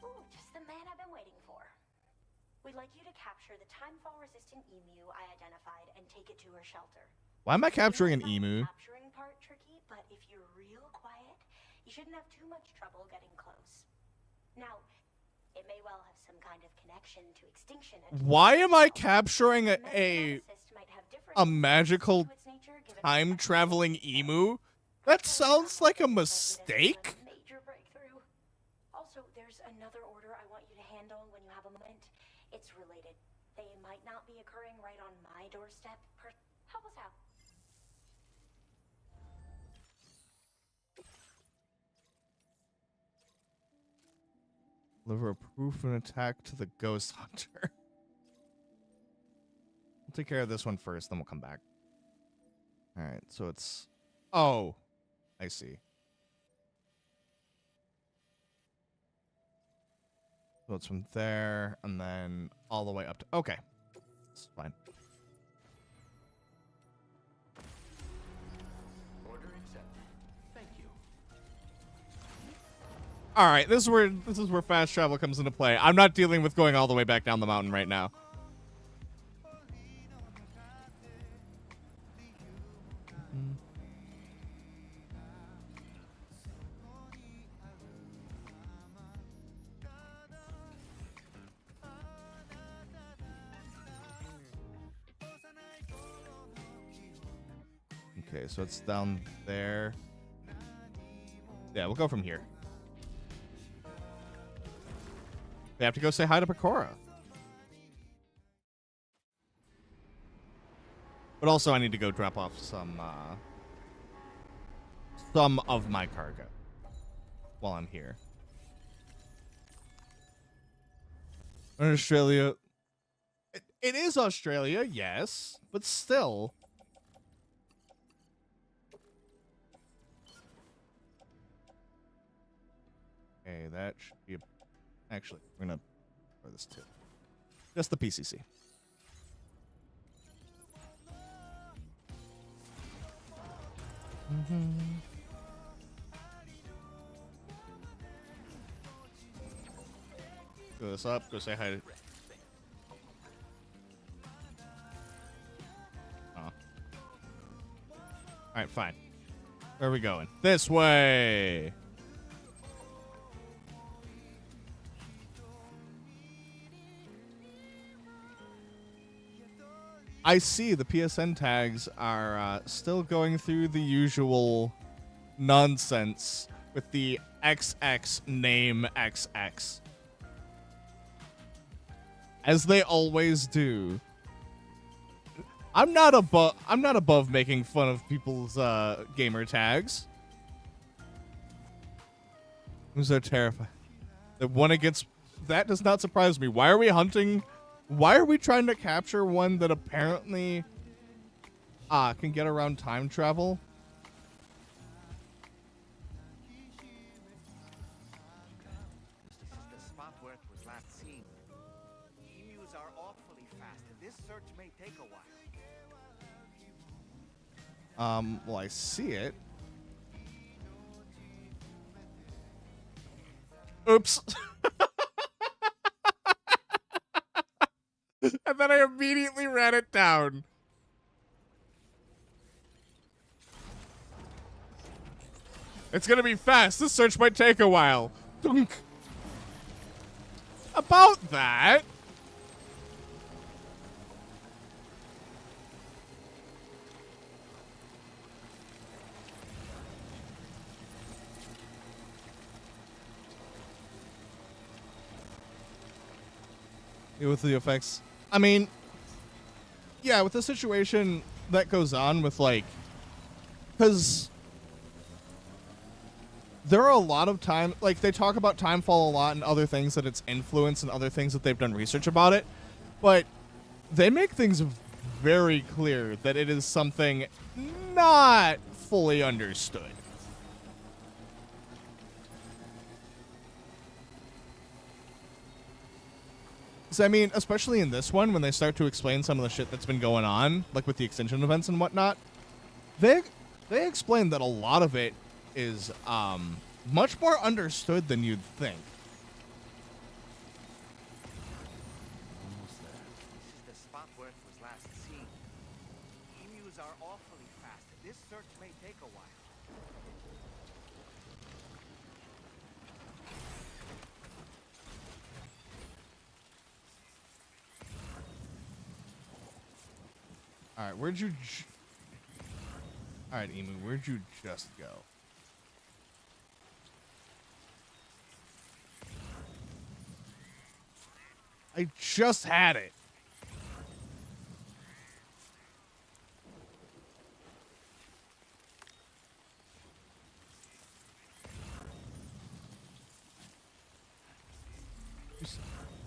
Ooh, just the man I've been waiting for. We'd like you to capture the timefall-resistant emu I identified and take it to her shelter. Why am I capturing an emu? Capturing part tricky, but if you're real quiet, you shouldn't have too much trouble getting close. Now, It may well have some kind of connection to extinction. Why am I capturing a Might have different magical to its nature, given time traveling emu? That sounds like a mistake. major breakthrough. Also, there's another order I want you to handle when you have a moment. It's related. They might not be occurring right on my doorstep. Help us out. Deliver a proof and attack to the ghost hunter. We'll take care of this one first, then we'll come back. Alright, so it's... Oh! I see. So it's from there, and then all the way up to... Okay. It's fine. Order accepted. Thank you. Alright, this is where fast travel comes into play. I'm not dealing with going all the way back down the mountain right now. Okay, so it's down there. Yeah, we'll go from here. We have to go say hi to Pecora. But also I need to go drop off some of my cargo while I'm here. Australia. It is Australia, yes, but still. Okay, that should be actually, we're gonna throw this too. Just the PCC. Go this up, go say hi to... Oh. Alright, fine. Where are we going? This way! I see the PSN tags are still going through the usual nonsense with the XX name XX. As they always do. I'm not above making fun of people's gamer tags. I'm so terrified. The one against that does not surprise me. Why are we hunting? Why are we trying to capture one that apparently can get around time travel? This is the spot where it was last seen. Emus are awfully fast. This search may take a while. Well, I see it. Oops. And then I immediately ran it down. It's gonna be fast. This search might take a while. Dunk. About that. With the effects, I mean, yeah, with the situation that goes on with, like, because there are a lot of time, like, they talk about Timefall a lot and other things that it's influenced and other things that they've done research about it, but they make things very clear that it is something not fully understood. So, I mean, especially in this one, when they start to explain some of the shit that's been going on, like with the extinction events and whatnot, they explain that a lot of it is much more understood than you'd think. This is the spot where it was last seen. Emus are awfully fast. This search may take a while. All right, where'd you? All right, Emu, where'd you just go? I just had it.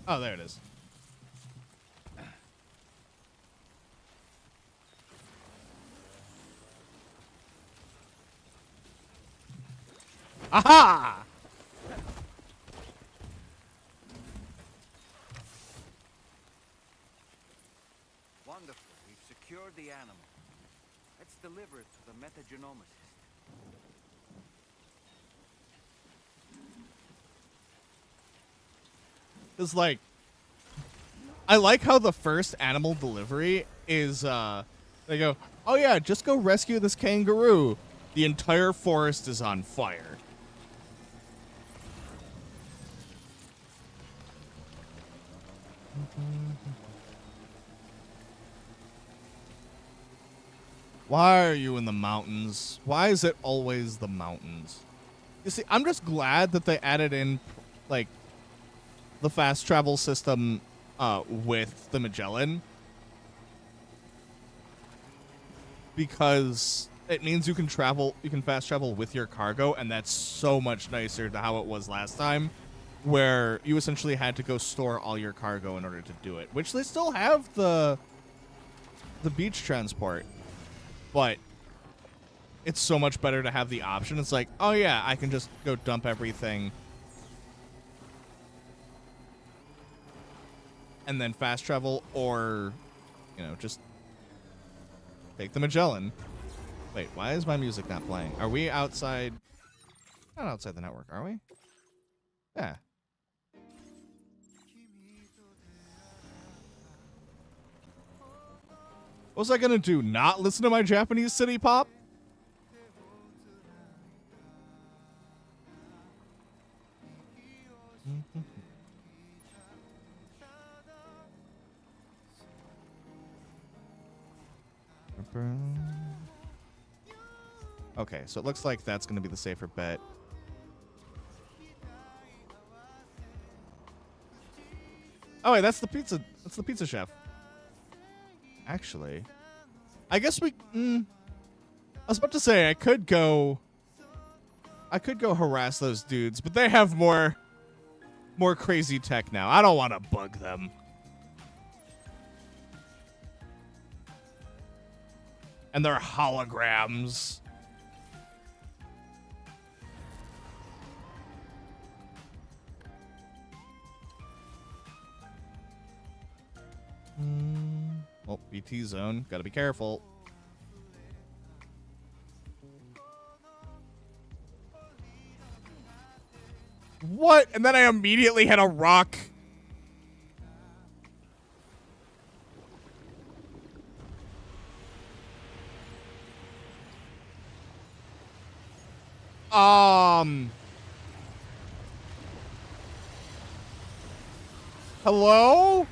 Oh, there it is. Aha! Wonderful. We've secured the animal. Let's deliver it to the metagenomicist. It's like, I like how the first animal delivery is, they go, oh yeah, just go rescue this kangaroo. The entire forest is on fire. Why are you in the mountains? Why is it always the mountains? You see, I'm just glad that they added in, like, the fast travel system with the Magellan, because it means you can fast travel with your cargo, and that's so much nicer to how it was last time, where you essentially had to go store all your cargo in order to do it, which they still have the beach transport, but it's so much better to have the option. It's like, oh yeah, I can just go dump everything and then fast travel, or, you know, just take the Magellan. Wait, why is my music not playing? Are we outside? Not outside the network, are we? Yeah. What was I gonna do? Not listen to my Japanese city pop? Okay, so it looks like that's going to be the safer bet. Oh wait, that's the pizza. That's the pizza chef. Actually, I guess we. I was about to say I could go harass those dudes, but they have more crazy tech now. I don't want to bug them. And they're holograms. Oh, BT zone. Gotta be careful. What? And then I immediately hit a rock. Hello?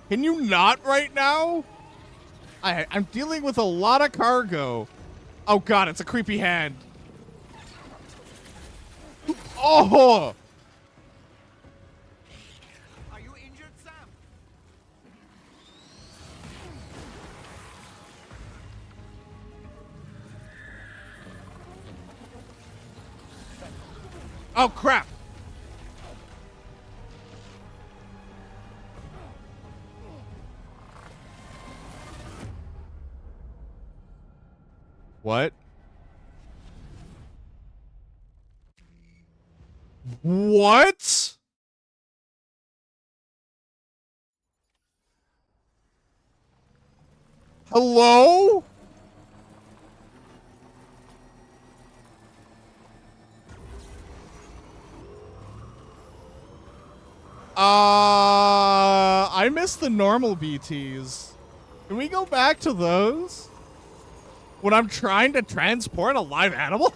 Can you not right now? I'm dealing with a lot of cargo. Oh god, it's a creepy hand. Oh! Are you injured, Sam? Oh crap! What? What? Hello? I missed the normal BTs. Can we go back to those? When I'm trying to transport a live animal?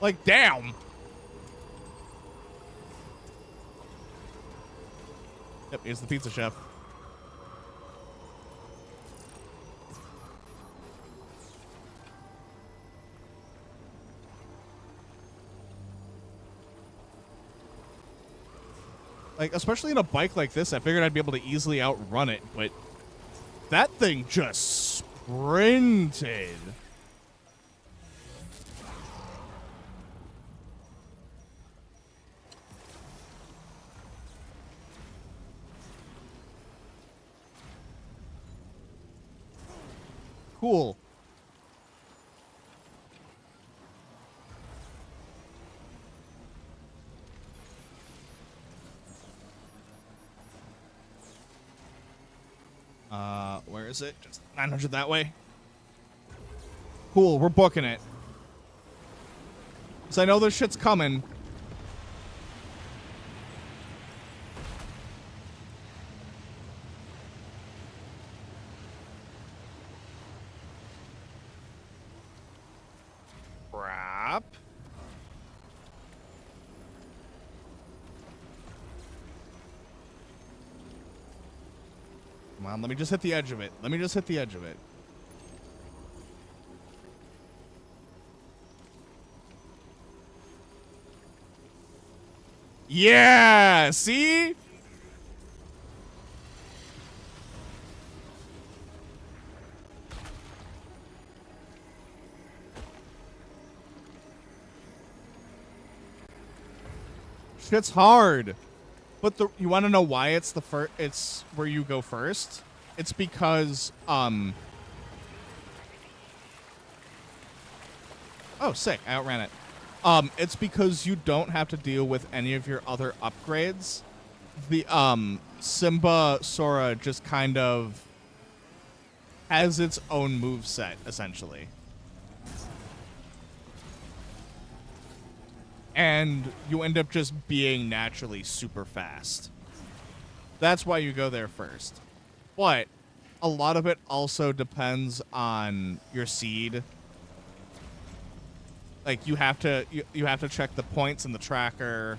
Like, damn. Yep, here's the pizza chef. Like, especially in a bike like this, I figured I'd be able to easily outrun it, but that thing just sprinted. Cool. Where is it? Just 900 that way. Cool, we're booking it. Because I know this shit's coming. Crap. Come on, let me just hit the edge of it. Let me just hit the edge of it. Yeah, see? Shit's hard. But you want to know why it's it's where you go first? It's because oh, sick. I outran it. It's because you don't have to deal with any of your other upgrades. The Simba Sora just kind of has its own moveset, essentially. And you end up just being naturally super fast. That's why you go there first. But a lot of it also depends on your seed. Like you have to check the points in the tracker,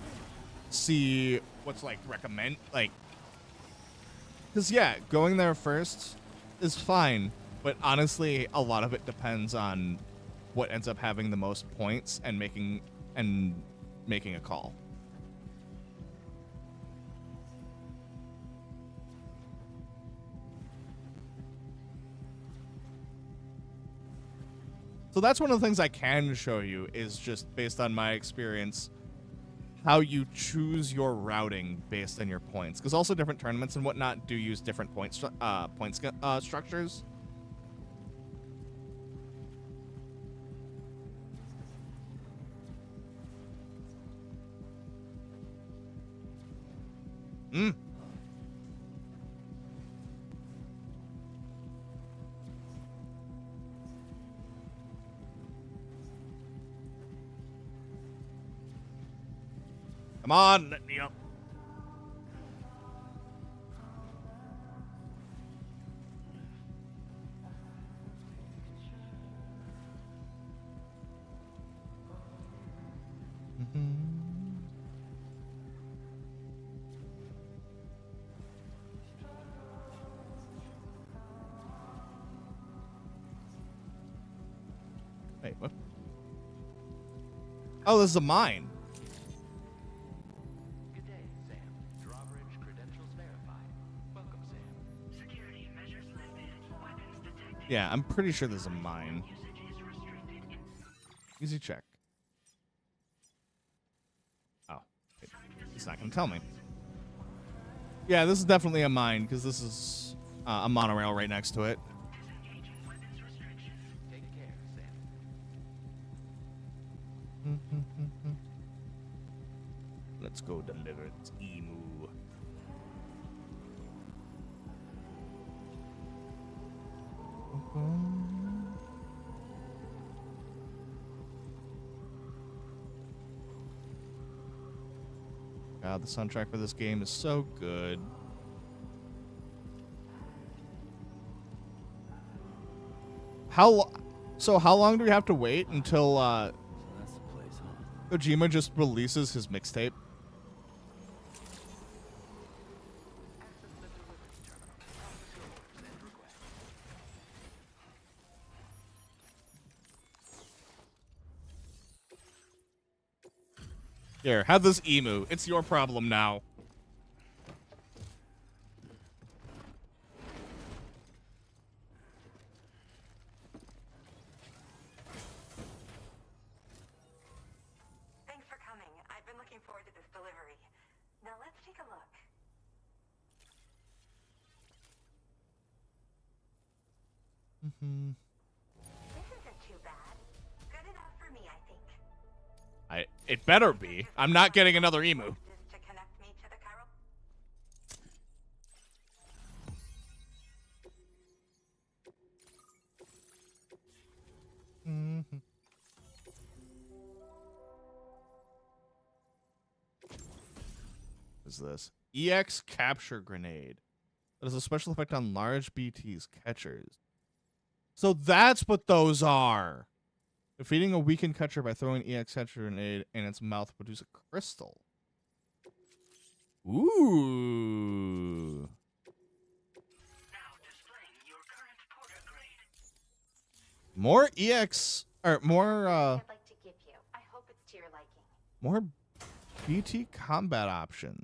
see what's like recommend like, because yeah, going there first is fine, but honestly, a lot of it depends on what ends up having the most points and making a call. So that's one of the things I can show you is just based on my experience, how you choose your routing based on your points. Because also different tournaments and whatnot do use different points structures. Come on, let me up. Wait, what? Oh, this is a mine. Good day, Sam. Drawbridge credentials verified. Welcome, Sam. Security measures lifted. Weapons detected. Yeah, I'm pretty sure there's a mine. Easy check. Oh, wait, it's not gonna tell me. Yeah, this is definitely a mine because this is a monorail right next to it. Take care, Sam. Let's go deliver its emu. God, the soundtrack for this game is so good. So how long do we have to wait until So that's the place, huh? Kojima just releases his mixtape? Here, have this emu. It's your problem now. Thanks for coming. I've been looking forward to this delivery. Now let's take a look. This isn't too bad. Good enough for me, I think. It better be. I'm not getting another emu. Is to connect me to the Cairo. What is this? EX capture grenade. That is a special effect on large BT's catchers. So that's what those are. Defeating a weakened catcher by throwing EX capture grenade in its mouth will produce a crystal. Ooh. More EX or more I'd like to give you. I hope it's to your liking. more BT combat options.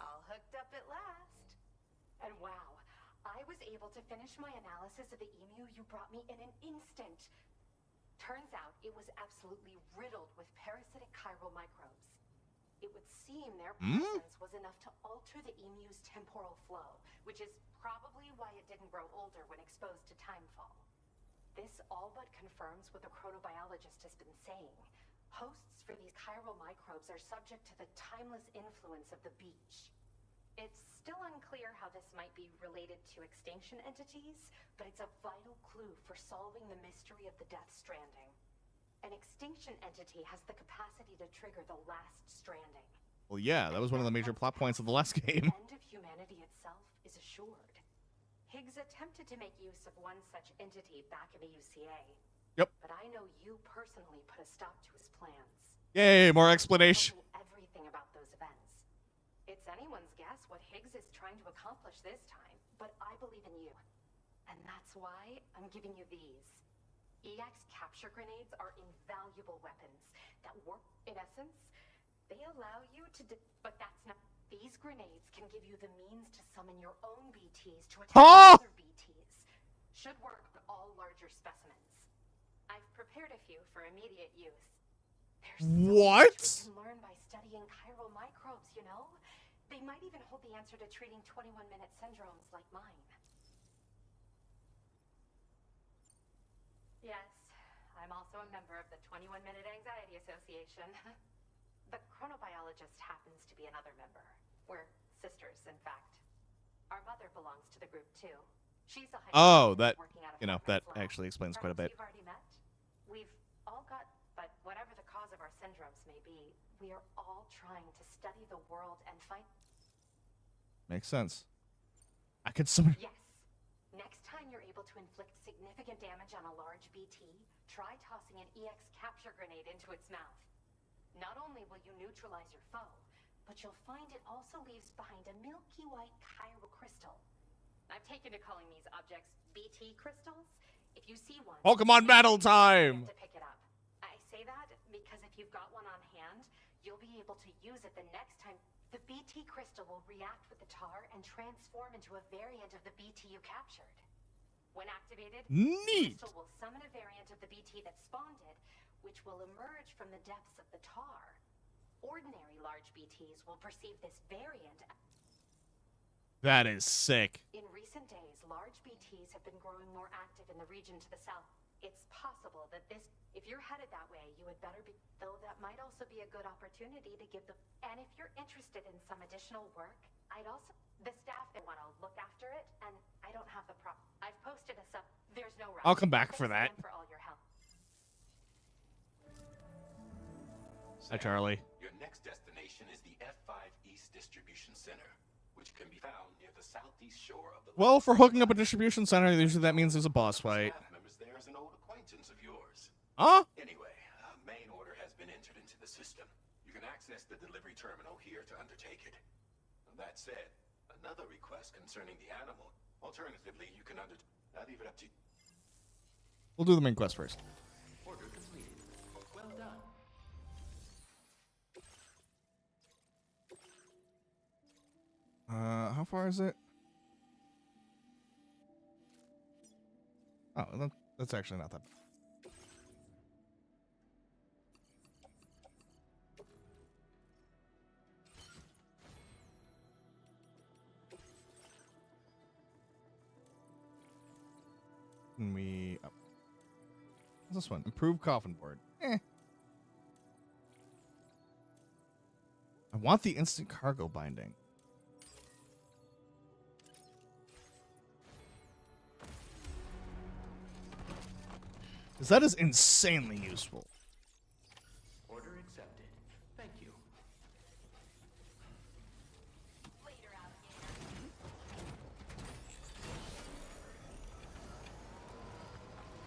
All hooked up at last. And wow, I was able to finish my analysis of the emu you brought me in an instant. Turns out it was absolutely riddled with parasitic chiral microbes. It would seem their presence was enough to alter the emu's temporal flow, which is probably why it didn't grow older when exposed to timefall. This all but confirms what the chronobiologist has been saying. Hosts for these chiral microbes are subject to the timeless influence of the beach. It's still unclear how this might be related to extinction entities, but it's a vital clue for solving the mystery of the Death Stranding. An extinction entity has the capacity to trigger the last stranding. Well, yeah, that was one of the major plot points of the last game. The end of humanity itself is assured. Higgs attempted to make use of one such entity back in the UCA. Yep. But I know you personally put a stop to his plans. Yay, more explanation. Everything about those events. It's anyone's guess what Higgs is trying to accomplish this time, but I believe in you. And that's why I'm giving you these. EX capture grenades are invaluable weapons that work, in essence, they allow you to but that's not. These grenades can give you the means to summon your own BTs to attack other BTs. Should work on all larger specimens. I've prepared a few for immediate use. There's so What? much we can learn by studying chiral microbes, you know? They might even hold the answer to treating 21-minute syndromes like mine. Yes, I'm also a member of the 21-Minute Anxiety Association. The chronobiologist happens to be another member. We're sisters, in fact. Our mother belongs to the group, too. She's a That, you know, that actually explains quite a bit. We've already met. We've all got, but whatever the cause of our syndromes may be, we are all trying to study the world and find... Makes sense. I could summon. Yes. Next time you're able to inflict significant damage on a large BT, try tossing an EX capture grenade into its mouth. Not only will you neutralize your foe, but you'll find it also leaves behind a milky white chiral crystal. I've taken to calling these objects BT crystals. If you see one, Pokemon battle time! to pick it up. I say that because if you've got one on hand, you'll be able to use it the next time. The BT crystal will react with the tar and transform into a variant of the BT you captured. When activated, the crystal will summon a variant of the BT that spawned it, which will emerge from the depths of the tar. Ordinary large BTs will perceive this variant. That is sick. In recent days, large BTs have been growing more active in the region to the south. It's possible that if you're headed that way, you would better be, though that might also be a good opportunity to give and if you're interested in some additional work, I'd also, the staff that want to look after it, and I don't have the I've posted a there's no rush. I'll come back for that. For all your help. Hi, Charlie. Your next destination is the F5 East Distribution Center, which can be found near the southeast shore of the... Well, for hooking up a distribution center, usually that means there's a boss fight. Staff members there is an old acquaintance of yours. Huh? Anyway, a main order has been entered into the system. You can access the delivery terminal here to undertake it. That said, another request concerning the animal. Alternatively, you can I'll leave it up to you. We'll do the main quest first. Order completed. Well done. How far is it? Oh, that's actually not that bad. Can we... Oh. What's this one? Improved coffin board. I want the instant cargo binding. Because that is insanely useful. Order accepted. Thank you.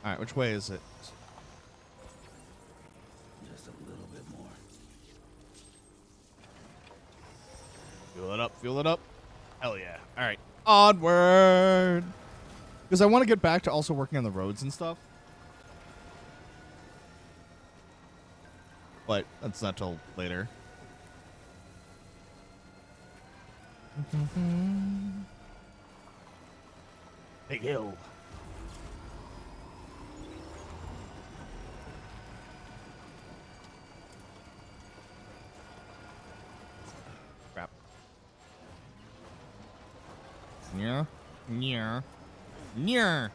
Alright, which way is it? Just a little bit more. Fuel it up, fuel it up. Hell yeah. Alright, onward! Because I want to get back to also working on the roads and stuff. But that's not till later. Big hill. Crap. Yeah. Yeah. Yeah.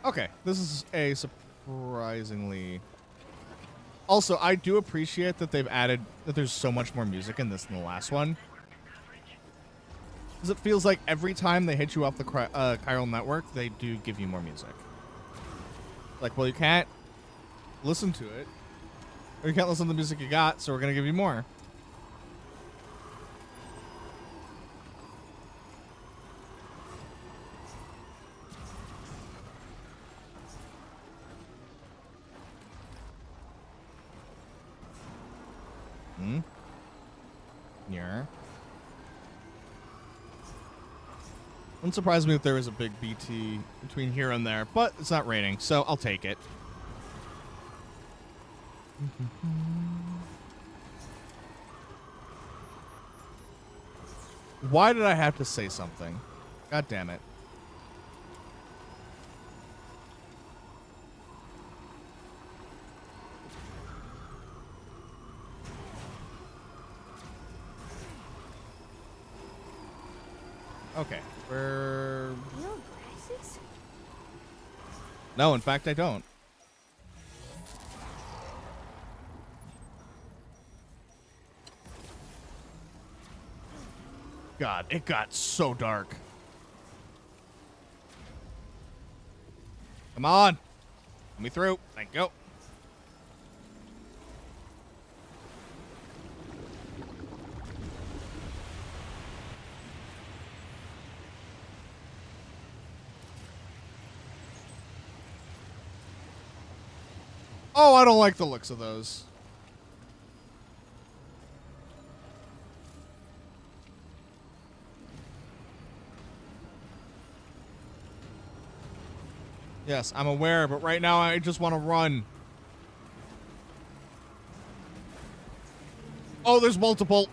Okay, this is a surprisingly... Also, I do appreciate that they've added that there's so much more music in this than the last one. Because it feels like every time they hit you off the chiral network, they do give you more music. Like, well, you can't listen to it, or you can't listen to the music you got, so we're going to give you more. Yeah. Wouldn't surprise me if there was a big BT between here and there, but it's not raining, so I'll take it. Why did I have to say something? God damn it. Okay, we're... Real glasses? No, in fact, I don't. God, it got so dark. Come on. Let me through. Thank you. Oh, I don't like the looks of those. Yes, I'm aware, but right now I just want to run. Oh, there's multiple.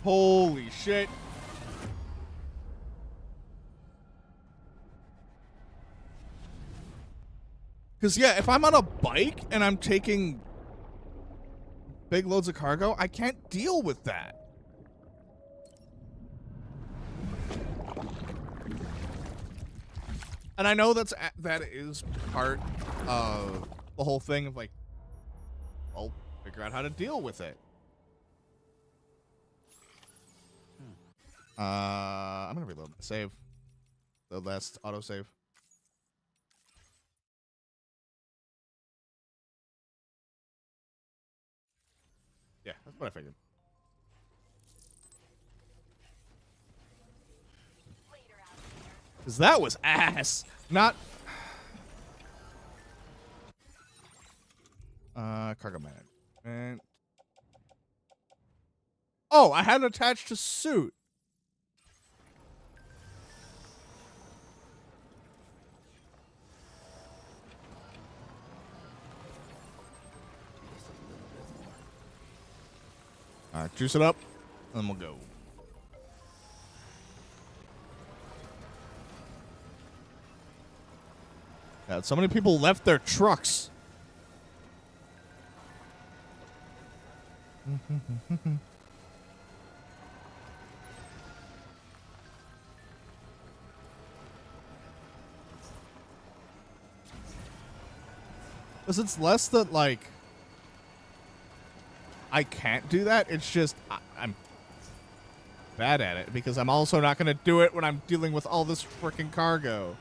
Holy shit. Because, yeah, if I'm on a bike and I'm taking big loads of cargo, I can't deal with that. And I know that is part of the whole thing of, like, I'll figure out how to deal with it. I'm gonna reload my save. The last autosave. Yeah, that's what I figured. Because that was ass. Not... cargo management. Oh, I had it attached to suit. Alright, juice it up, and then we'll go. Yeah, so many people left their trucks. Because it's less that, like, I can't do that. It's just I'm bad at it because I'm also not going to do it when I'm dealing with all this freaking cargo.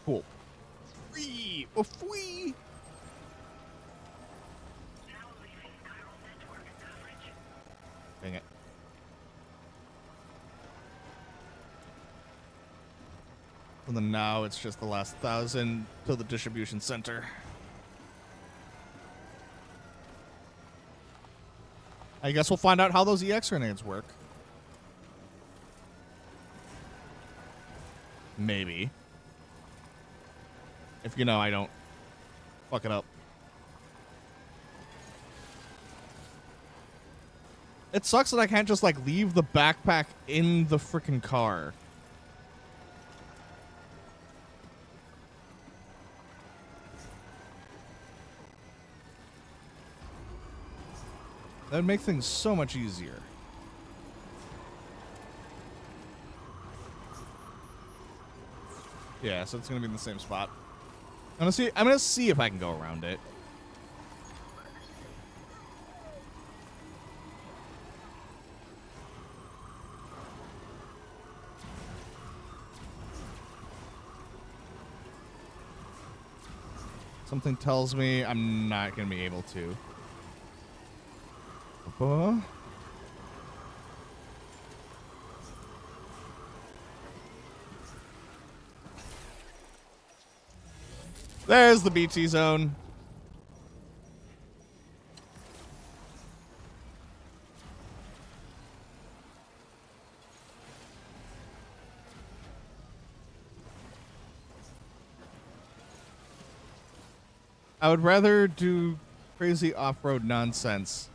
Cool. Free! Oh, free! Dang it. And then now it's just the last 1,000 to the distribution center. I guess we'll find out how those EX grenades work. Maybe. If you know, I don't fuck it up. It sucks that I can't just, like, leave the backpack in the freaking car. That would make things so much easier. Yeah, so it's gonna be in the same spot. I'm gonna see if I can go around it. Something tells me I'm not gonna be able to. There's the BT zone. I would rather do crazy off-road nonsense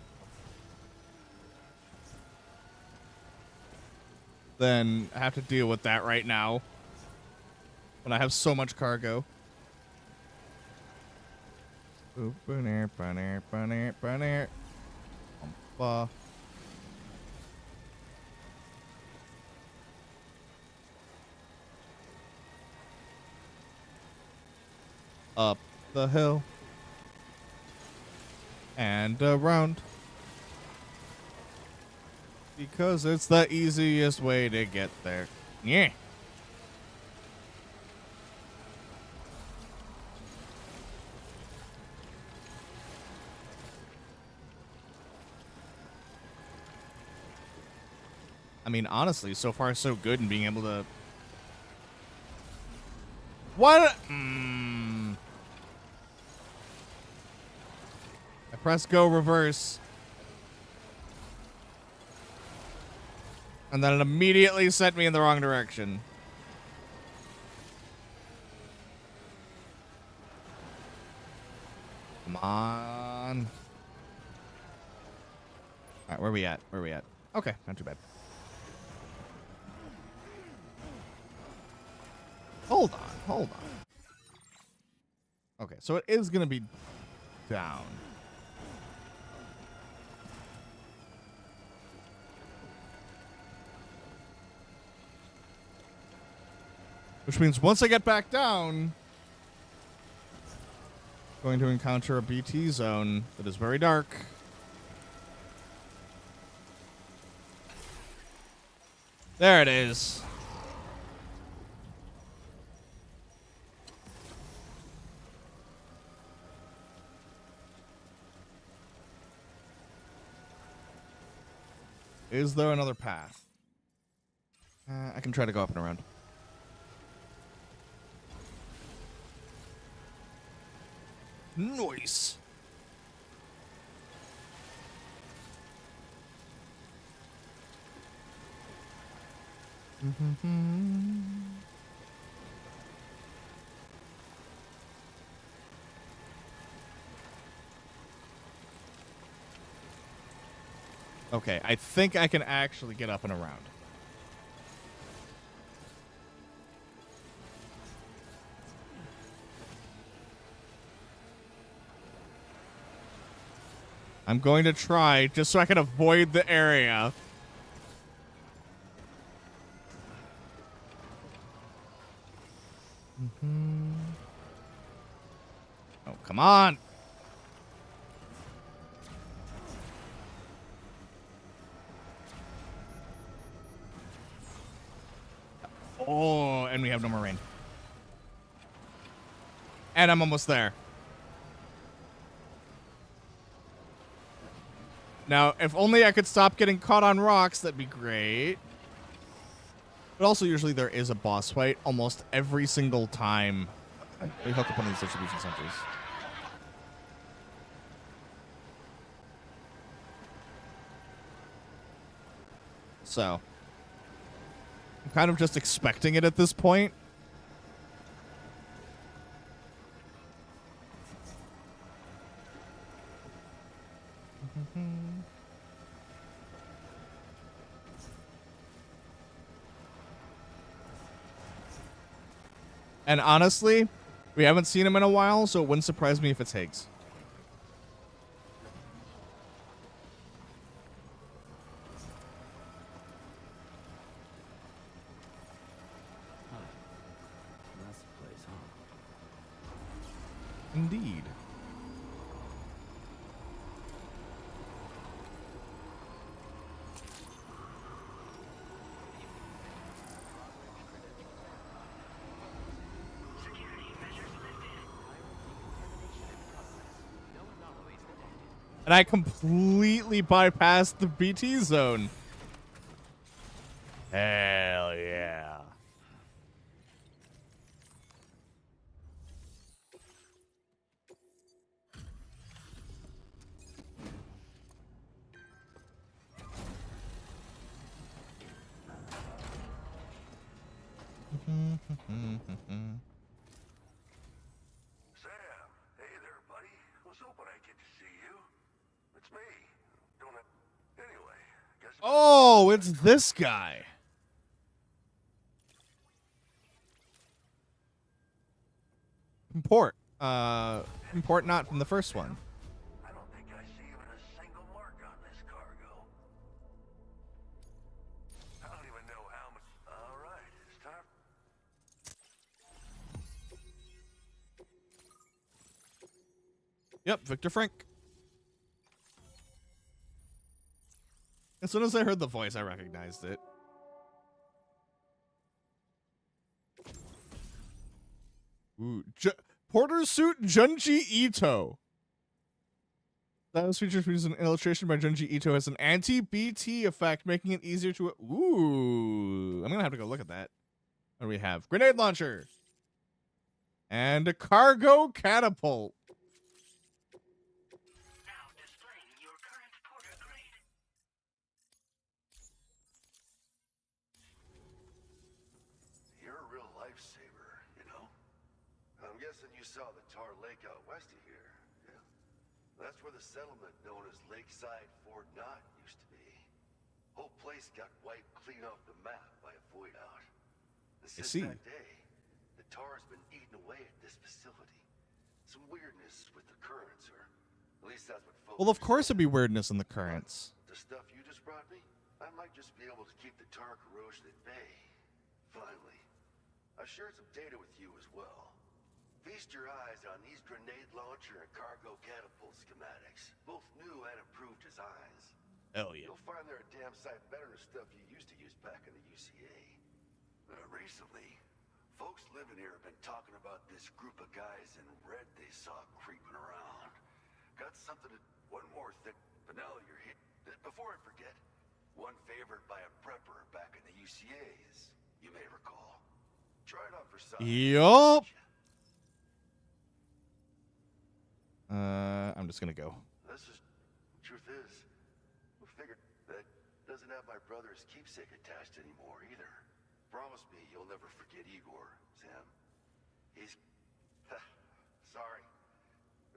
than have to deal with that right now when I have so much cargo. Up the hill and around, because it's the easiest way to get there. Yeah. I mean, honestly, so far so good in being able to... What? press go reverse. And then it immediately sent me in the wrong direction. Come on. Alright, where are we at? Where are we at? Okay, not too bad. Hold on, hold on. Okay, so it is going to be down. Which means once I get back down, I'm going to encounter a BT zone that is very dark. There it is. Is there another path? I can try to go up and around. Nice. Okay, I think I can actually get up and around. I'm going to try just so I can avoid the area. Oh, come on. Oh, and we have no more rain. And I'm almost there. Now, if only I could stop getting caught on rocks, that'd be great. But also, usually there is a boss fight almost every single time we hook up one of these distribution centers. So, I'm kind of just expecting it at this point. And honestly, we haven't seen him in a while, so it wouldn't surprise me if it's Higgs. That's the place, huh? Indeed. And I completely bypassed the BT zone. Hell yeah. Sam, hey there, buddy. Was hoping I'd get to see you. It's me. Don't have... Anyway, guess... Oh, it's this guy. Import. Import not from the first one. I don't think I see even a single mark on this cargo. I don't even know how much... All right, it's time... Yep, Victor Frank. As soon as I heard the voice, I recognized it. Ooh, Porter suit Junji Ito. That was featured as an illustration by Junji Ito as an anti-BT effect, making it easier to... Ooh. I'm going to have to go look at that. What do we have? Grenade launcher. And a cargo catapult. lifesaver, you know? I'm guessing you saw the Tar Lake out west of here, yeah? That's where the settlement known as Lakeside Fort Knott used to be. Whole place got wiped clean off the map by a void out. And since that day, the tar's been eating away at this facility. Some weirdness with the currents, or at least that's what folks. Well, of course it'd be weirdness in the currents. The stuff you just brought me, I might just be able to keep the tar corrosion at bay. Finally. I shared some data with you as well. Feast your eyes on these grenade launcher and cargo catapult schematics. Both new and improved designs. Hell yeah. You'll find they're a damn sight better than stuff you used to use back in the UCA. Recently, folks living here have been talking about this group of guys in red they saw creeping around. Got something to... One more thing. But now you're here. Before I forget, one favored by a prepper back in the UCAs, you may recall. Try it out for size. Yup. I'm just gonna go. This is... Truth is, we figured that doesn't have my brother's keepsake attached anymore either. Promise me you'll never forget Igor, Sam. He's... sorry.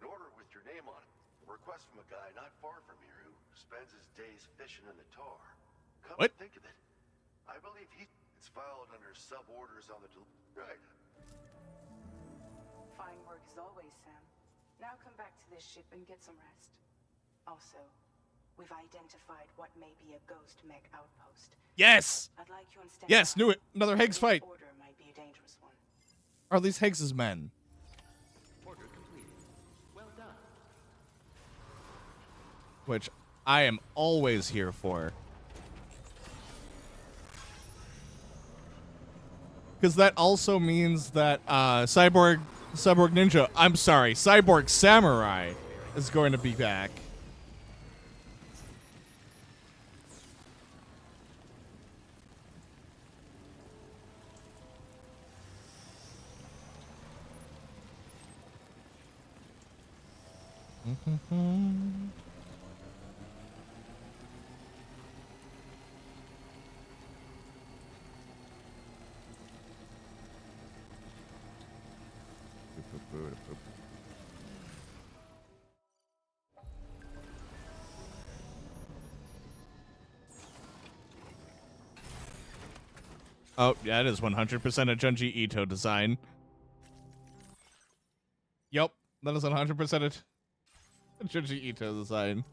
An order with your name on it. A request from a guy not far from here who spends his days fishing in the tar. Come to think of it, I believe it's filed under sub-orders on the... Right. Fine work as always, Sam. Now come back to this ship and get some rest. Also, we've identified what may be a ghost mech outpost. Yes! I'd like you on standby. Yes, knew it. Another Higgs fight. Order might be a dangerous one. Are these Higgs' men? Order completed. Well done. Which I am always here for. Because that also means that Cyborg Ninja, I'm sorry, Cyborg Samurai is going to be back. Oh, yeah, it is 100% a Junji Ito design. Yep, that is 100% a Junji Ito design.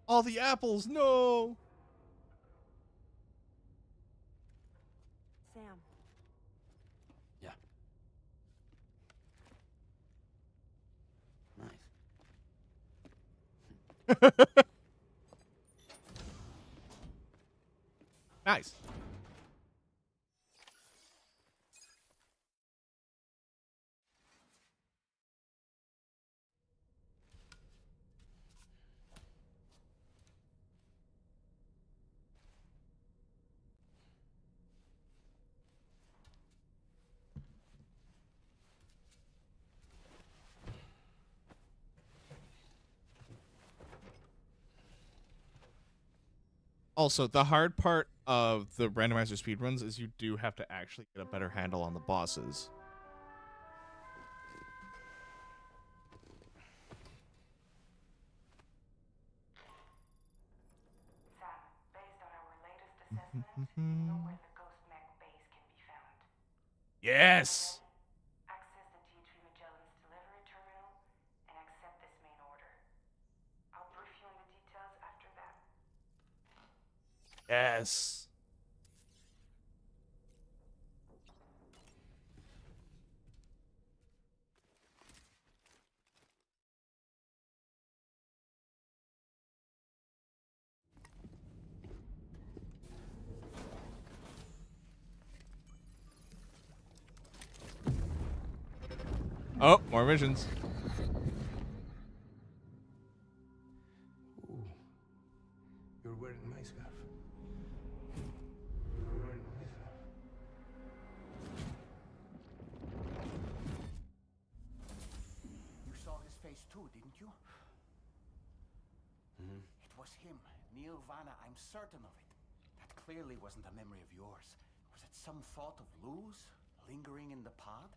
All the apples, no! Sam. Yeah. Nice. Nice. Also, the hard part of the randomizer speedruns is you do have to actually get a better handle on the bosses. Sam, based on our latest assessment, you know where the ghost mech base can be found. Yes! Access the D3 Magellan's delivery terminal and accept this main order. I'll brief you on the details after that. Yes. Oh, more missions. You're wearing my scarf. You're wearing my scarf. You saw his face too, didn't you? Mm-hmm. It was him, Neil Vanna. I'm certain of it. That clearly wasn't a memory of yours. Was it some thought of Lou's lingering in the pod?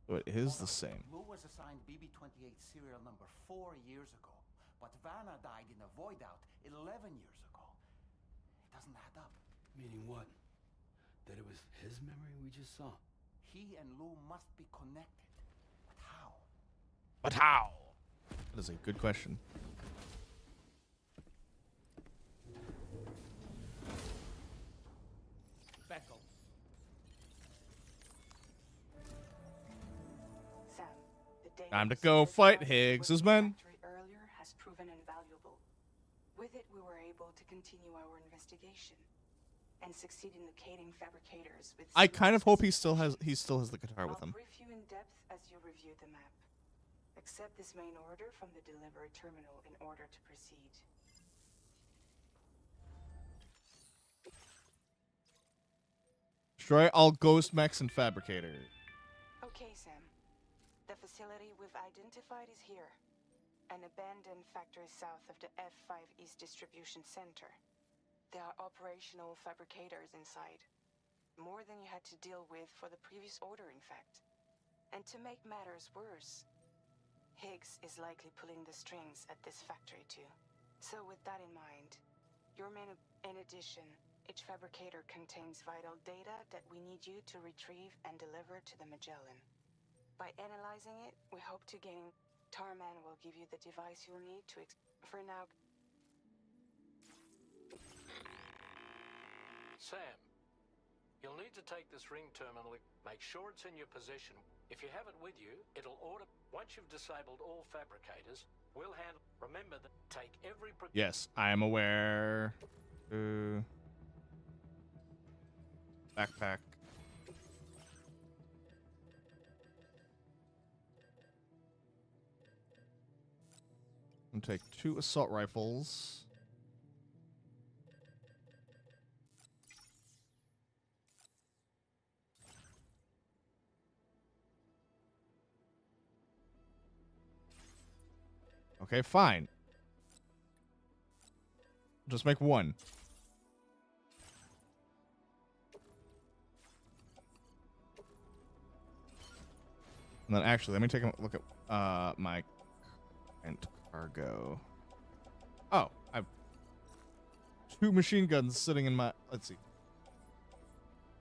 But it is the same. Lou was assigned BB-28 serial number 4 years ago, but Vanna died in a void out 11 years ago. It doesn't add up. Meaning what? That it was his memory we just saw? He and Lou must be connected. But how? But how? That is a good question. Beckel. Sam, the data Time to go fight Higgs's men. earlier has proven invaluable. With it, we were able to continue our investigation and succeed in locating fabricators with. I kind of hope he still has the guitar with him. I'll brief you in depth as you review the map. Accept this main order from the delivery terminal in order to proceed. Destroy all ghost mechs and fabricators. Okay, Sam. The facility we've identified is here. An abandoned factory south of the F5 East Distribution Center. There are operational fabricators inside. More than you had to deal with for the previous order, in fact. And to make matters worse, Higgs is likely pulling the strings at this factory too. So with that in mind, in addition, each fabricator contains vital data that we need you to retrieve and deliver to the Magellan. By analyzing it, we hope to gain... Tarman will give you the device you'll need to for now. Sam, you'll need to take this ring terminal. Make sure it's in your possession. If you have it with you, it'll order... Once you've disabled all fabricators, we'll handle... Remember that take every... Yes, I am aware. Backpack. I'm gonna take 2 assault rifles. Okay, fine. Just make 1. And then actually, let me take a look at my current cargo. Oh, I have 2 machine guns sitting in my... Let's see.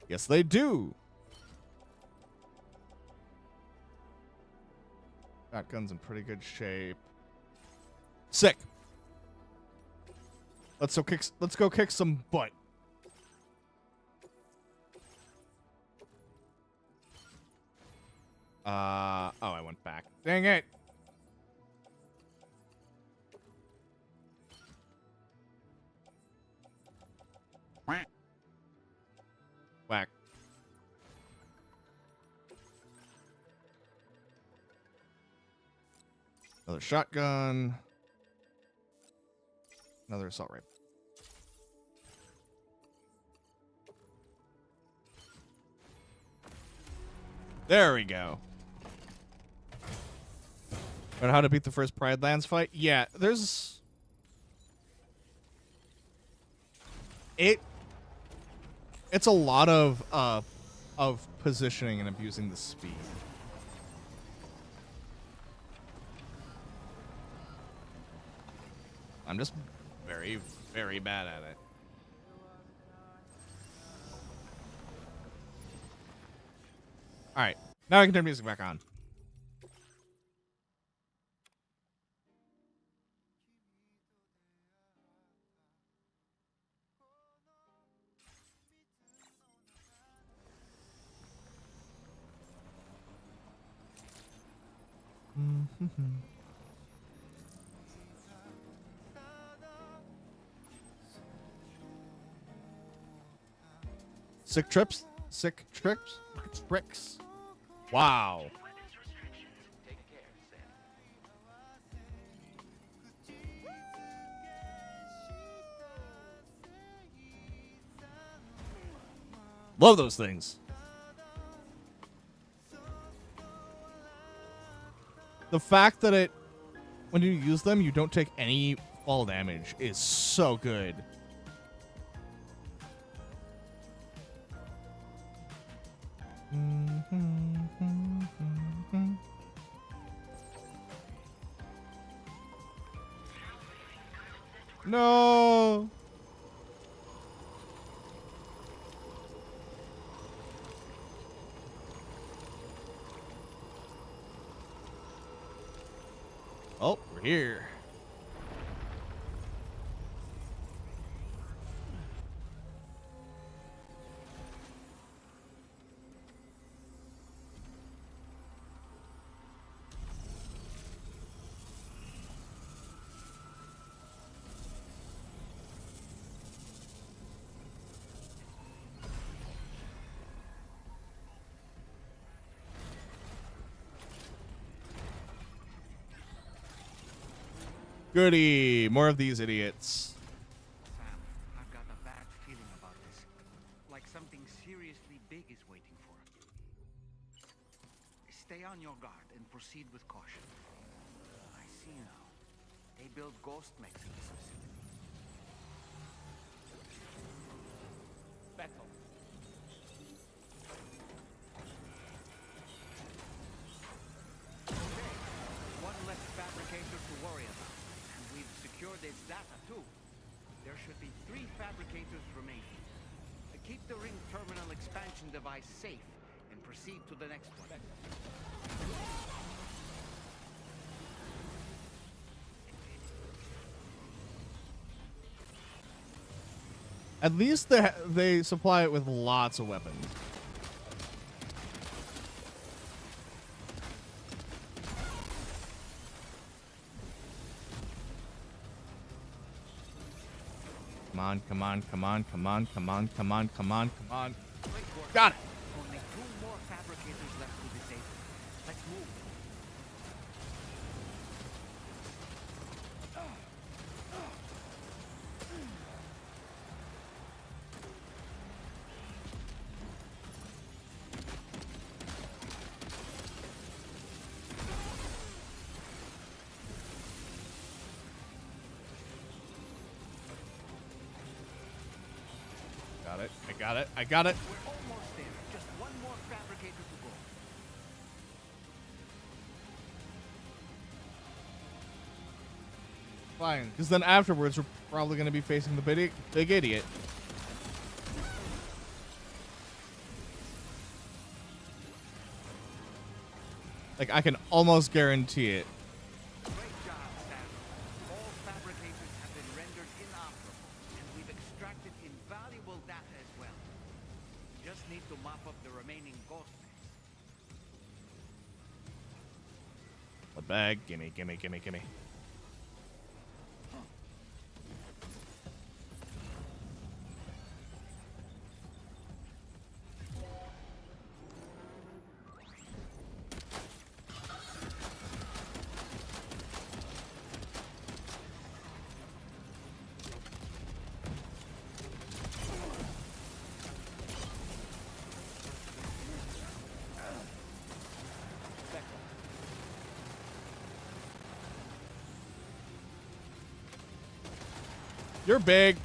Yes, they do. Shotgun's in pretty good shape. Sick. Let's go kick some butt. Oh, I went back. Dang it. Whack. Another shotgun. Another assault rifle. There we go. But how to beat the first Pride Lands fight? Yeah, there's... It's a lot of positioning and abusing the speed. I'm just very, very bad at it. Alright, now I can turn music back on. Sick trips? Sick trips? Tricks. Wow. Take care, Sam. Love those things. The fact that when you use them, you don't take any fall damage is so good. No. Oh, we're here. Goody. More of these idiots. Sam, I've got a bad feeling about this. Like something seriously big is waiting for us. Stay on your guard and proceed with caution. I see now. They build ghost mechs in this facility. Battle. Okay, one less fabricator to worry about. And we've secured its data too. There should be 3 fabricators remaining. Keep the ring terminal expansion device safe and proceed to the next one. At least they supply it with lots of weapons. Come on, come on, come on, come on, come on, come on, come on, come on. Got it. Only 2 more fabricators left to disable. Let's move. Got it. I got it. I got it. We're almost there. Just 1 more fabricator to go. Fine, because then afterwards we're probably going to be facing the big idiot. Like, I can almost guarantee it. Great job, Sam. All fabricators have been rendered inoperable, and we've extracted invaluable data as well. We just need to mop up the remaining ghost mechs. The bag. Gimme, gimme, gimme, gimme. You're big.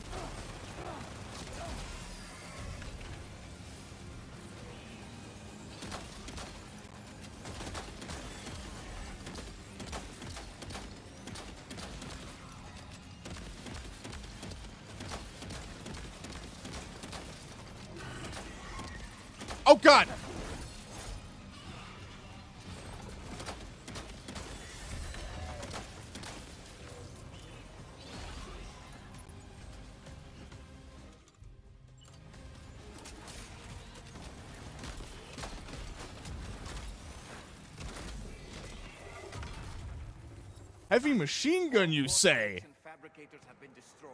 Oh, God. Heavy machine gun, you say? Fabricators have been destroyed.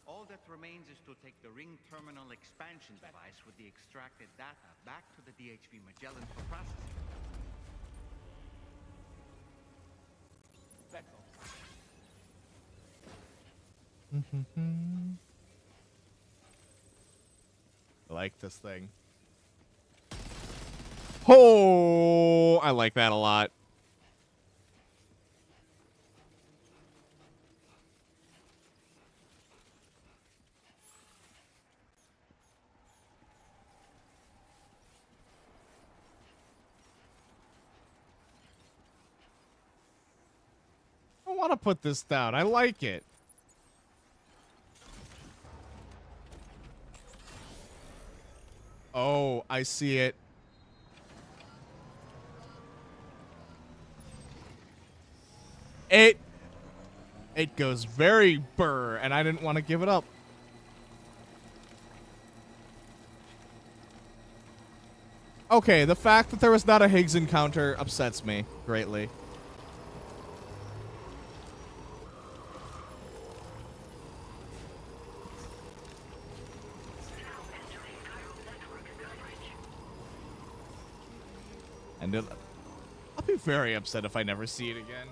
All that remains is to take the ring terminal expansion device with the extracted data back to the DHV Magellan for processing. like this thing. Oh, I like that a lot. I want to put this down. I like it. Oh, I see it. It goes very burr, and I didn't want to give it up. Okay, the fact that there was not a Higgs encounter upsets me greatly. And I'll be very upset if I never see it again.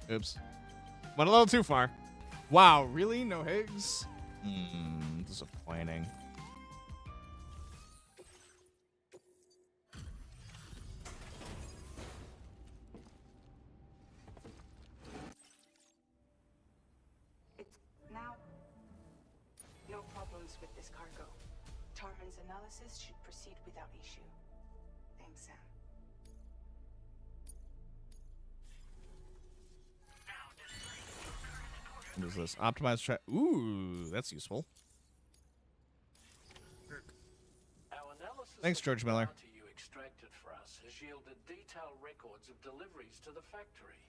Oops. Went a little too far. Wow, really? No Higgs? Disappointing. It's now no problems with this cargo. Tarman's analysis should proceed without issue. Thanks, Sam. What is this? Optimize track. Ooh, that's useful. Thanks, George Miller. You extracted for us has yielded detailed records of deliveries to the factory.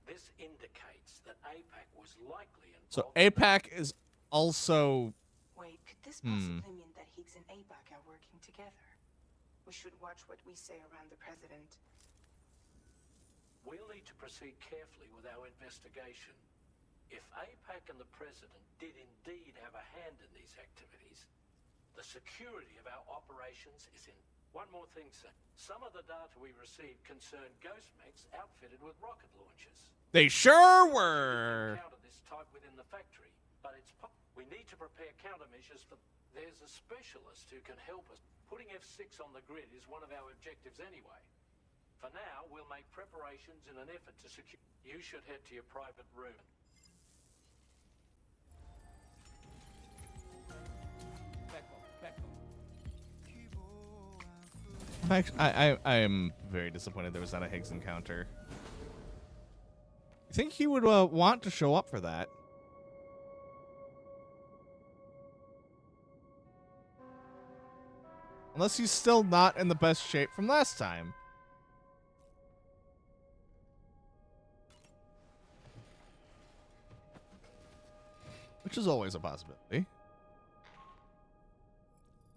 This indicates that APAC was likely involved. So APAC is also. Wait, could this possibly mean that Higgs and APAC are working together? We should watch what we say around the president. We'll need to proceed carefully with our investigation. If APAC and the president did indeed have a hand in these activities, the security of our operations is in. One more thing, sir. Some of the data we received concerned ghost mechs outfitted with rocket launchers. They sure were. Counter this type within the factory, but we need to prepare countermeasures for. There's a specialist who can help us. Putting F6 on the grid is one of our objectives anyway. For now, we'll make preparations in an effort to secure. You should head to your private room. I am very disappointed there was not a Higgs encounter. I think he would want to show up for that. Unless he's still not in the best shape from last time. Which is always a possibility.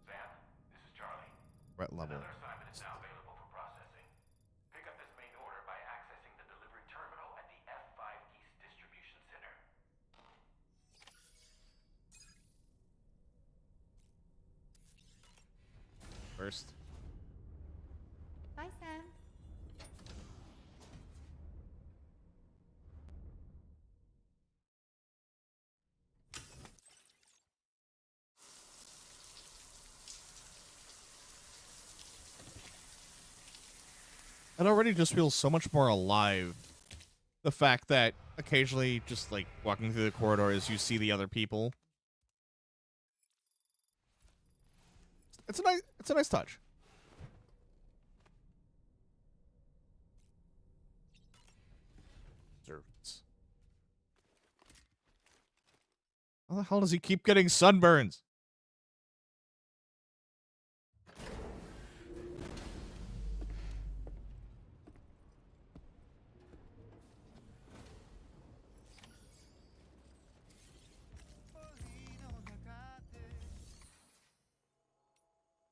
Sam, this is Charlie. Ret level. Another assignment is now available for processing. Pick up this main order by accessing the delivery terminal at the F5 East Distribution Center. First. Bye, Sam. It already just feels so much more alive. The fact that occasionally, just like walking through the corridors, you see the other people. It's a nice touch. Servants. How the hell does he keep getting sunburns?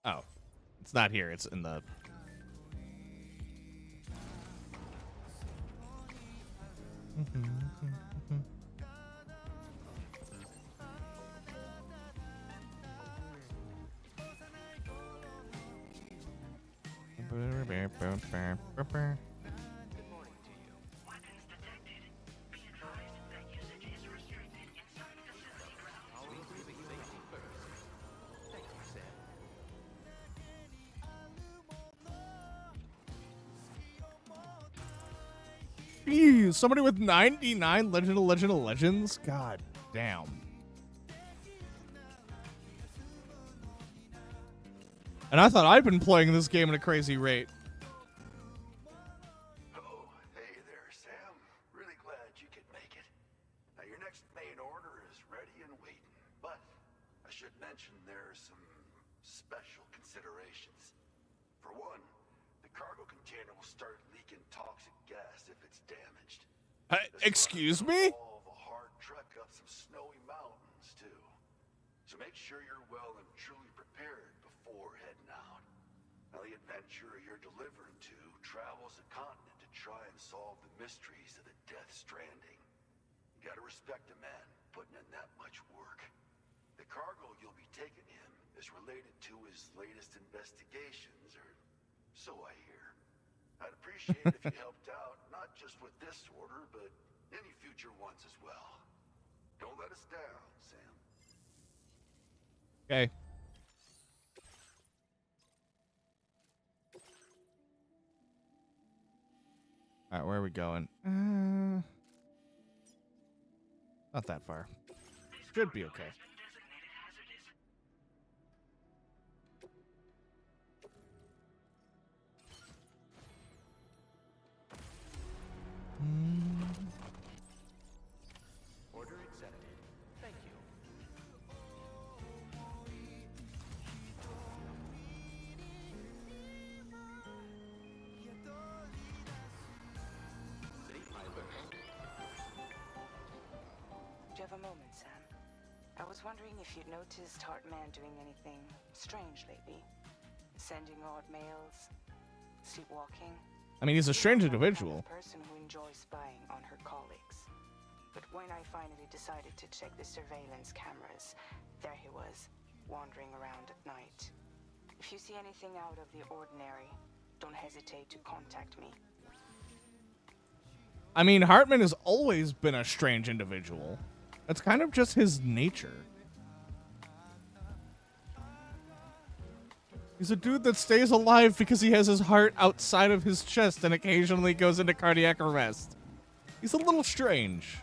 Oh, it's not here. It's in the... Good morning to you. Weapons detected. Be advised that usage is restricted inside facility grounds. Increasing safety first. Thank you, Sam. Jeez, somebody with 99 Legend of Legends? God damn. And I thought I'd been playing this game at a crazy rate. Oh, hey there, Sam. Really glad you could make it. Now, your next main order is ready and waiting. But I should mention there are some special considerations. For one, the cargo container will start leaking toxic gas if it's damaged. Excuse me? Involve a hard trek up some snowy mountains, too. So make sure you're well and truly prepared before heading out. Now, the adventurer you're delivering to travels a continent to try and solve the mysteries of the Death Stranding. You gotta respect a man putting in that much work. The cargo you'll be taking him is related to his latest investigations, or so I hear. I'd appreciate it if you helped out, not just with this order, but any future ones as well. Don't let us down, Sam. Okay. Alright, where are we going? Not that far. Should be okay. Order accepted. Thank you. City pilot. Do you have a moment, Sam? I was wondering if you'd noticed Hartman doing anything strange lately. Sending odd mails, sleepwalking. I mean, he's a strange individual. A person who enjoys spying on her colleagues. But when I finally decided to check the surveillance cameras, there he was, wandering around at night. If you see anything out of the ordinary, don't hesitate to contact me. I mean, Hartman has always been a strange individual. That's kind of just his nature. He's a dude that stays alive because he has his heart outside of his chest and occasionally goes into cardiac arrest. He's a little strange.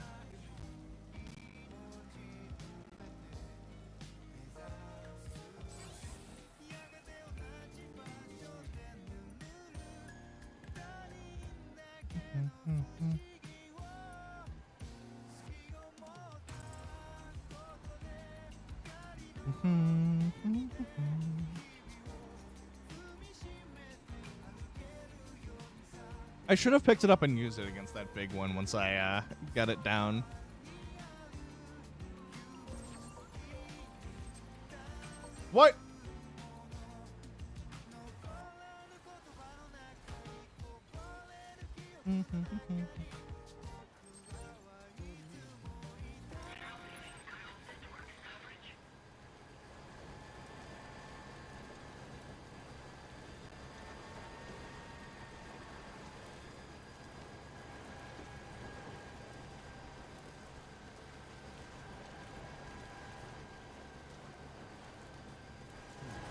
I should have picked it up and used it against that big one once I got it down. What?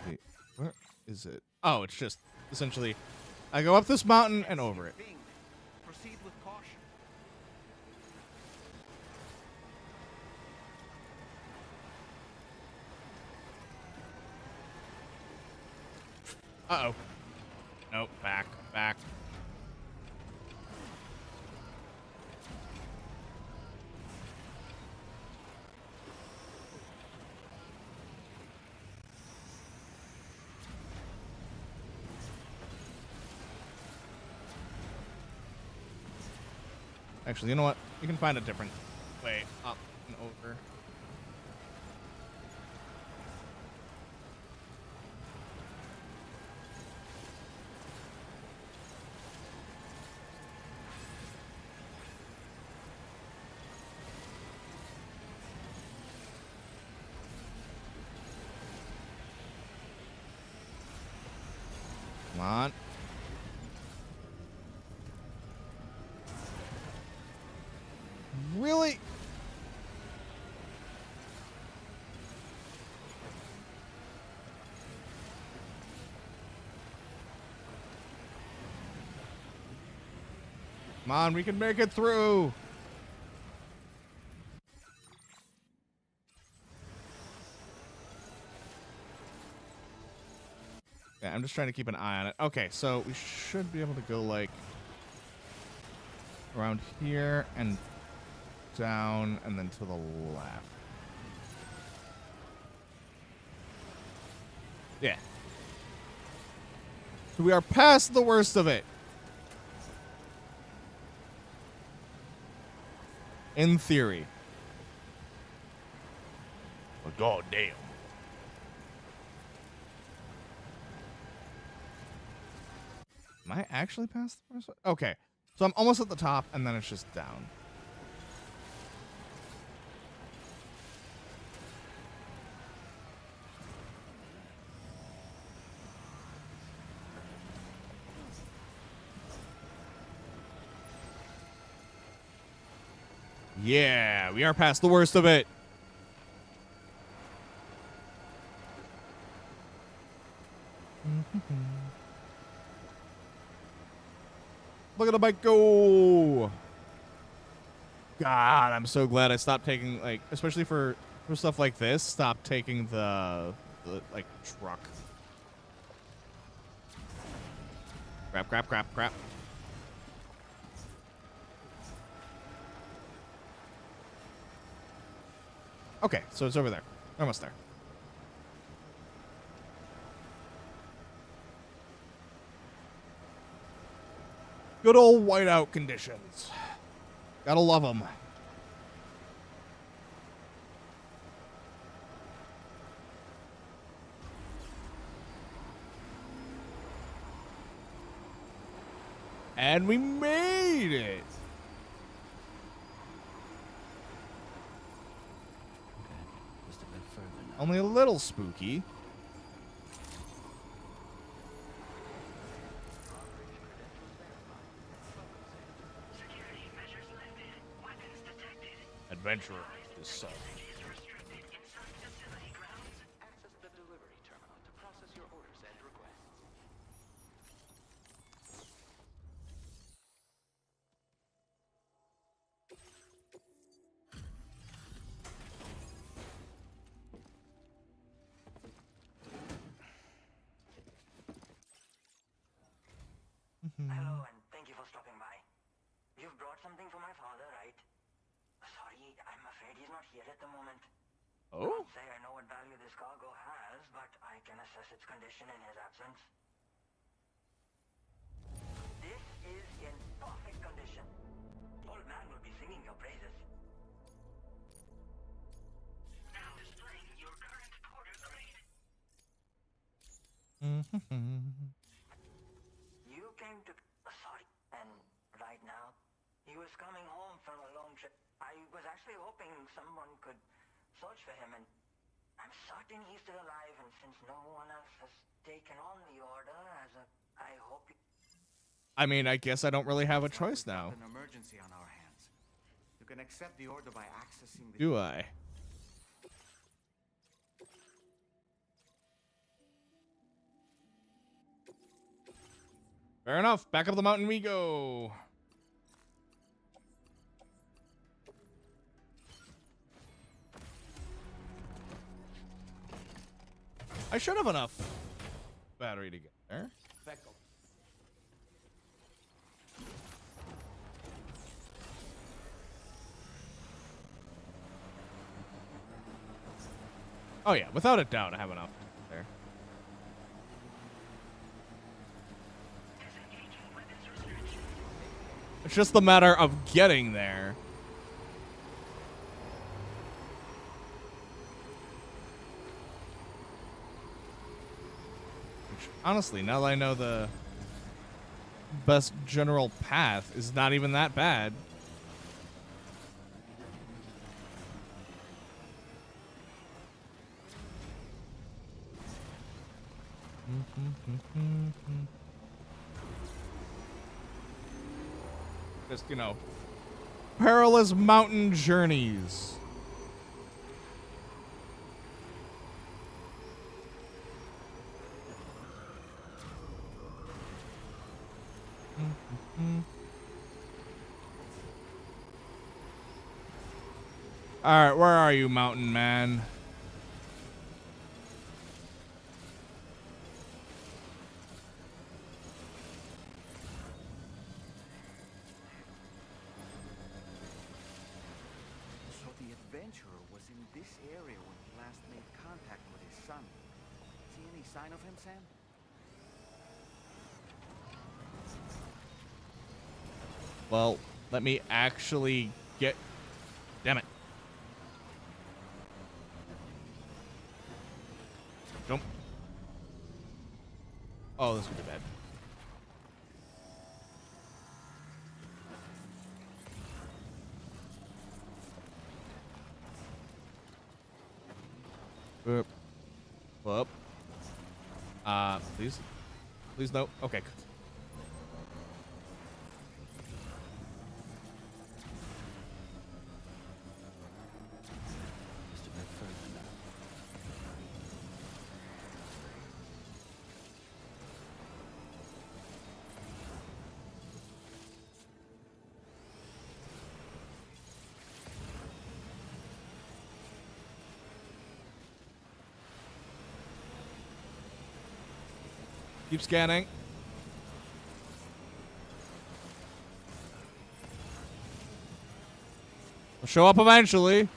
Wait, where is it? Oh, it's just essentially I go up this mountain and over it. Proceed with caution. Uh-oh. Nope, back. Actually, you know what? You can find a different way up and over. Come on. Really? Come on, we can make it through. Yeah, I'm just trying to keep an eye on it. Okay, so we should be able to go like around here and down and then to the left. Yeah. So we are past the worst of it. In theory. But goddamn. Am I actually past the worst? Okay. So I'm almost at the top and then it's just down. Yeah, we are past the worst of it. Look at the bike go. God, I'm so glad I stopped taking, like, especially for stuff like this, stop taking the like, truck. Crap, crap, crap, crap. Okay, so it's over there. We're almost there. Good old whiteout conditions. Gotta love them. And we made it. Just a bit further now. Only a little spooky. Adventurer is solved. Access the delivery terminal to process your orders and requests. Hello, and thank you for stopping by. You've brought something for my father, right? Sorry, I'm afraid he's not here at the moment. Oh? Can't say I know what value this cargo has, but I can assess its condition in his absence. This is in perfect condition. The old man will be singing your praises. Now displaying your current quarter grade. You came to... sorry. And right now, he was coming home from a long trip. I was actually hoping someone could search for him, and I'm certain he's still alive, and since no one else has taken on the order as a... I hope you... I mean, I guess I don't really have a choice now. An emergency on our hands. You can accept the order by accessing the... Do I? Fair enough. Back up the mountain we go. I should have enough battery to get there. Oh yeah, without a doubt I have enough there. I It's just the matter of getting there. Which, honestly, now that I know the best general path is not even that bad. Just, you know, perilous mountain journeys. Alright, where are you, mountain man? So the adventurer was in this area when he last made contact with his son. See any sign of him, Sam? Well, let me actually get... Damn it. Jump. Oh, this could be bad. Boop. Whoop. Please. Please no. Okay. Good. Just a bit further now. Keep scanning. I'll show up eventually.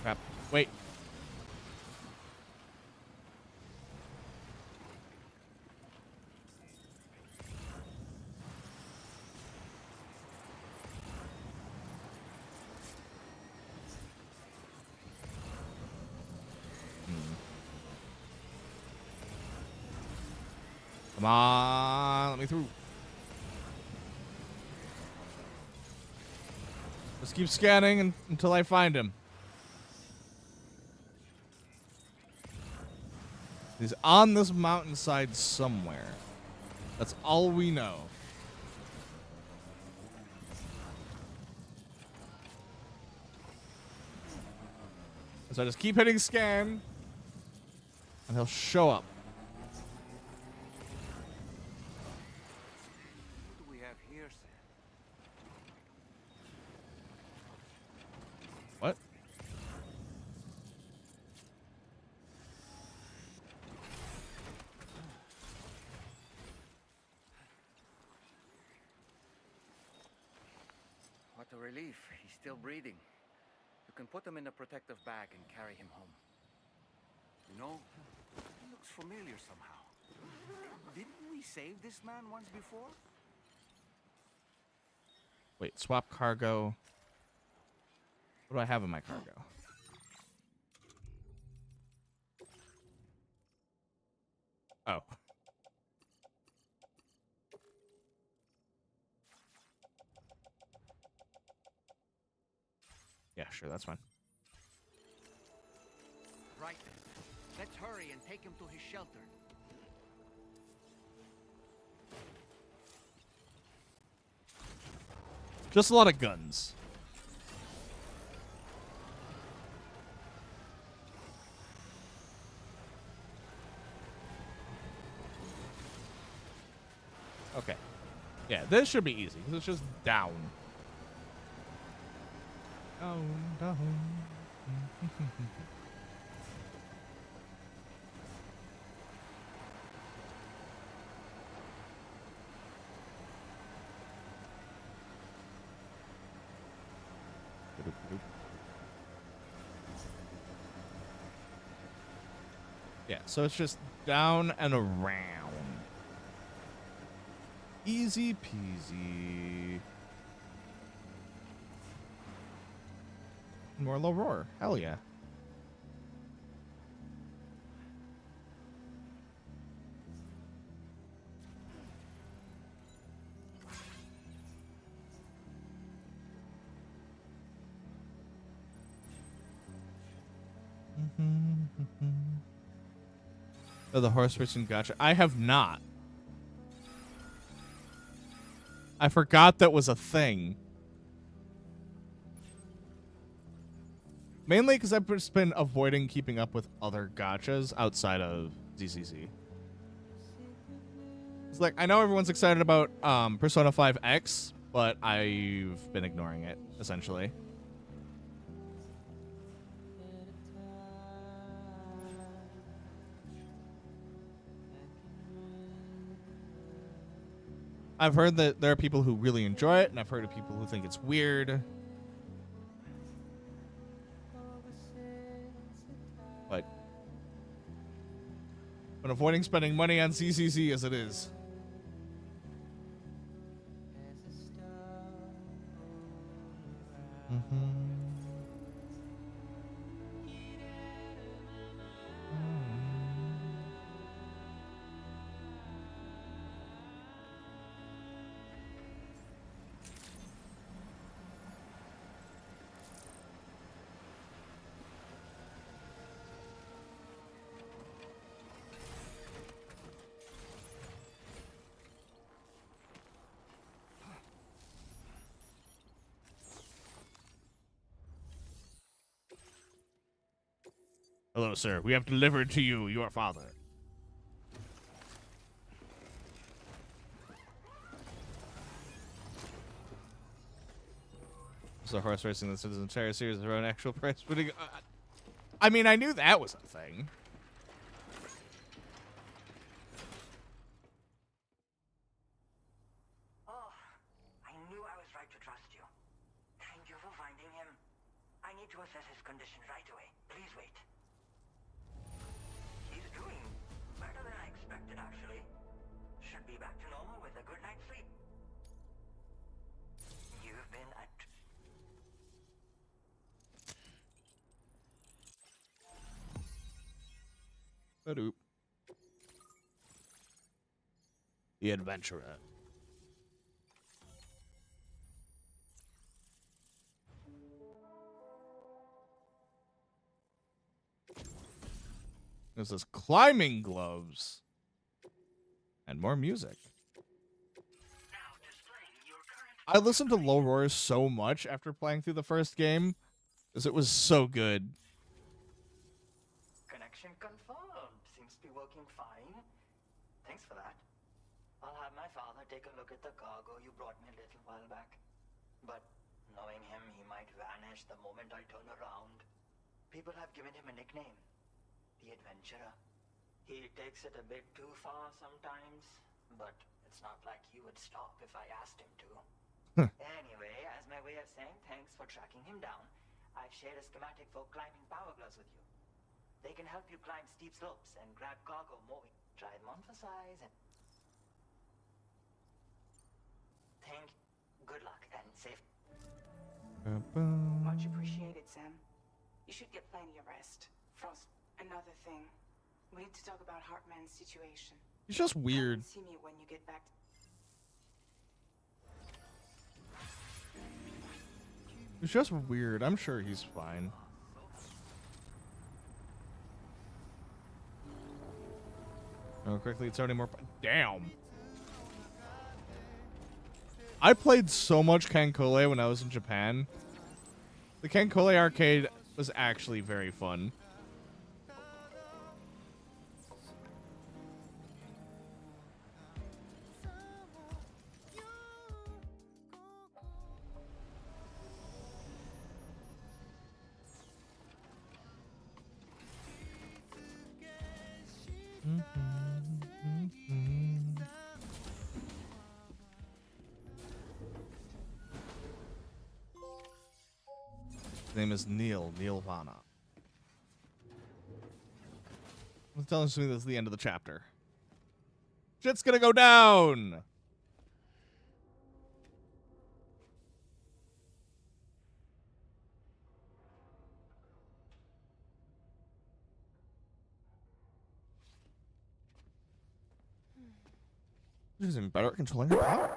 Crap. Wait. Come on, let me through. Just keep scanning until I find him. He's on this mountainside somewhere. That's all we know. So I just keep hitting scan, and he'll show up. What do we have here, Sam? What? What a relief. He's still breathing. You can put him in a protective bag and carry him home. You know, he looks familiar somehow. Didn't we save this man once before? Wait, swap cargo. What do I have in my cargo? Oh. Yeah, sure, that's fine. Right then. Let's hurry and take him to his shelter. Just a lot of guns. Okay. Yeah, this should be easy, because it's just down. Down. Yeah, so it's just down and around. Easy peasy. More low roar. Hell yeah. Oh, the horse racing gotcha. I have not. I forgot that was a thing. Mainly because I've just been avoiding keeping up with other gotchas outside of ZCZ. It's like, I know everyone's excited about Persona 5 X, but I've been ignoring it, essentially. I've heard that there are people who really enjoy it, and I've heard of people who think it's weird. But I'm avoiding spending money on CCC as it is. Hello, sir. We have delivered to you your father. So horse racing, this is an entire series of their own actual price putting. I mean, I knew that was a thing. Oh, I knew I was right to trust you. Thank you for finding him. I need to assess his condition right away. Please wait. He's doing better than I expected, actually. Should be back to normal with a good night's sleep. You've been at... Ba-doop. The Adventurer. This is climbing gloves. And more music. I listened to Low Roars so much after playing through the first game, because it was so good. Connection confirmed. Seems to be working fine. Thanks for that. I'll have my father take a look at the cargo you brought me a little while back. But knowing him, he might vanish the moment I turn around. People have given him a nickname. The Adventurer. He takes it a bit too far sometimes, but it's not like he would stop if I asked him to. Anyway, as my way of saying thanks for tracking him down, I've shared a schematic for climbing power gloves with you. They can help you climb steep slopes and grab cargo moving. Try them on for size and... Good luck and safe. Much appreciated, Sam. You should get plenty of rest. Frost, another thing. We need to talk about Hartman's situation. It's just weird. Come and see me when you get back. It's just weird. I'm sure he's fine. Oh, quickly, it's already more. Damn. I played so much Kankole when I was in Japan. The Kankole arcade was actually very fun. His name is Neil Vana. I'm telling you this is the end of the chapter. Shit's gonna go down! She's even better at controlling her powers.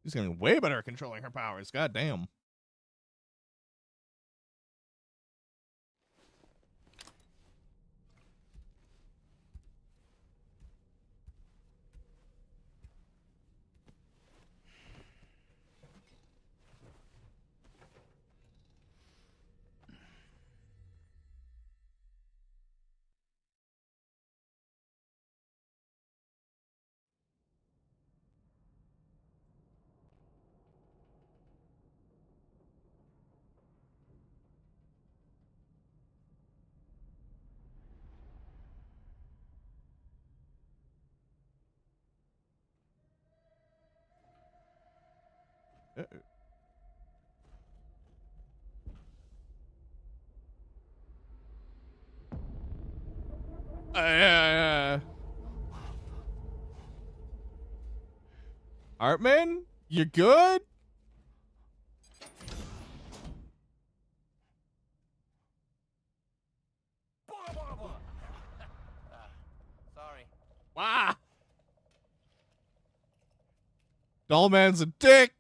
She's getting way better at controlling her powers. God damn. Artman, you good? Sorry. Wow. Dollman's a dick.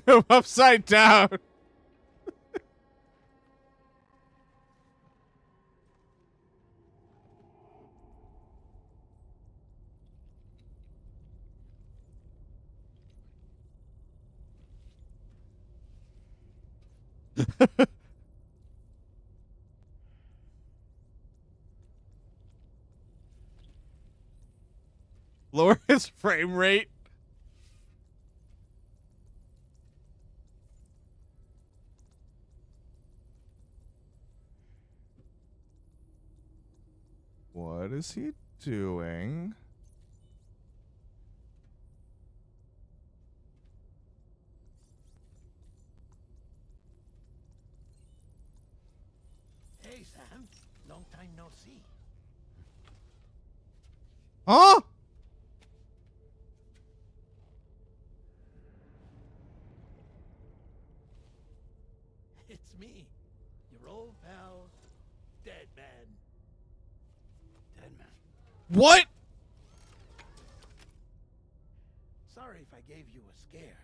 I'm upside down. Lower his frame rate. What is he doing? Hey, Sam. Long time no see. Huh? It's me, your old pal, Dead Man. Dead Man. What? Sorry if I gave you a scare.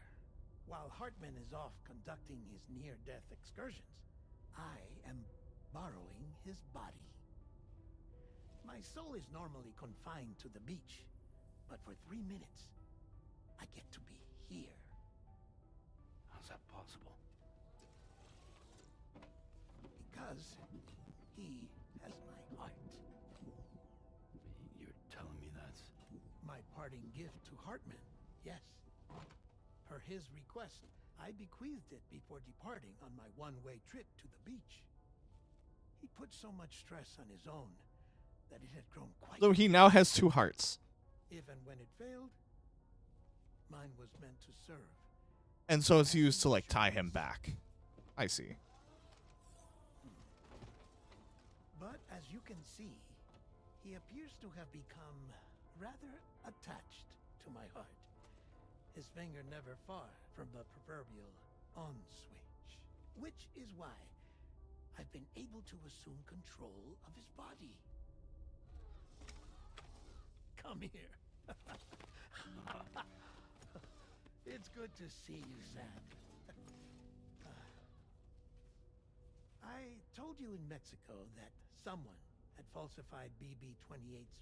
While Hartman is off conducting his near-death excursions, I am borrowing his body. My soul is normally confined to the beach, but for 3 minutes, I get to be here. How's that possible? Because he has my heart. You're telling me that's... My parting gift to Hartman, yes. Per his request, I bequeathed it before departing on my one-way trip to the beach. He put so much stress on his own that it had grown quite... So he now has 2 hearts. If and when it failed, mine was meant to serve. And so it's used to, like, tie him back. I see. But as you can see, he appears to have become rather attached to my heart. His finger never far from the proverbial on switch. Which is why I've been able to assume control of his body. Come here. It's good to see you, Sam. I told you in Mexico that someone had falsified BB-28's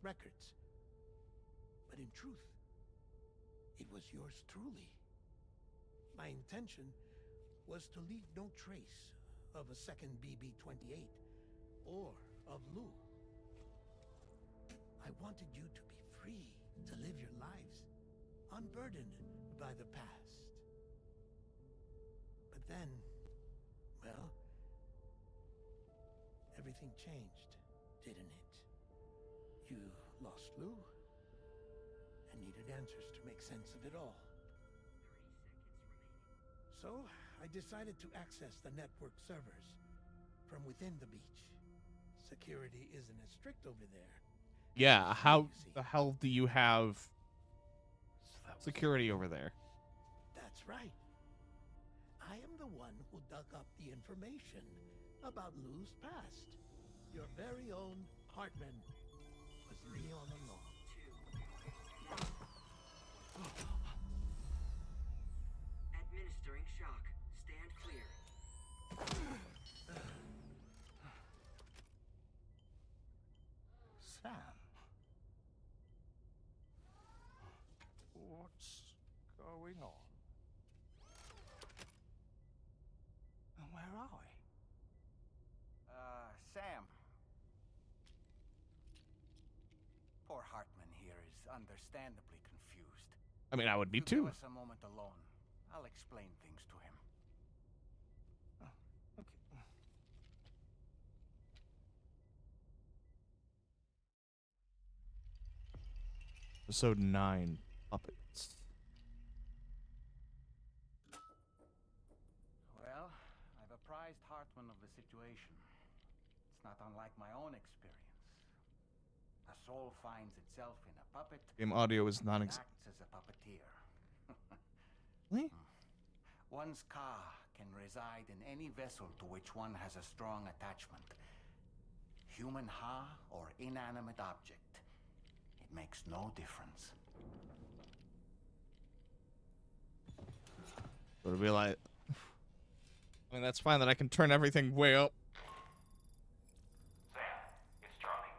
records. But in truth, it was yours truly. My intention was to leave no trace of a second BB-28 or of Lou. I wanted you to be free to live your lives, unburdened by the past. But then, well, everything changed, didn't it? You lost Lou and needed answers to make sense of it all. So, I decided to access the network servers from within the beach. Security isn't as strict over there. Yeah, how the hell do you have security over there? That's right. I am the one who dug up the information about Lou's past. Your very own Hartman was me all along. Administering shock. Stand clear. Sam. What's going on? And where are we? Sam. Poor Hartman here is understandably confused. I mean, I would be If you too. give us a moment alone, I'll explain things to him. Okay. Episode 9, Puppets. Well, I've apprised Hartman of the situation. It's not unlike my own experience. A soul finds itself in a puppet. Game audio is and non-existent. acts as a puppeteer. Really? One's ka can reside in any vessel to which one has a strong attachment. Human ha or inanimate object. It makes no difference. So it'd be like, I mean, that's fine that I can turn everything way up. Sam, it's Charlie.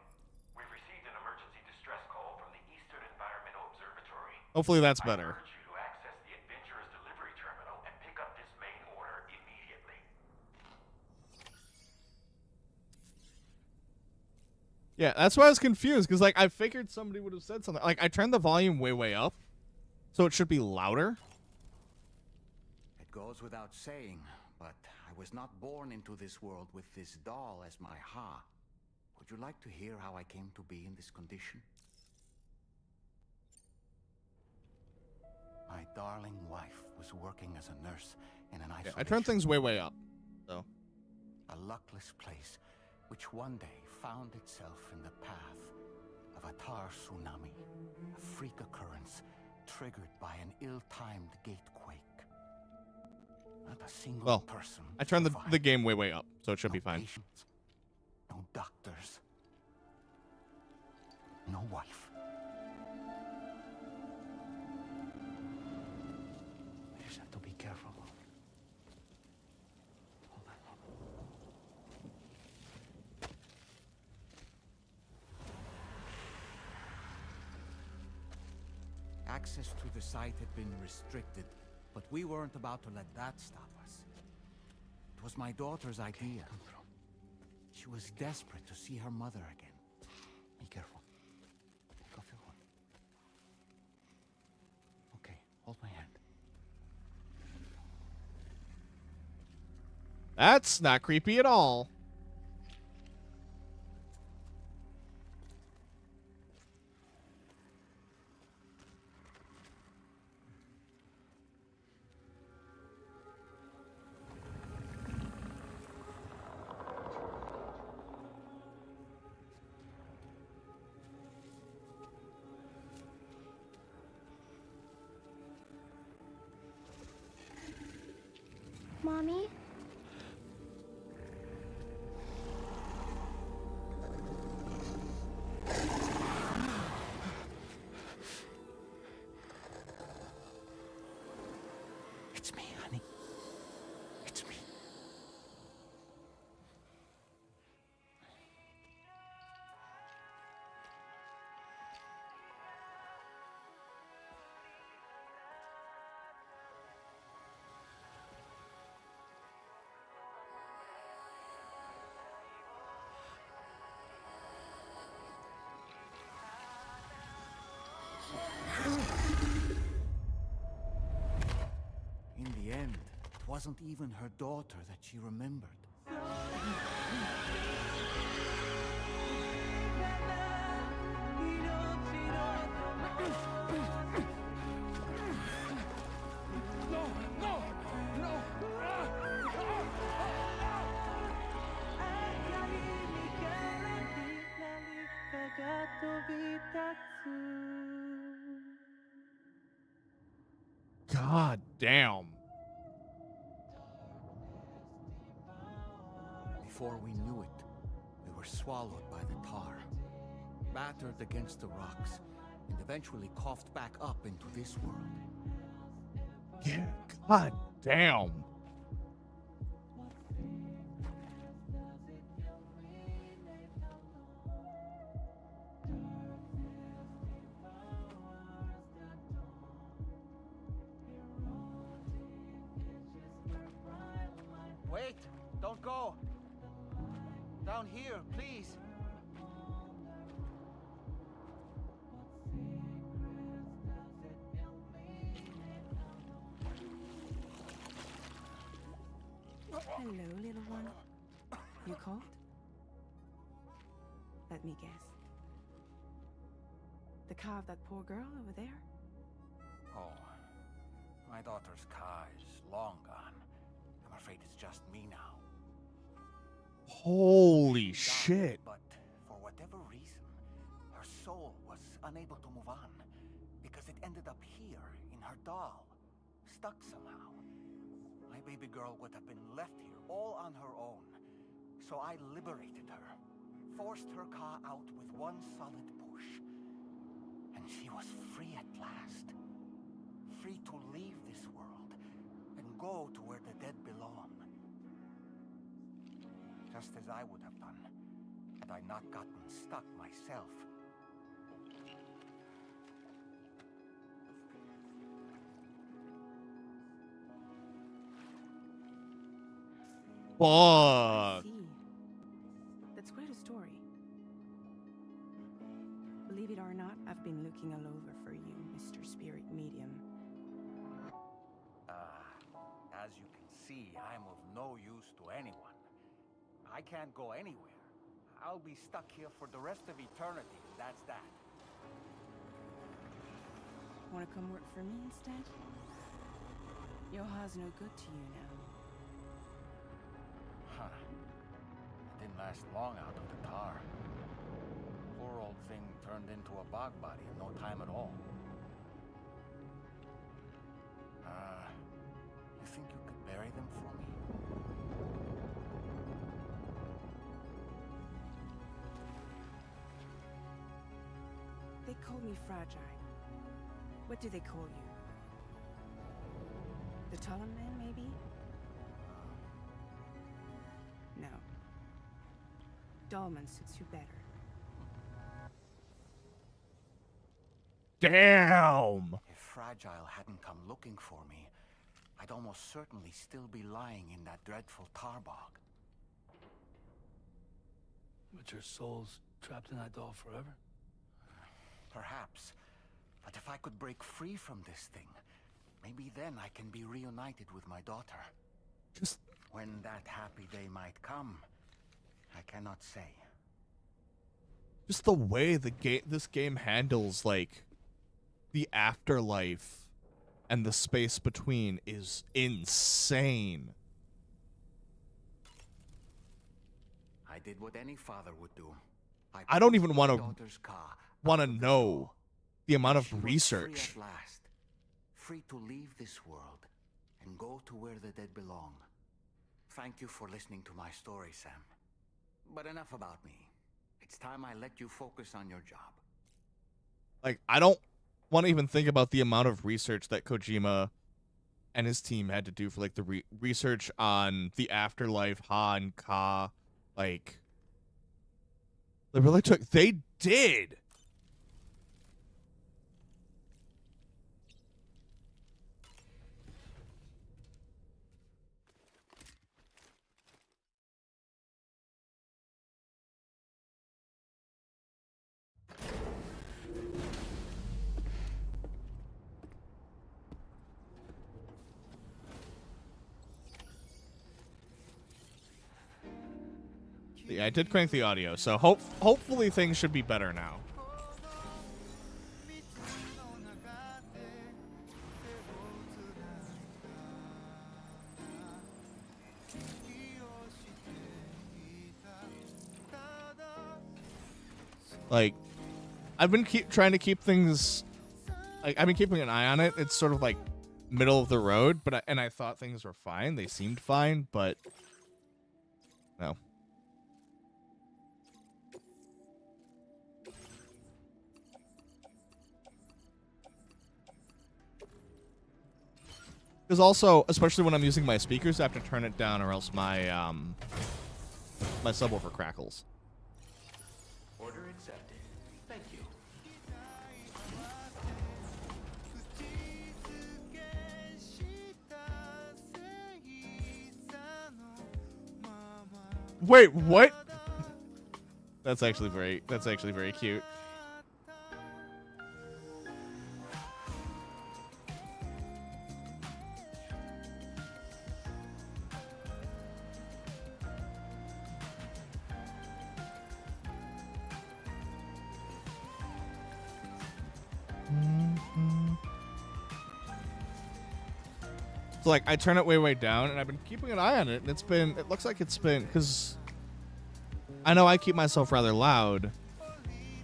We've received an emergency distress call from the Eastern Environmental Observatory. Hopefully that's I better. urge you to access the Adventurer's delivery terminal and pick up this main order immediately. Yeah, that's why I was confused, because, like, I figured somebody would have said something. Like, I turned the volume way up, so it should be louder. It goes without saying, but I was not born into this world with this doll as my ha. Would you like to hear how I came to be in this condition? My darling wife was working as a nurse in an isolation. I turned things way up, so. A luckless place, which one day found itself in the path of a tar tsunami, a freak occurrence triggered by an ill-timed gatequake. Not a single person. I turned the survived. game way up, so it should be fine. Patients, no doctors, no wife. I just have to be careful. Hold on. Access to the site had been restricted, but we weren't about to let that stop us. It was my daughter's idea. She was desperate to see her mother again. Be careful. Go feel one. Okay, hold my hand. That's not creepy at all. Mommy? It's me, honey. It's me. wasn't even her daughter that she remembered. God damn. Before we knew it, we were swallowed by the tar, battered against the rocks, and eventually coughed back up into this world. Yeah, god damn. Wait! Don't go! Down here, please! Hello, little one. You cold? Let me guess. The car of that poor girl over there? Oh, my daughter's car is long gone. I'm afraid it's just me now. Holy shit. But for whatever reason, her soul was unable to move on because it ended up here in her doll, stuck somehow. My baby girl would have been left here all on her own. So I liberated her, forced her car out with one solid push. And she was free at last. Free to leave this world and go to where the dead belong. Just as I would have done had I not gotten stuck myself. Fuck. See. That's quite a story. Believe it or not, I've been looking all over for you, Mr. Spirit Medium. As you can see, I'm of no use to anyone. I can't go anywhere. I'll be stuck here for the rest of eternity, that's that. Wanna come work for me instead? Yoha's no good to you now. Huh. It didn't last long out of the tar. Poor old thing turned into a bog body in no time at all. You think you could bury them for me? They call me fragile. What do they call you? The Taller Man, maybe? No. Dolman suits you better. Damn. If Fragile hadn't come looking for me, I'd almost certainly still be lying in that dreadful tar bog. But your soul's trapped in that doll forever? Perhaps. But if I could break free from this thing, maybe then I can be reunited with my daughter. Just when that happy day might come, I cannot say. Just the way this game handles like the afterlife and the space between is insane. I did what any father would do. I don't even want to to know the amount of research. Free at last. Free to leave this world and go to where the dead belong. Thank you for listening to my story, Sam. But enough about me. It's time I let you focus on your job. Like, I don't want to even think about the amount of research that Kojima and his team had to do for like the research on the afterlife, Ha and Ka. Like, they really they did. Yeah, I did crank the audio, so hopefully things should be better now. Like, I've been trying to keep things, like, I've been keeping an eye on it. It's sort of like middle of the road, but I thought things were fine. They seemed fine, but no. Because also, especially when I'm using my speakers, I have to turn it down or else my my subwoofer crackles. Order accepted. Thank you. Wait, what? That's actually very cute. So like I turn it way down, and I've been keeping an eye on it, and it looks like it's been, because I know I keep myself rather loud,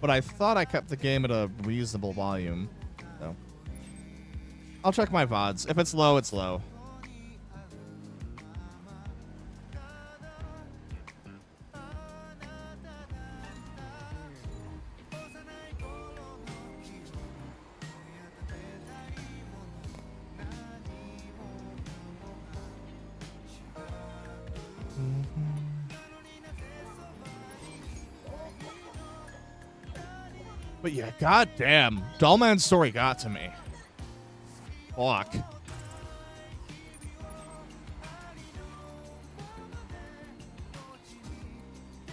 but I thought I kept the game at a reasonable volume. So I'll check my VODs. If it's low, it's low. But yeah, goddamn, Dollman's story got to me. Fuck.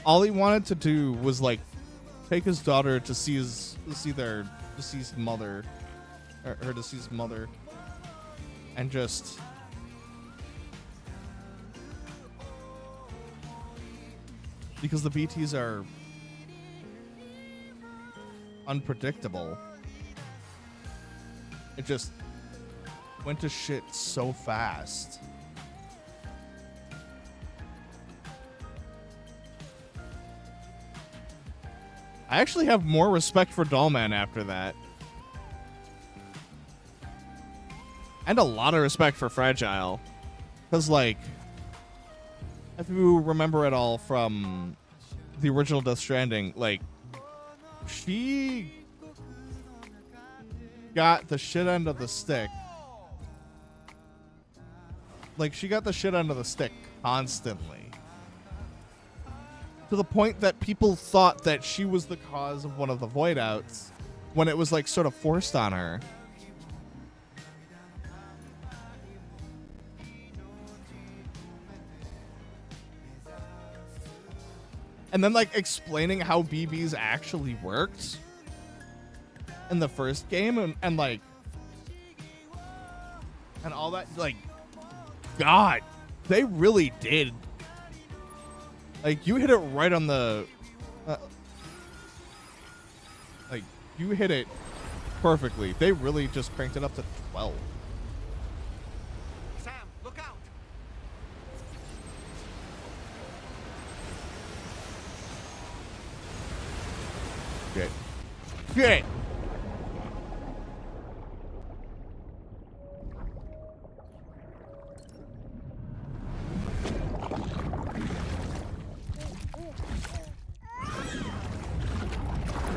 All he wanted to do was like take his daughter to see their deceased mother, or her deceased mother, and just because the BTs are unpredictable, it just went to shit so fast. I actually have more respect for Dollman after that. And a lot of respect for Fragile. Because, like, if you remember it all from the original Death Stranding, like, she got the shit end of the stick. Like, she got the shit end of the stick constantly. To the point that people thought that she was the cause of one of the void outs when it was, like, sort of forced on her. And then, like, explaining how BBs actually worked in the first game, and like, and all that, like, God, they really did. Like, you hit it right on the, like, you hit it perfectly. They really just cranked it up to 12. Sam, look out! Good. Good.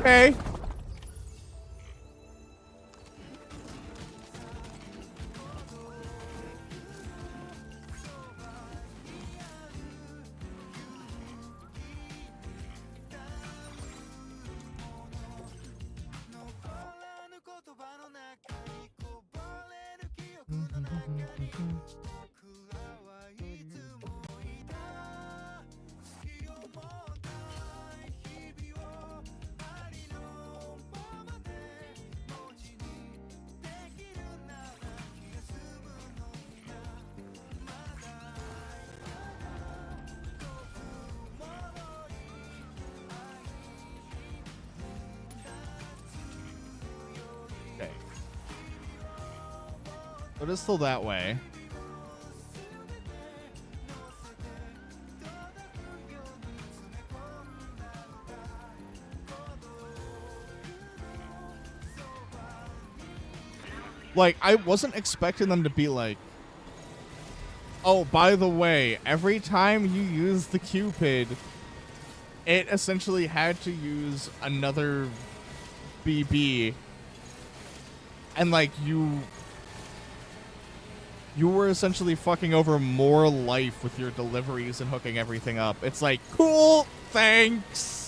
Hey. Okay. But it's still that way. Like, I wasn't expecting them to be like, oh, by the way, every time you use the Cupid, it essentially had to use another BB. And, like, you were essentially fucking over more life with your deliveries and hooking everything up. It's like, cool, thanks.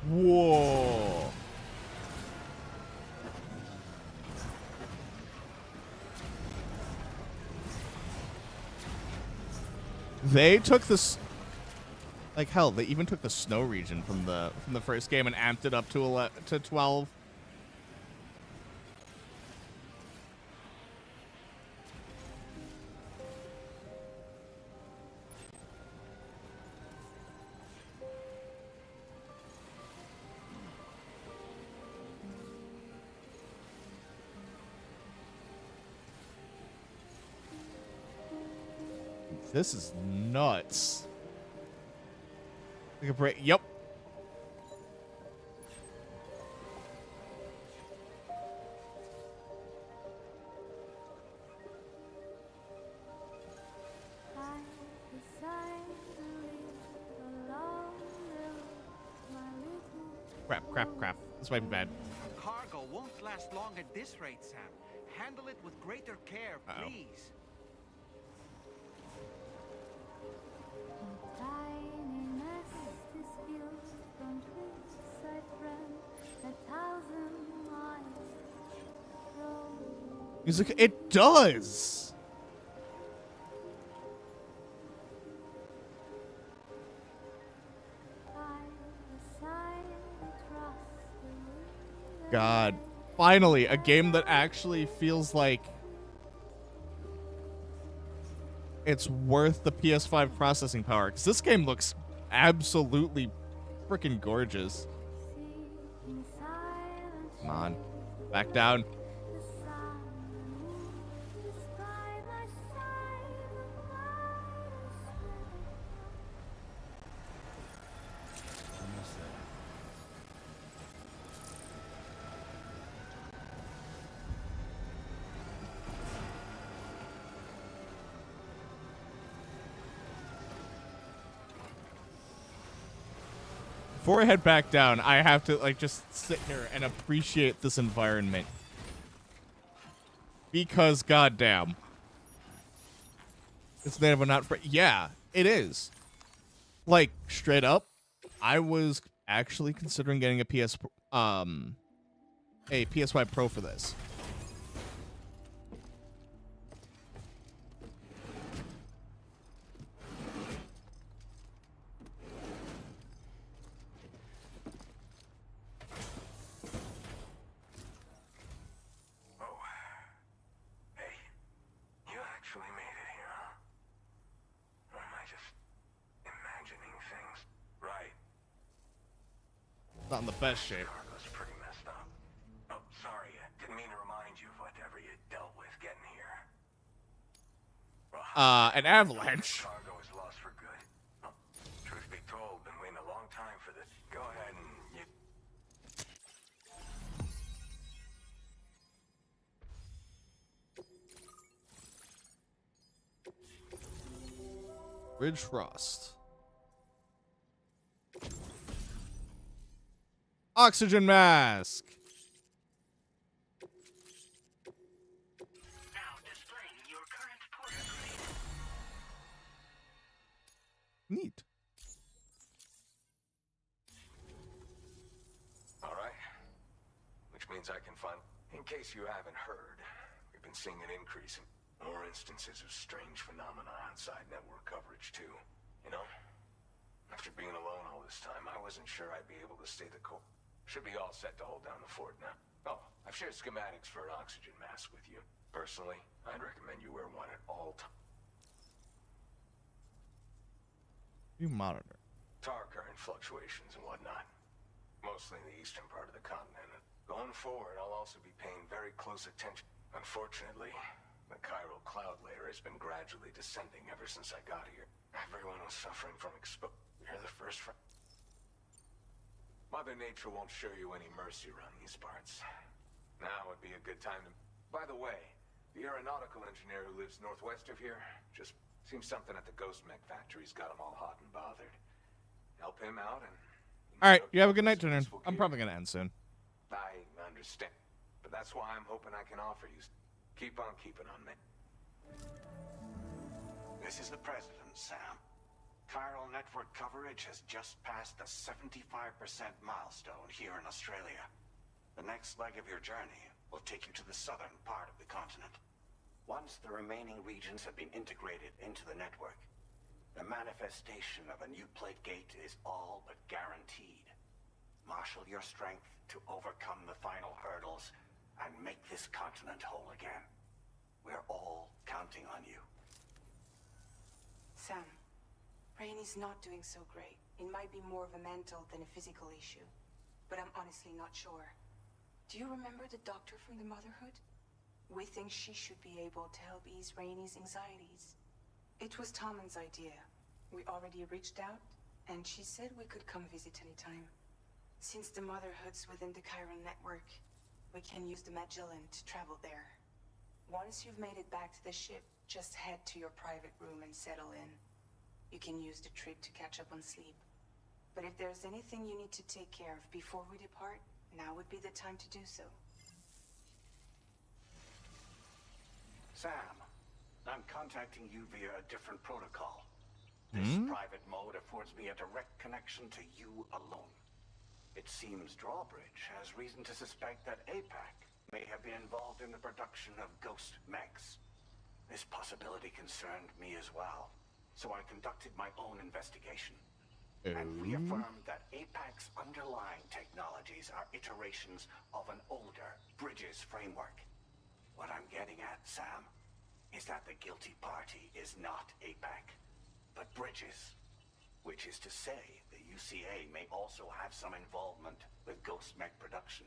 Whoa. They took this, like, hell, they even took the snow region from the first game and amped it up to 12. This is nuts. Take a break. Yep. Crap. This might be bad. Cargo won't last long at this rate, Sam. Handle it with greater care, please. Music, it does. God, finally a game that actually feels like it's worth the PS5 processing power, because this game looks absolutely freaking gorgeous. Come on, back down. Before I head back down, I have to, like, just sit here and appreciate this environment. Because, goddamn. It's made of a not for. Yeah, it is. Like, straight up, I was actually considering getting a PS5 Pro for this. Not in the best shape. Cargo's pretty messed up. Oh, sorry. Didn't mean to remind you of whatever you dealt with getting here. An avalanche. Cargo is lost for good. Oh, truth be told, been waiting a long time for this. Go ahead and Ridge Frost. Oxygen mask. Now displaying your current porter grade. Neat. All right. Means I can find... In case you haven't heard, we've been seeing an increase in more instances of strange phenomena outside network coverage, too. You know? After being alone all this time, I wasn't sure I'd be able to stay the course. Should be all set to hold down the fort now. Oh, I've shared schematics for an oxygen mask with you. Personally, I'd recommend you wear one at all times. You monitor. Tar current fluctuations and whatnot. Mostly in the eastern part of the continent. Going forward, I'll also be paying very close attention. Unfortunately, the chiral cloud layer has been gradually descending ever since I got here. Everyone was suffering from You're the first friend. Mother Nature won't show you any mercy around these parts. Now would be a good time to... By the way, the aeronautical engineer who lives northwest of here just seems something at the Ghost Mech factory's got him all hot and bothered. Help him out and... All right, you have a good night, Turner. I'm probably going to end soon. I understand. But that's why I'm hoping I can offer you... Keep on keeping on me. This is the President, Sam. Chiral network coverage has just passed the 75% milestone here in Australia. The next leg of your journey will take you to the southern part of the continent. Once the remaining regions have been integrated into the network, the manifestation of a new plate gate is all but guaranteed. Marshal your strength to overcome the final hurdles and make this continent whole again. We're all counting on you. Sam, Rainey's not doing so great. It might be more of a mental than a physical issue, but I'm honestly not sure. Do you remember the doctor from the Motherhood? We think she should be able to help ease Rainey's anxieties. It was Tommen's idea. We already reached out, and she said we could come visit anytime. Since the Motherhood's within the chiral network, we can use the Magellan to travel there. Once you've made it back to the ship, just head to your private room and settle in. You can use the trip to catch up on sleep. But if there's anything you need to take care of before we depart, now would be the time to do so. Sam, I'm contacting you via a different protocol. This private mode affords me a direct connection to you alone. It seems Drawbridge has reason to suspect that APAC may have been involved in the production of ghost mechs. This possibility concerned me as well, so I conducted my own investigation and reaffirmed that APAC's underlying technologies are iterations of an older Bridges framework. What I'm getting at, Sam, is that the guilty party is not APAC, but Bridges, which is to say the UCA may also have some involvement with ghost mech production.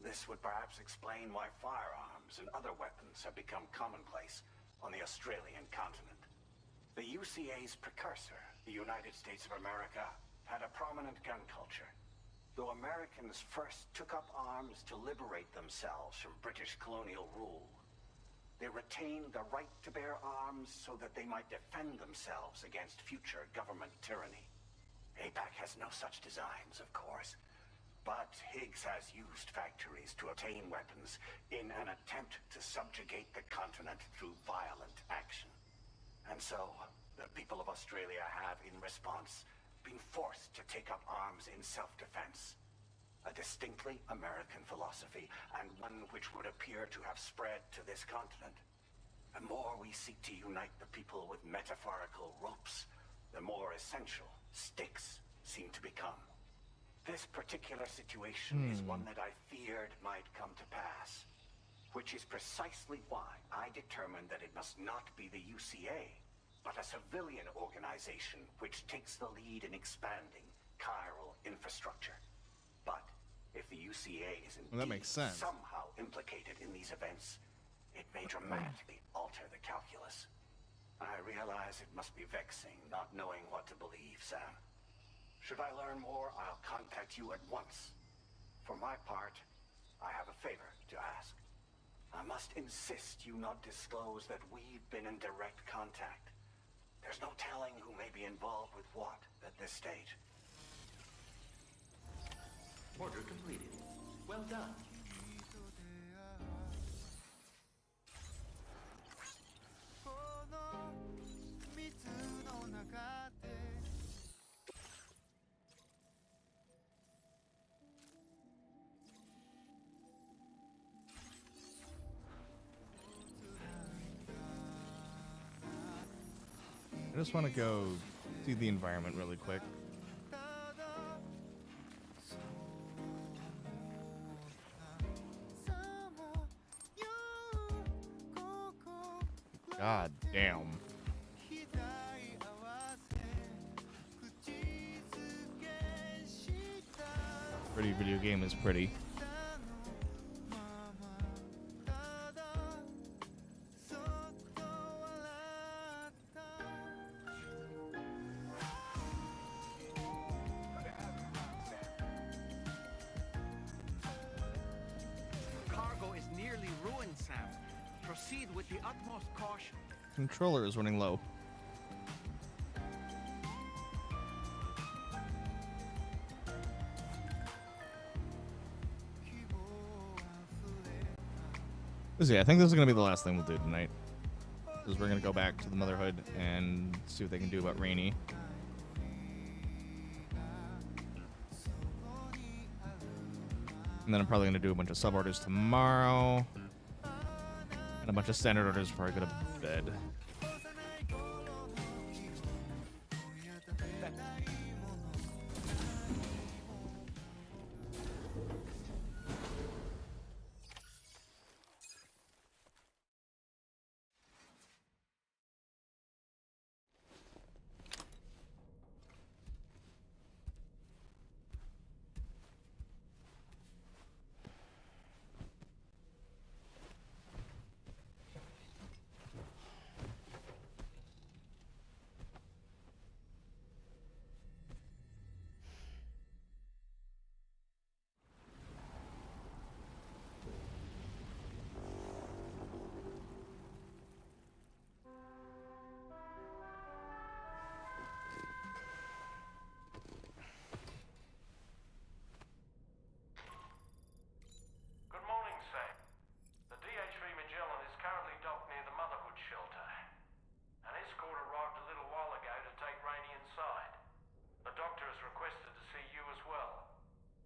This would perhaps explain why firearms and other weapons have become commonplace on the Australian continent. The UCA's precursor, the United States of America, had a prominent gun culture. Though Americans first took up arms to liberate themselves from British colonial rule, they retained the right to bear arms so that they might defend themselves against future government tyranny. APAC has no such designs, of course, but Higgs has used factories to obtain weapons in an attempt to subjugate the continent through violent action. And so, the people of Australia have, in response, been forced to take up arms in self-defense. A distinctly American philosophy, and one which would appear to have spread to this continent. The more we seek to unite the people with metaphorical ropes, the more essential sticks seem to become. This particular situation is one that I feared might come to pass, which is precisely why I determined that it must not be the UCA, but a civilian organization which takes the lead in expanding chiral infrastructure. But if the UCA is indeed somehow implicated in these events, it may dramatically alter the calculus. I realize it must be vexing not knowing what to believe, Sam. Should I learn more, I'll contact you at once. For my part, I have a favor to ask. I must insist you not disclose that we've been in direct contact. There's no telling who may be involved with what at this stage. Order completed. Well done. just want to go see the environment really quick. God damn. Pretty video game is pretty. Cargo is nearly ruined, Sam. Proceed with the utmost caution. Controller is running low. Yeah, I think this is going to be the last thing we'll do tonight. Because we're going to go back to the Motherhood and see what they can do about Rainy. And then I'm probably going to do a bunch of sub-orders tomorrow. And a bunch of standard orders before I go to bed.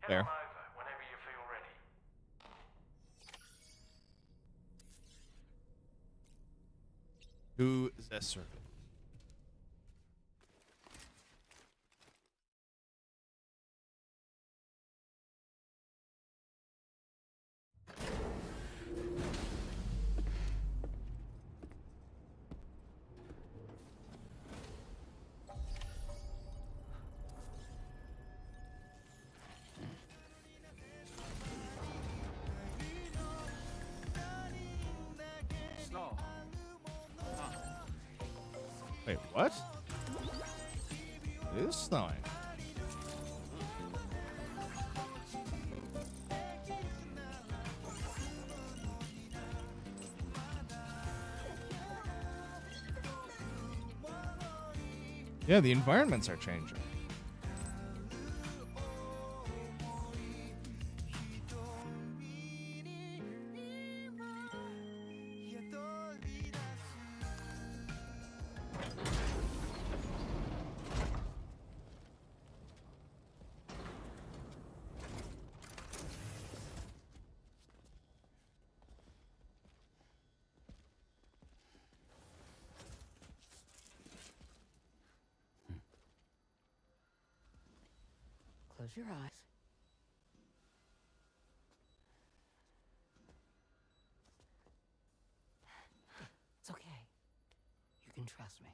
There. Whenever you feel ready. Who is that servant? Snow. Wait, what? It is snowing. Yeah, the environments are changing. Close your eyes. It's okay. You can trust me.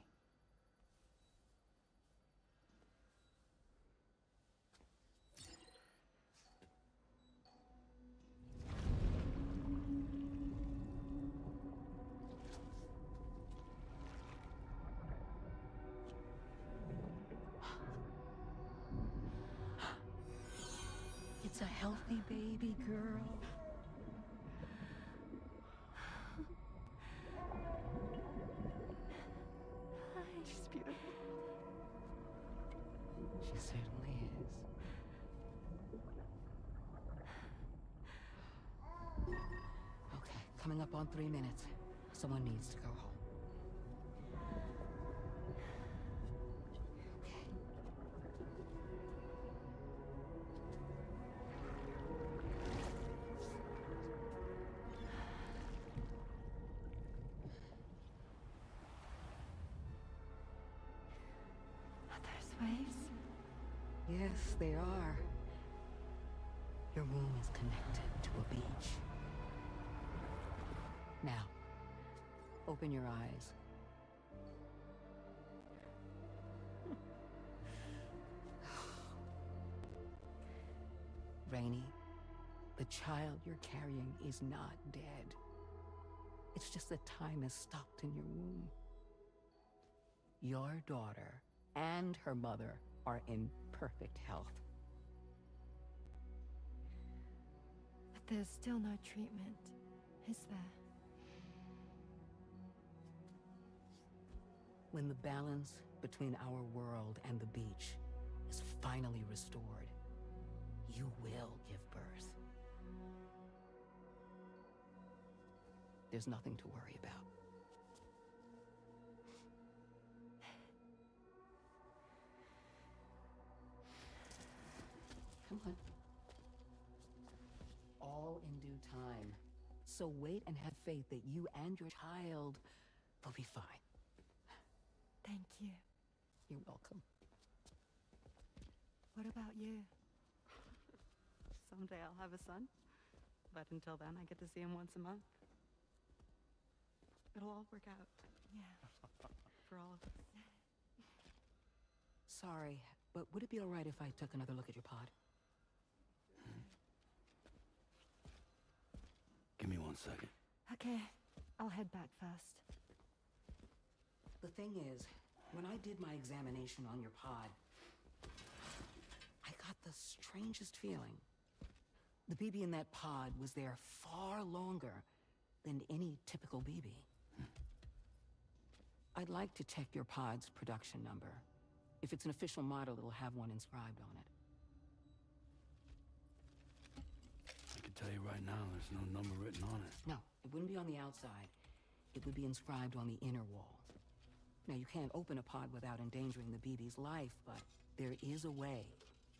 It's a healthy baby girl. She's beautiful. She certainly is. Okay, coming up on 3 minutes. Someone needs to go home. Yes, they are. Your womb is connected to a beach. Now, open your eyes. Rainy, the child you're carrying is not dead. It's just that time has stopped in your womb. Your daughter and her mother are in perfect health. But there's still no treatment, is there? When the balance between our world and the beach is finally restored, you will give birth. There's nothing to worry about. Come on. All in due time. So wait and have faith that you and your child will be fine. Thank you. You're welcome. What about you? Someday I'll have a son, but until then I get to see him once a month. It'll all work out. Yeah. For all of us. Sorry, but would it be all right if I took another look at your pod? Give me 1 second. Okay, I'll head back first. The thing is, when I did my examination on your pod, I got the strangest feeling. The BB in that pod was there far longer than any typical BB. I'd like to check your pod's production number. If it's an official model, it'll have one inscribed on it. I can tell you right now, there's no number written on it. No, it wouldn't be on the outside. It would be inscribed on the inner wall. Now, you can't open a pod without endangering the BB's life, but there is a way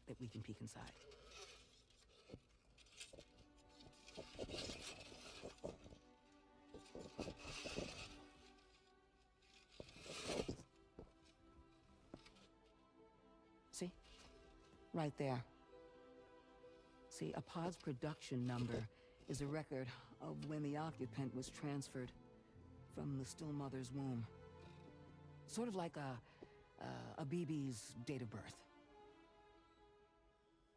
that we can peek inside. See? Right there. See, a pod's production number is a record of when the occupant was transferred from the still mother's womb. Sort of like a BB's date of birth.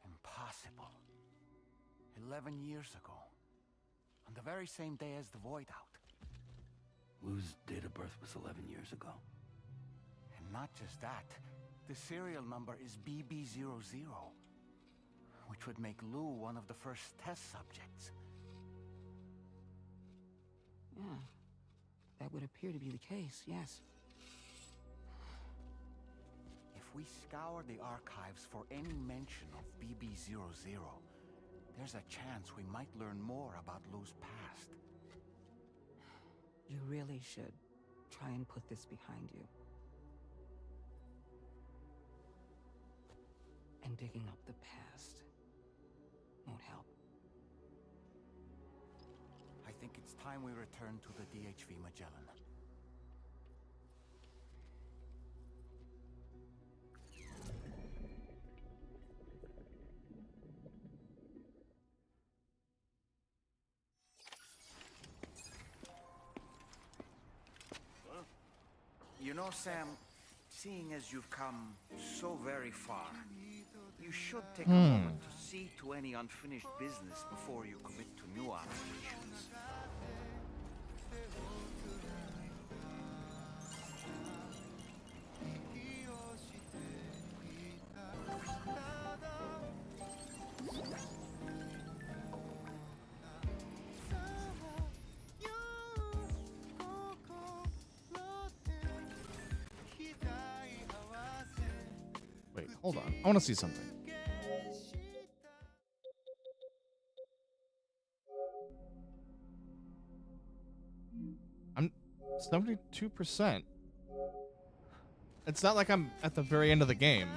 Impossible. 11 years ago. On the very same day as the void out. Lou's date of birth was 11 years ago. And not just that, the serial number is BB00, which would make Lou one of the first test subjects. Yeah, that would appear to be the case, yes. If we scour the archives for any mention of BB00, there's a chance we might learn more about Lou's past. You really should try and put this behind you. And digging up the past won't help. I think it's time we return to the DHV Magellan. You know, Sam, seeing as you've come so very far, you should take a moment to see to any unfinished business before you commit to new operations. Wait, hold on. I want to see something. I'm 72%. It's not like I'm at the very end of the game.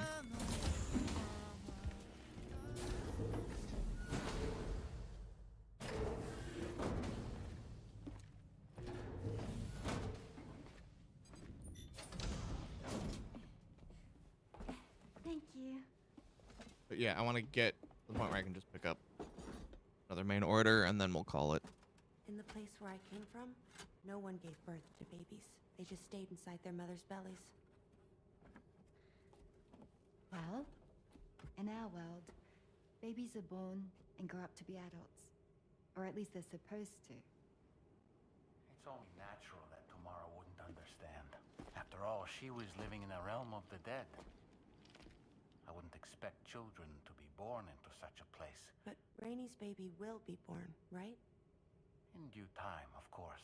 Thank you. But yeah, I want to get to the point where I can just pick up another main order, and then we'll call it. In the place where I came from, no one gave birth to babies. They just stayed inside their mother's bellies. Well, in our world, babies are born and grow up to be adults. Or at least they're supposed to. It's only natural that Tomorrow wouldn't understand. After all, she was living in a realm of the dead. I wouldn't expect children to be born into such a place. But Rainy's baby will be born, right? In due time, of course.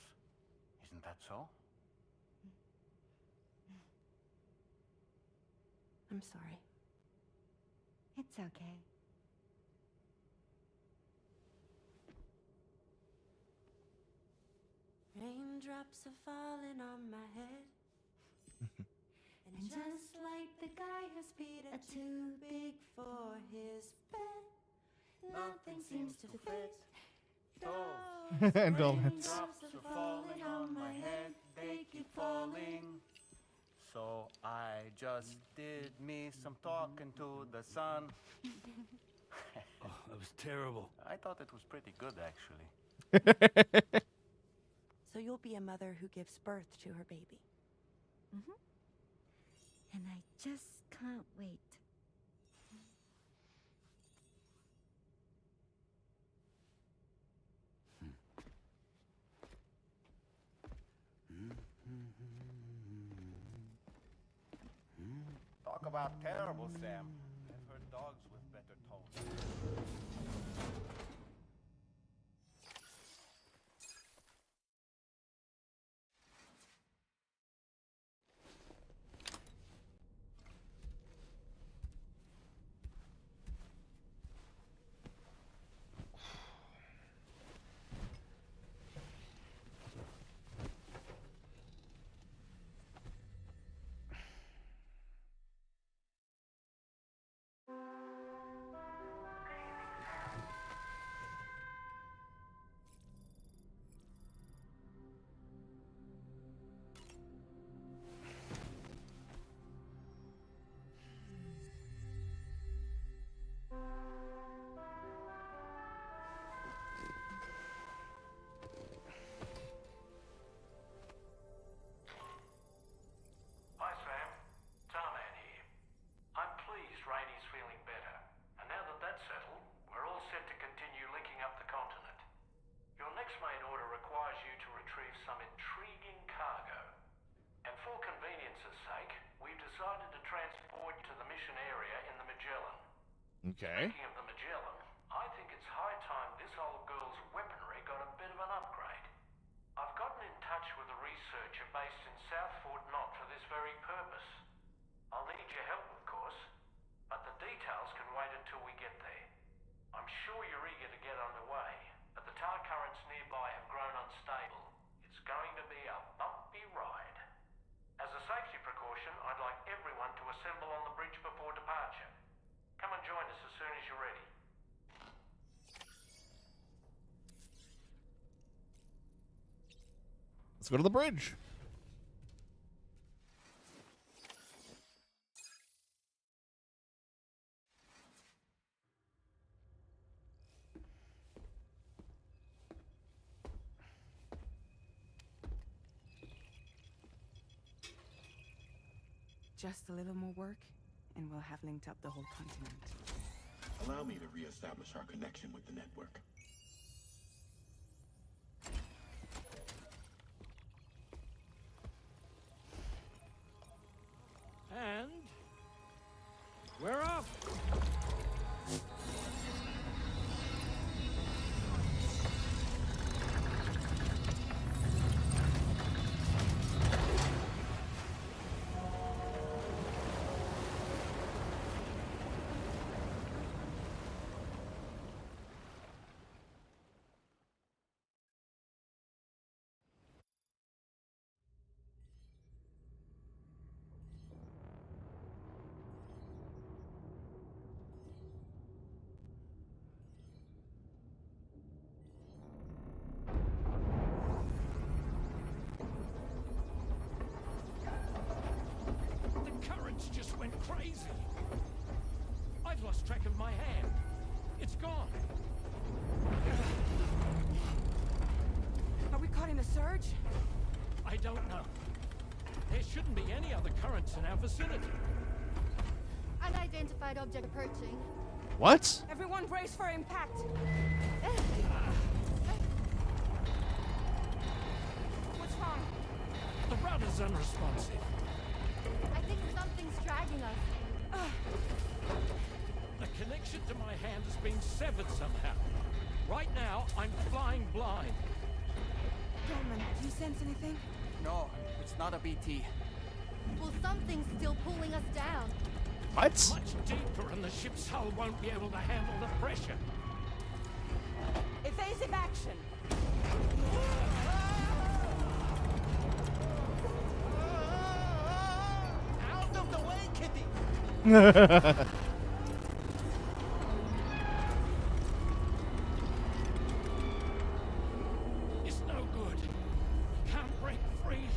Isn't that so? I'm sorry. It's okay. Raindrops are falling on my head. And just like the guy whose feet are too big for his bed, nothing seems to fit. Indolence. Drops are falling on my head, they keep falling. So I just did me some talking to the sun. Oh, that was terrible. I thought it was pretty good, actually. So you'll be a mother who gives birth to her baby. Mm-hmm. And I just can't wait. Talk about terrible, Sam. I've heard dogs with better tones. Hi, Sam. Tarman here. I'm pleased Rainy's feeling better. And now that that's settled, we're all set to continue linking up the continent. Your next main order requires you to retrieve some intriguing cargo. And for convenience's sake, we've decided to transport to the mission area in the Magellan. Okay. Speaking of the Magellan, I think it's high time this old girl's weaponry got a bit of an upgrade. I've gotten in touch with a researcher based in South Fort Knott for this very purpose. I'll need your help, of course, but the details can wait until we get there. I'm sure you're eager to get underway, but the tar currents nearby have grown unstable. It's going to be a bumpy ride. As a safety precaution, I'd like everyone to assemble on the bridge before departure. Come and join us as soon as you're ready. Let's go to the bridge. Just a little more work, and we'll have linked up the whole continent. Allow me to reestablish our connection with the network. And we're off. The currents just went crazy. I've I've lost track of my hand. It's gone. Are we caught in a surge? I don't know. There shouldn't be any other currents in our vicinity. Unidentified object approaching. What? Everyone brace for impact. What's wrong? The rudder's unresponsive. I think something's dragging us. The connection to my hand has been severed somehow. Right now, I'm flying blind. Roman, do you sense anything? No, it's not a BT. Well, something's still pulling us down. What? Much deeper, and the ship's hull won't be able to handle the pressure. Evasive action. Out of the way, Kitty! It's no good. Can't break free.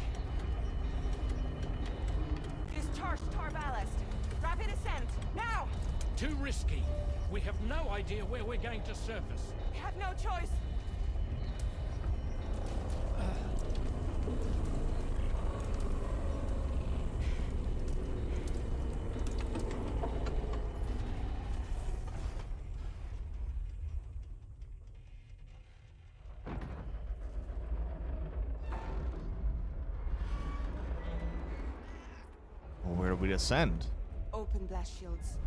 Discharge tar ballast. Rapid ascent. Now! Too risky. We have no idea where we're going to surface. We have no choice. Well, where do we descend? Open blast shields.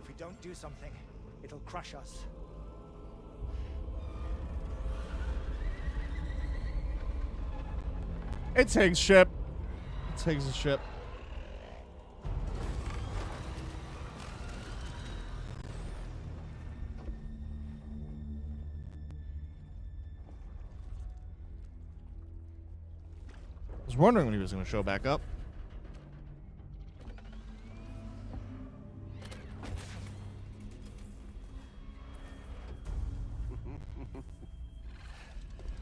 If we don't do something, it'll crush us. It's Higgs' ship. It's Higgs' ship. I was wondering when he was going to show back up.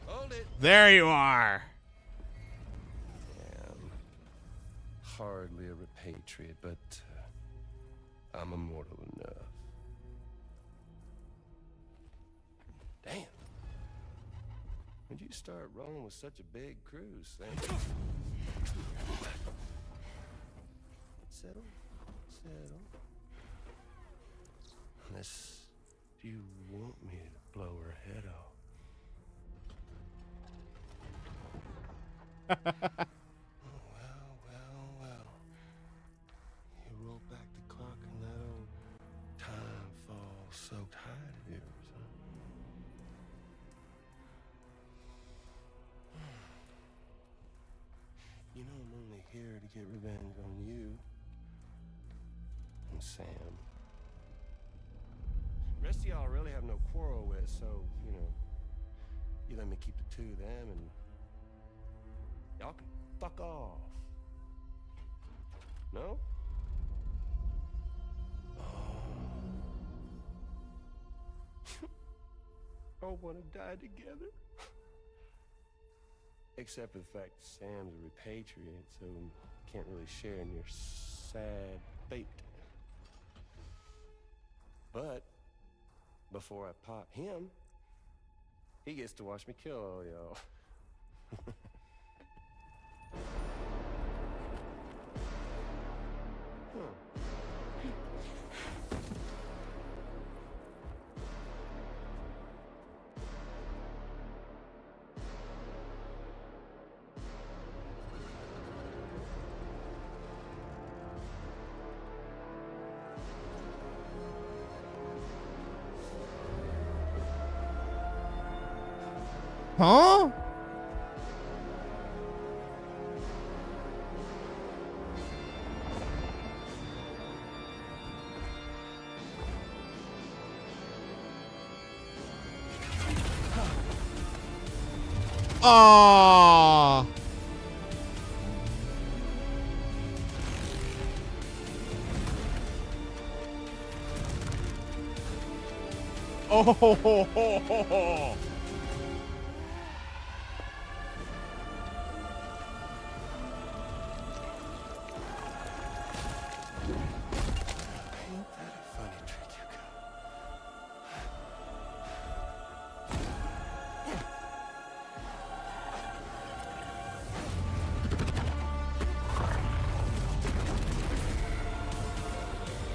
Hold it. There you are. Hardly a repatriate, but I'm immortal enough. Damn. When'd you start rolling with such a big crew, Sam? Settle. Settle. Unless you want me to blow her head off. Well. You roll back the clock and that old time fall soaked hide of yours, huh? You know I'm only here to get revenge on you and Sam. The rest of y'all I really have no quarrel with, so, you know, you let me keep the two of them and y'all can fuck off. No? All want to die together. Except for the fact Sam's a repatriate, so can't really share in your sad fate. But before I pop him, he gets to watch me kill all y'all. Huh? Ah. Oh.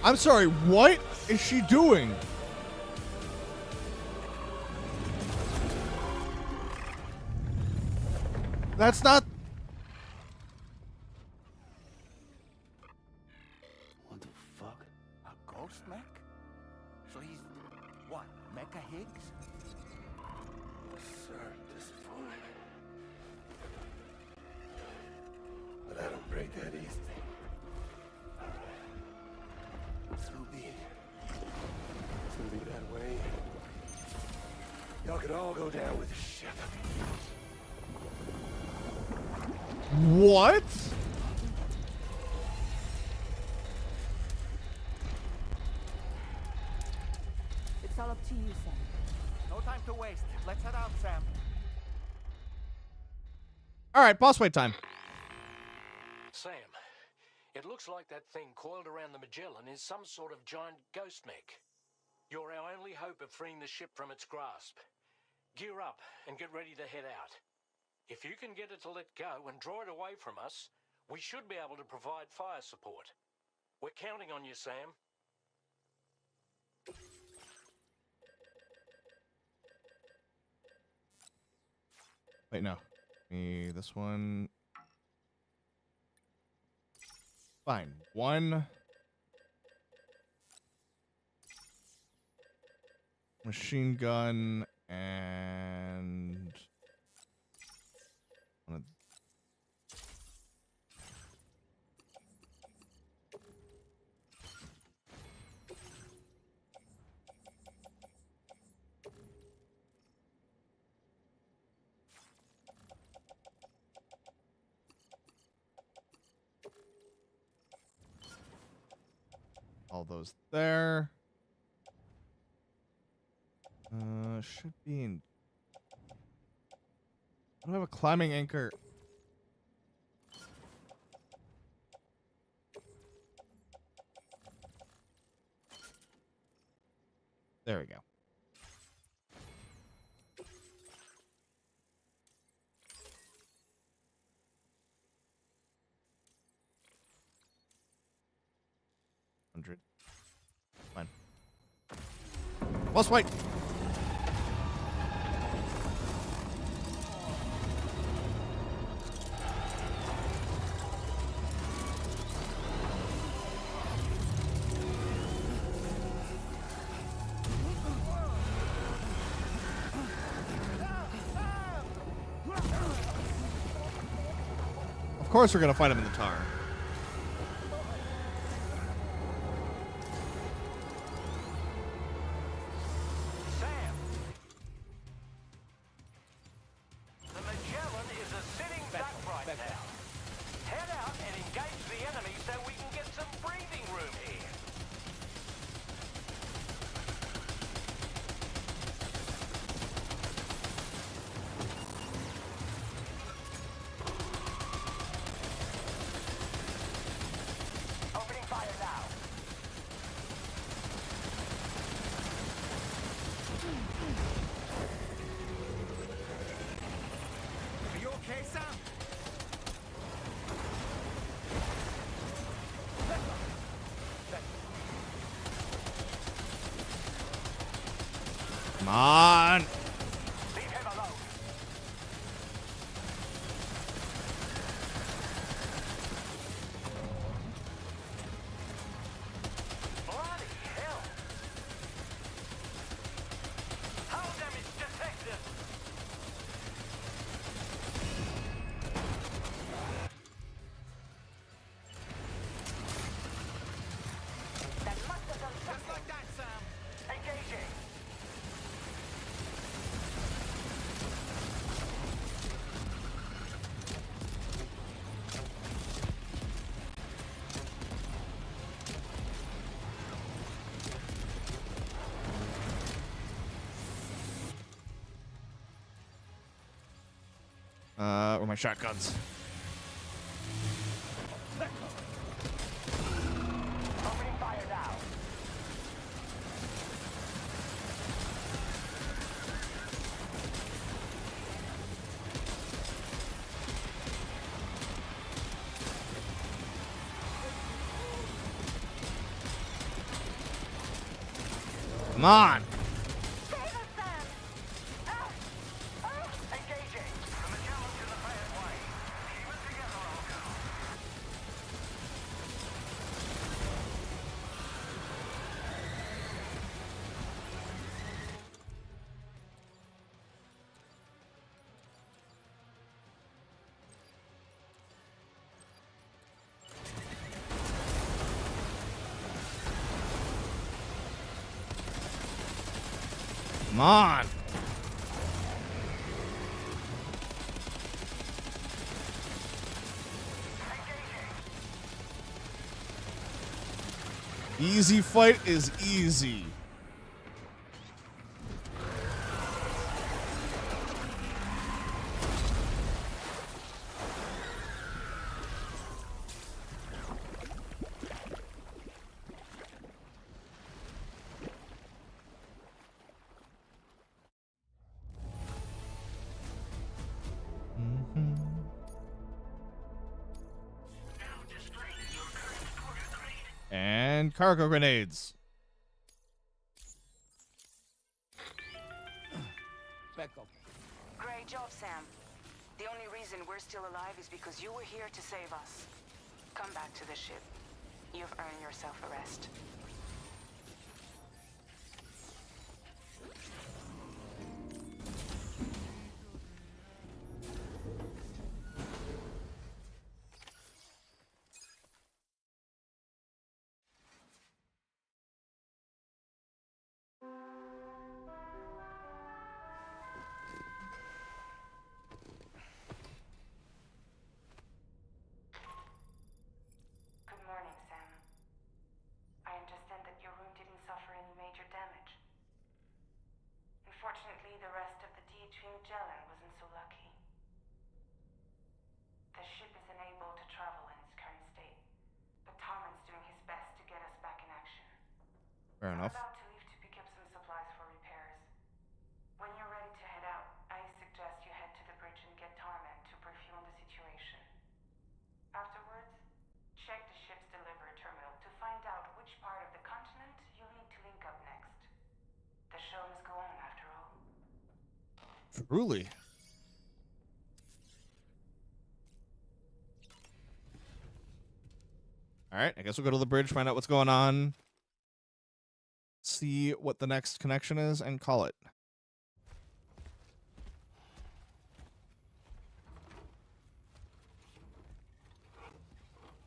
I'm sorry, what is she doing? That's not... What the fuck? A ghost mech? So he's... what? Mecha Higgs? Sir, disappointed. But I don't break that easy. So be it. It's gonna be that way. Y'all could all go down with the ship. What? It's all up to you, Sam. No time to waste. Let's head out, Sam. All right, boss fight time. Sam, it looks like that thing coiled around the Magellan is some sort of giant ghost mech. You're our only hope of freeing the ship from its grasp. Gear up and get ready to head out. If you can get it to let go and draw it away from us, we should be able to provide fire support. We're counting on you, Sam. Wait, no. This one. Fine. One. Machine gun and one of all those there. Should be in. I don't have a climbing anchor. There we go. Fine. Boss fight. Of course we're gonna fight him in the tar. Sam! The Magellan is a sitting duck right now. Head out and engage the enemy so we can get some breathing room here. Opening fire now. Are you okay, Sam? Come on. Leave him alone. Bloody hell! Hull damage detected! That must have done just like that, Sam. Engaging. Where are my shotguns? Opening fire now. Come on. Come on. Easy fight is easy. And cargo grenades. Great job, Sam. The only reason we're still alive is because you were here to save us. Come back to the ship. You've earned yourself a rest. Good morning, Sam. I understand that your room didn't suffer any major damage. Unfortunately, the rest of the DHV Magellan wasn't so lucky. The ship is unable to travel in its current state, but Tarman's doing his best to get us back in action. Fair enough. I'm about to leave to pick up some supplies for repairs. When you're ready to head out, I suggest you head to the bridge and get Tarman to brief you on the situation. Afterwards, check the ship's delivery terminal to find out which part of the continent you'll need to link up next. The show must go on, after all. Truly. All right, I guess we'll go to the bridge, find out what's going on, see what the next connection is, and call it.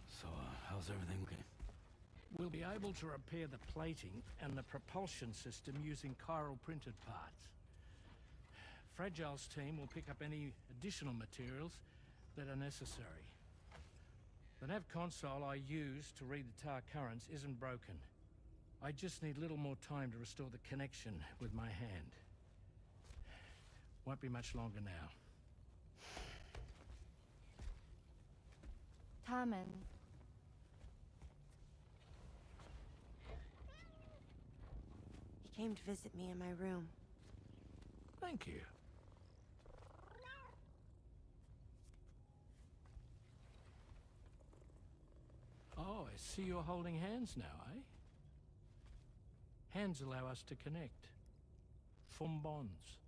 So, how's everything looking? We'll be able to repair the plating and the propulsion system using chiral printed parts. Fragile's team will pick up any additional materials that are necessary. The nav console I use to read the tar currents isn't broken. I just need a little more time to restore the connection with my hand. Won't be much longer now. Tarman. He came to visit me in my room. Thank you. Oh, I see you're holding hands now, eh? Hands allow us to connect. Form bonds.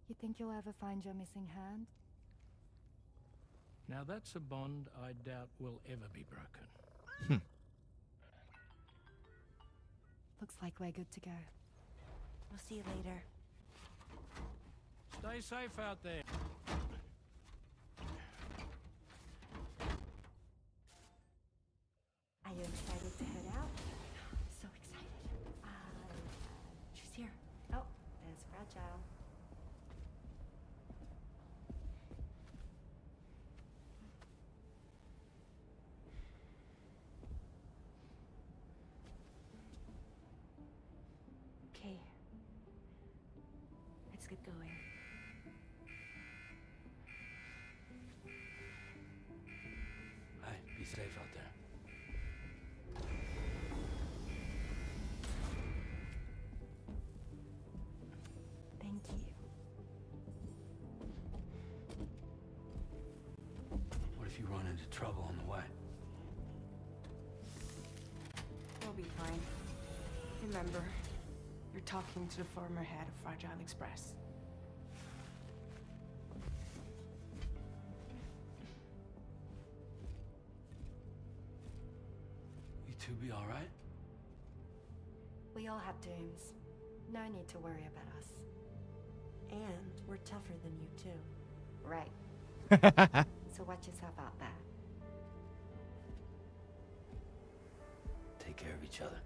You think you'll ever find your missing hand? Now that's a bond I doubt will ever be broken. Looks like we're good to go. We'll see you later. Stay safe out there. Are you excited to head out? So excited. She's here. Oh, there's Fragile. Okay. Let's get going. Hey, be safe out there. Thank you. What if you run into trouble on the way? We'll be fine. Remember, you're talking to the former head of Fragile Express. You two be alright? We all have dooms. No need to worry about us. And we're tougher than you, too. Right. So watch yourself out there. Take care of each other.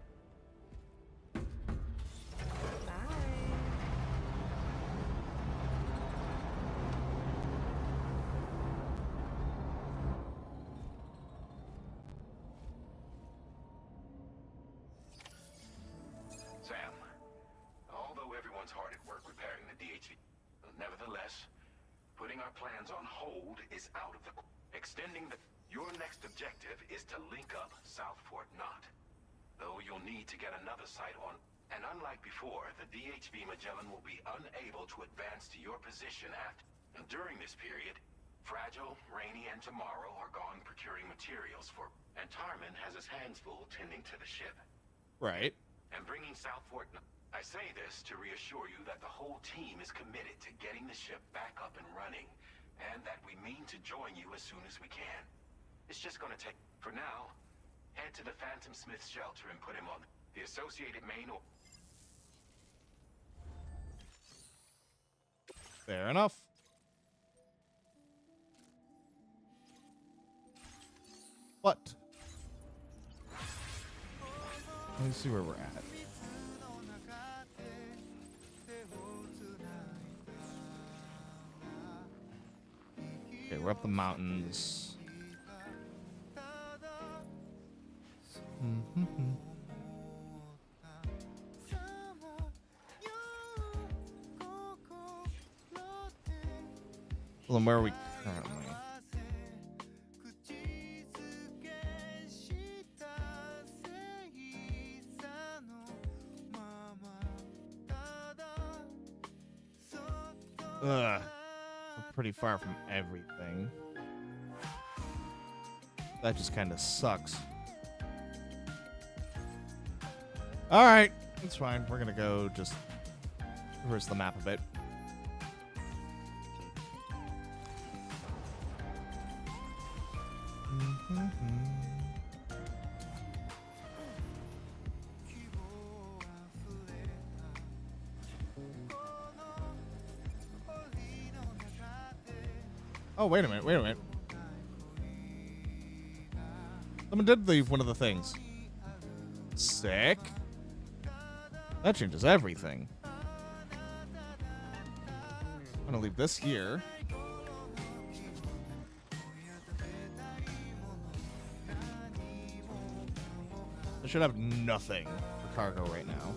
Sam, although everyone's hard at work repairing the DHV, nevertheless, putting our plans on hold is out of the... Extending the... Your next objective is to link up South Fort Knot. Though you'll need to get another site on... And unlike before, the DHV Magellan will be unable to advance to your position after... And during this period, Fragile, Rainy, and Tomorrow are gone procuring materials for... And Tarman has his hands full tending to the ship. Right. And bringing South Fort... I say this to reassure you that the whole team is committed to getting the ship back up and running, and that we mean to join you as soon as we can. It's just gonna take... For now, head to the Phantom Smith shelter and put him on the associated main... Fair enough. What? Let me see where we're at. Okay, we're up the mountains. Well, then where are we currently? Ugh. We're pretty far from everything. That just kind of sucks. Alright, it's fine. We're gonna go just reverse the map a bit. Oh, wait a minute, wait a minute. Someone did leave one of the things. Sick. That changes everything. I'm gonna leave this here. I should have nothing for cargo right now.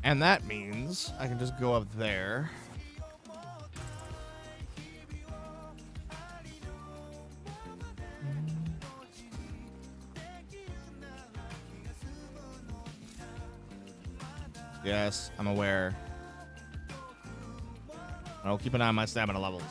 And that means I can just go up there. Yes, I'm aware. I'll keep an eye on my stamina levels.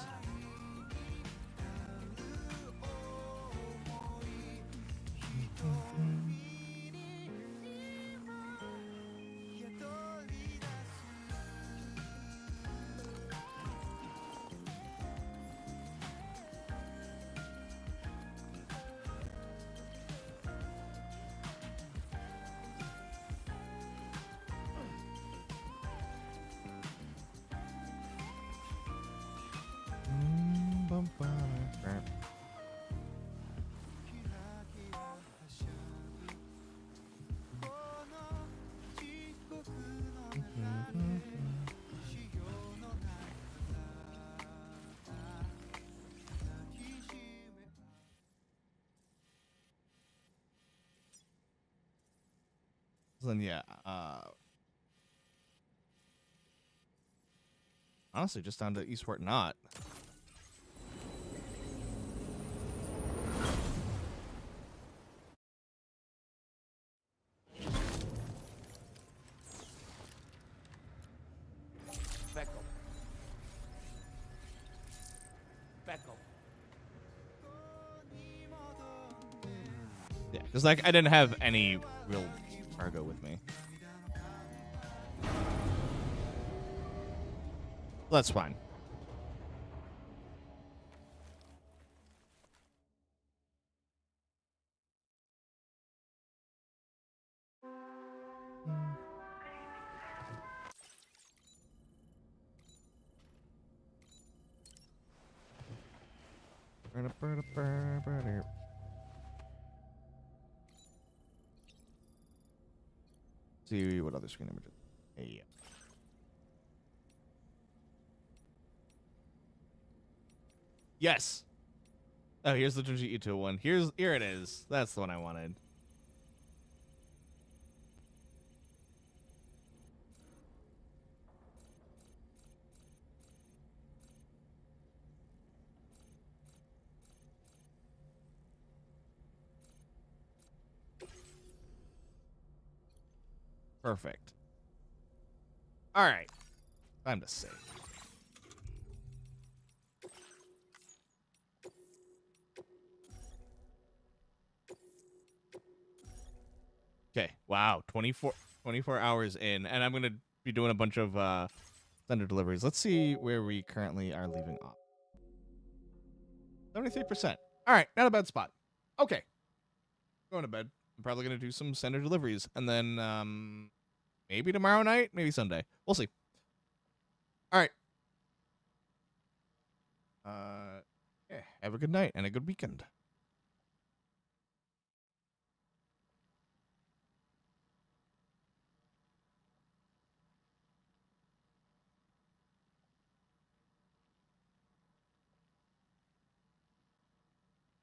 Then yeah, honestly, just down to East Fort Knot. Because like I didn't have any real cargo with me. That's fine. See what other screen images. Hey. Yes. Oh, here's the Junji Ito one. Here it is. That's the one I wanted. Perfect. All right. Time to save. Okay. Wow. 24 hours in, and I'm going to be doing a bunch of thunder deliveries. Let's see where we currently are leaving off. 73%. All right. Not a bad spot. Okay. Going to bed. I'm probably going to do some sender deliveries, and then maybe tomorrow night, maybe Sunday. We'll see. All right. Yeah, have a good night and a good weekend.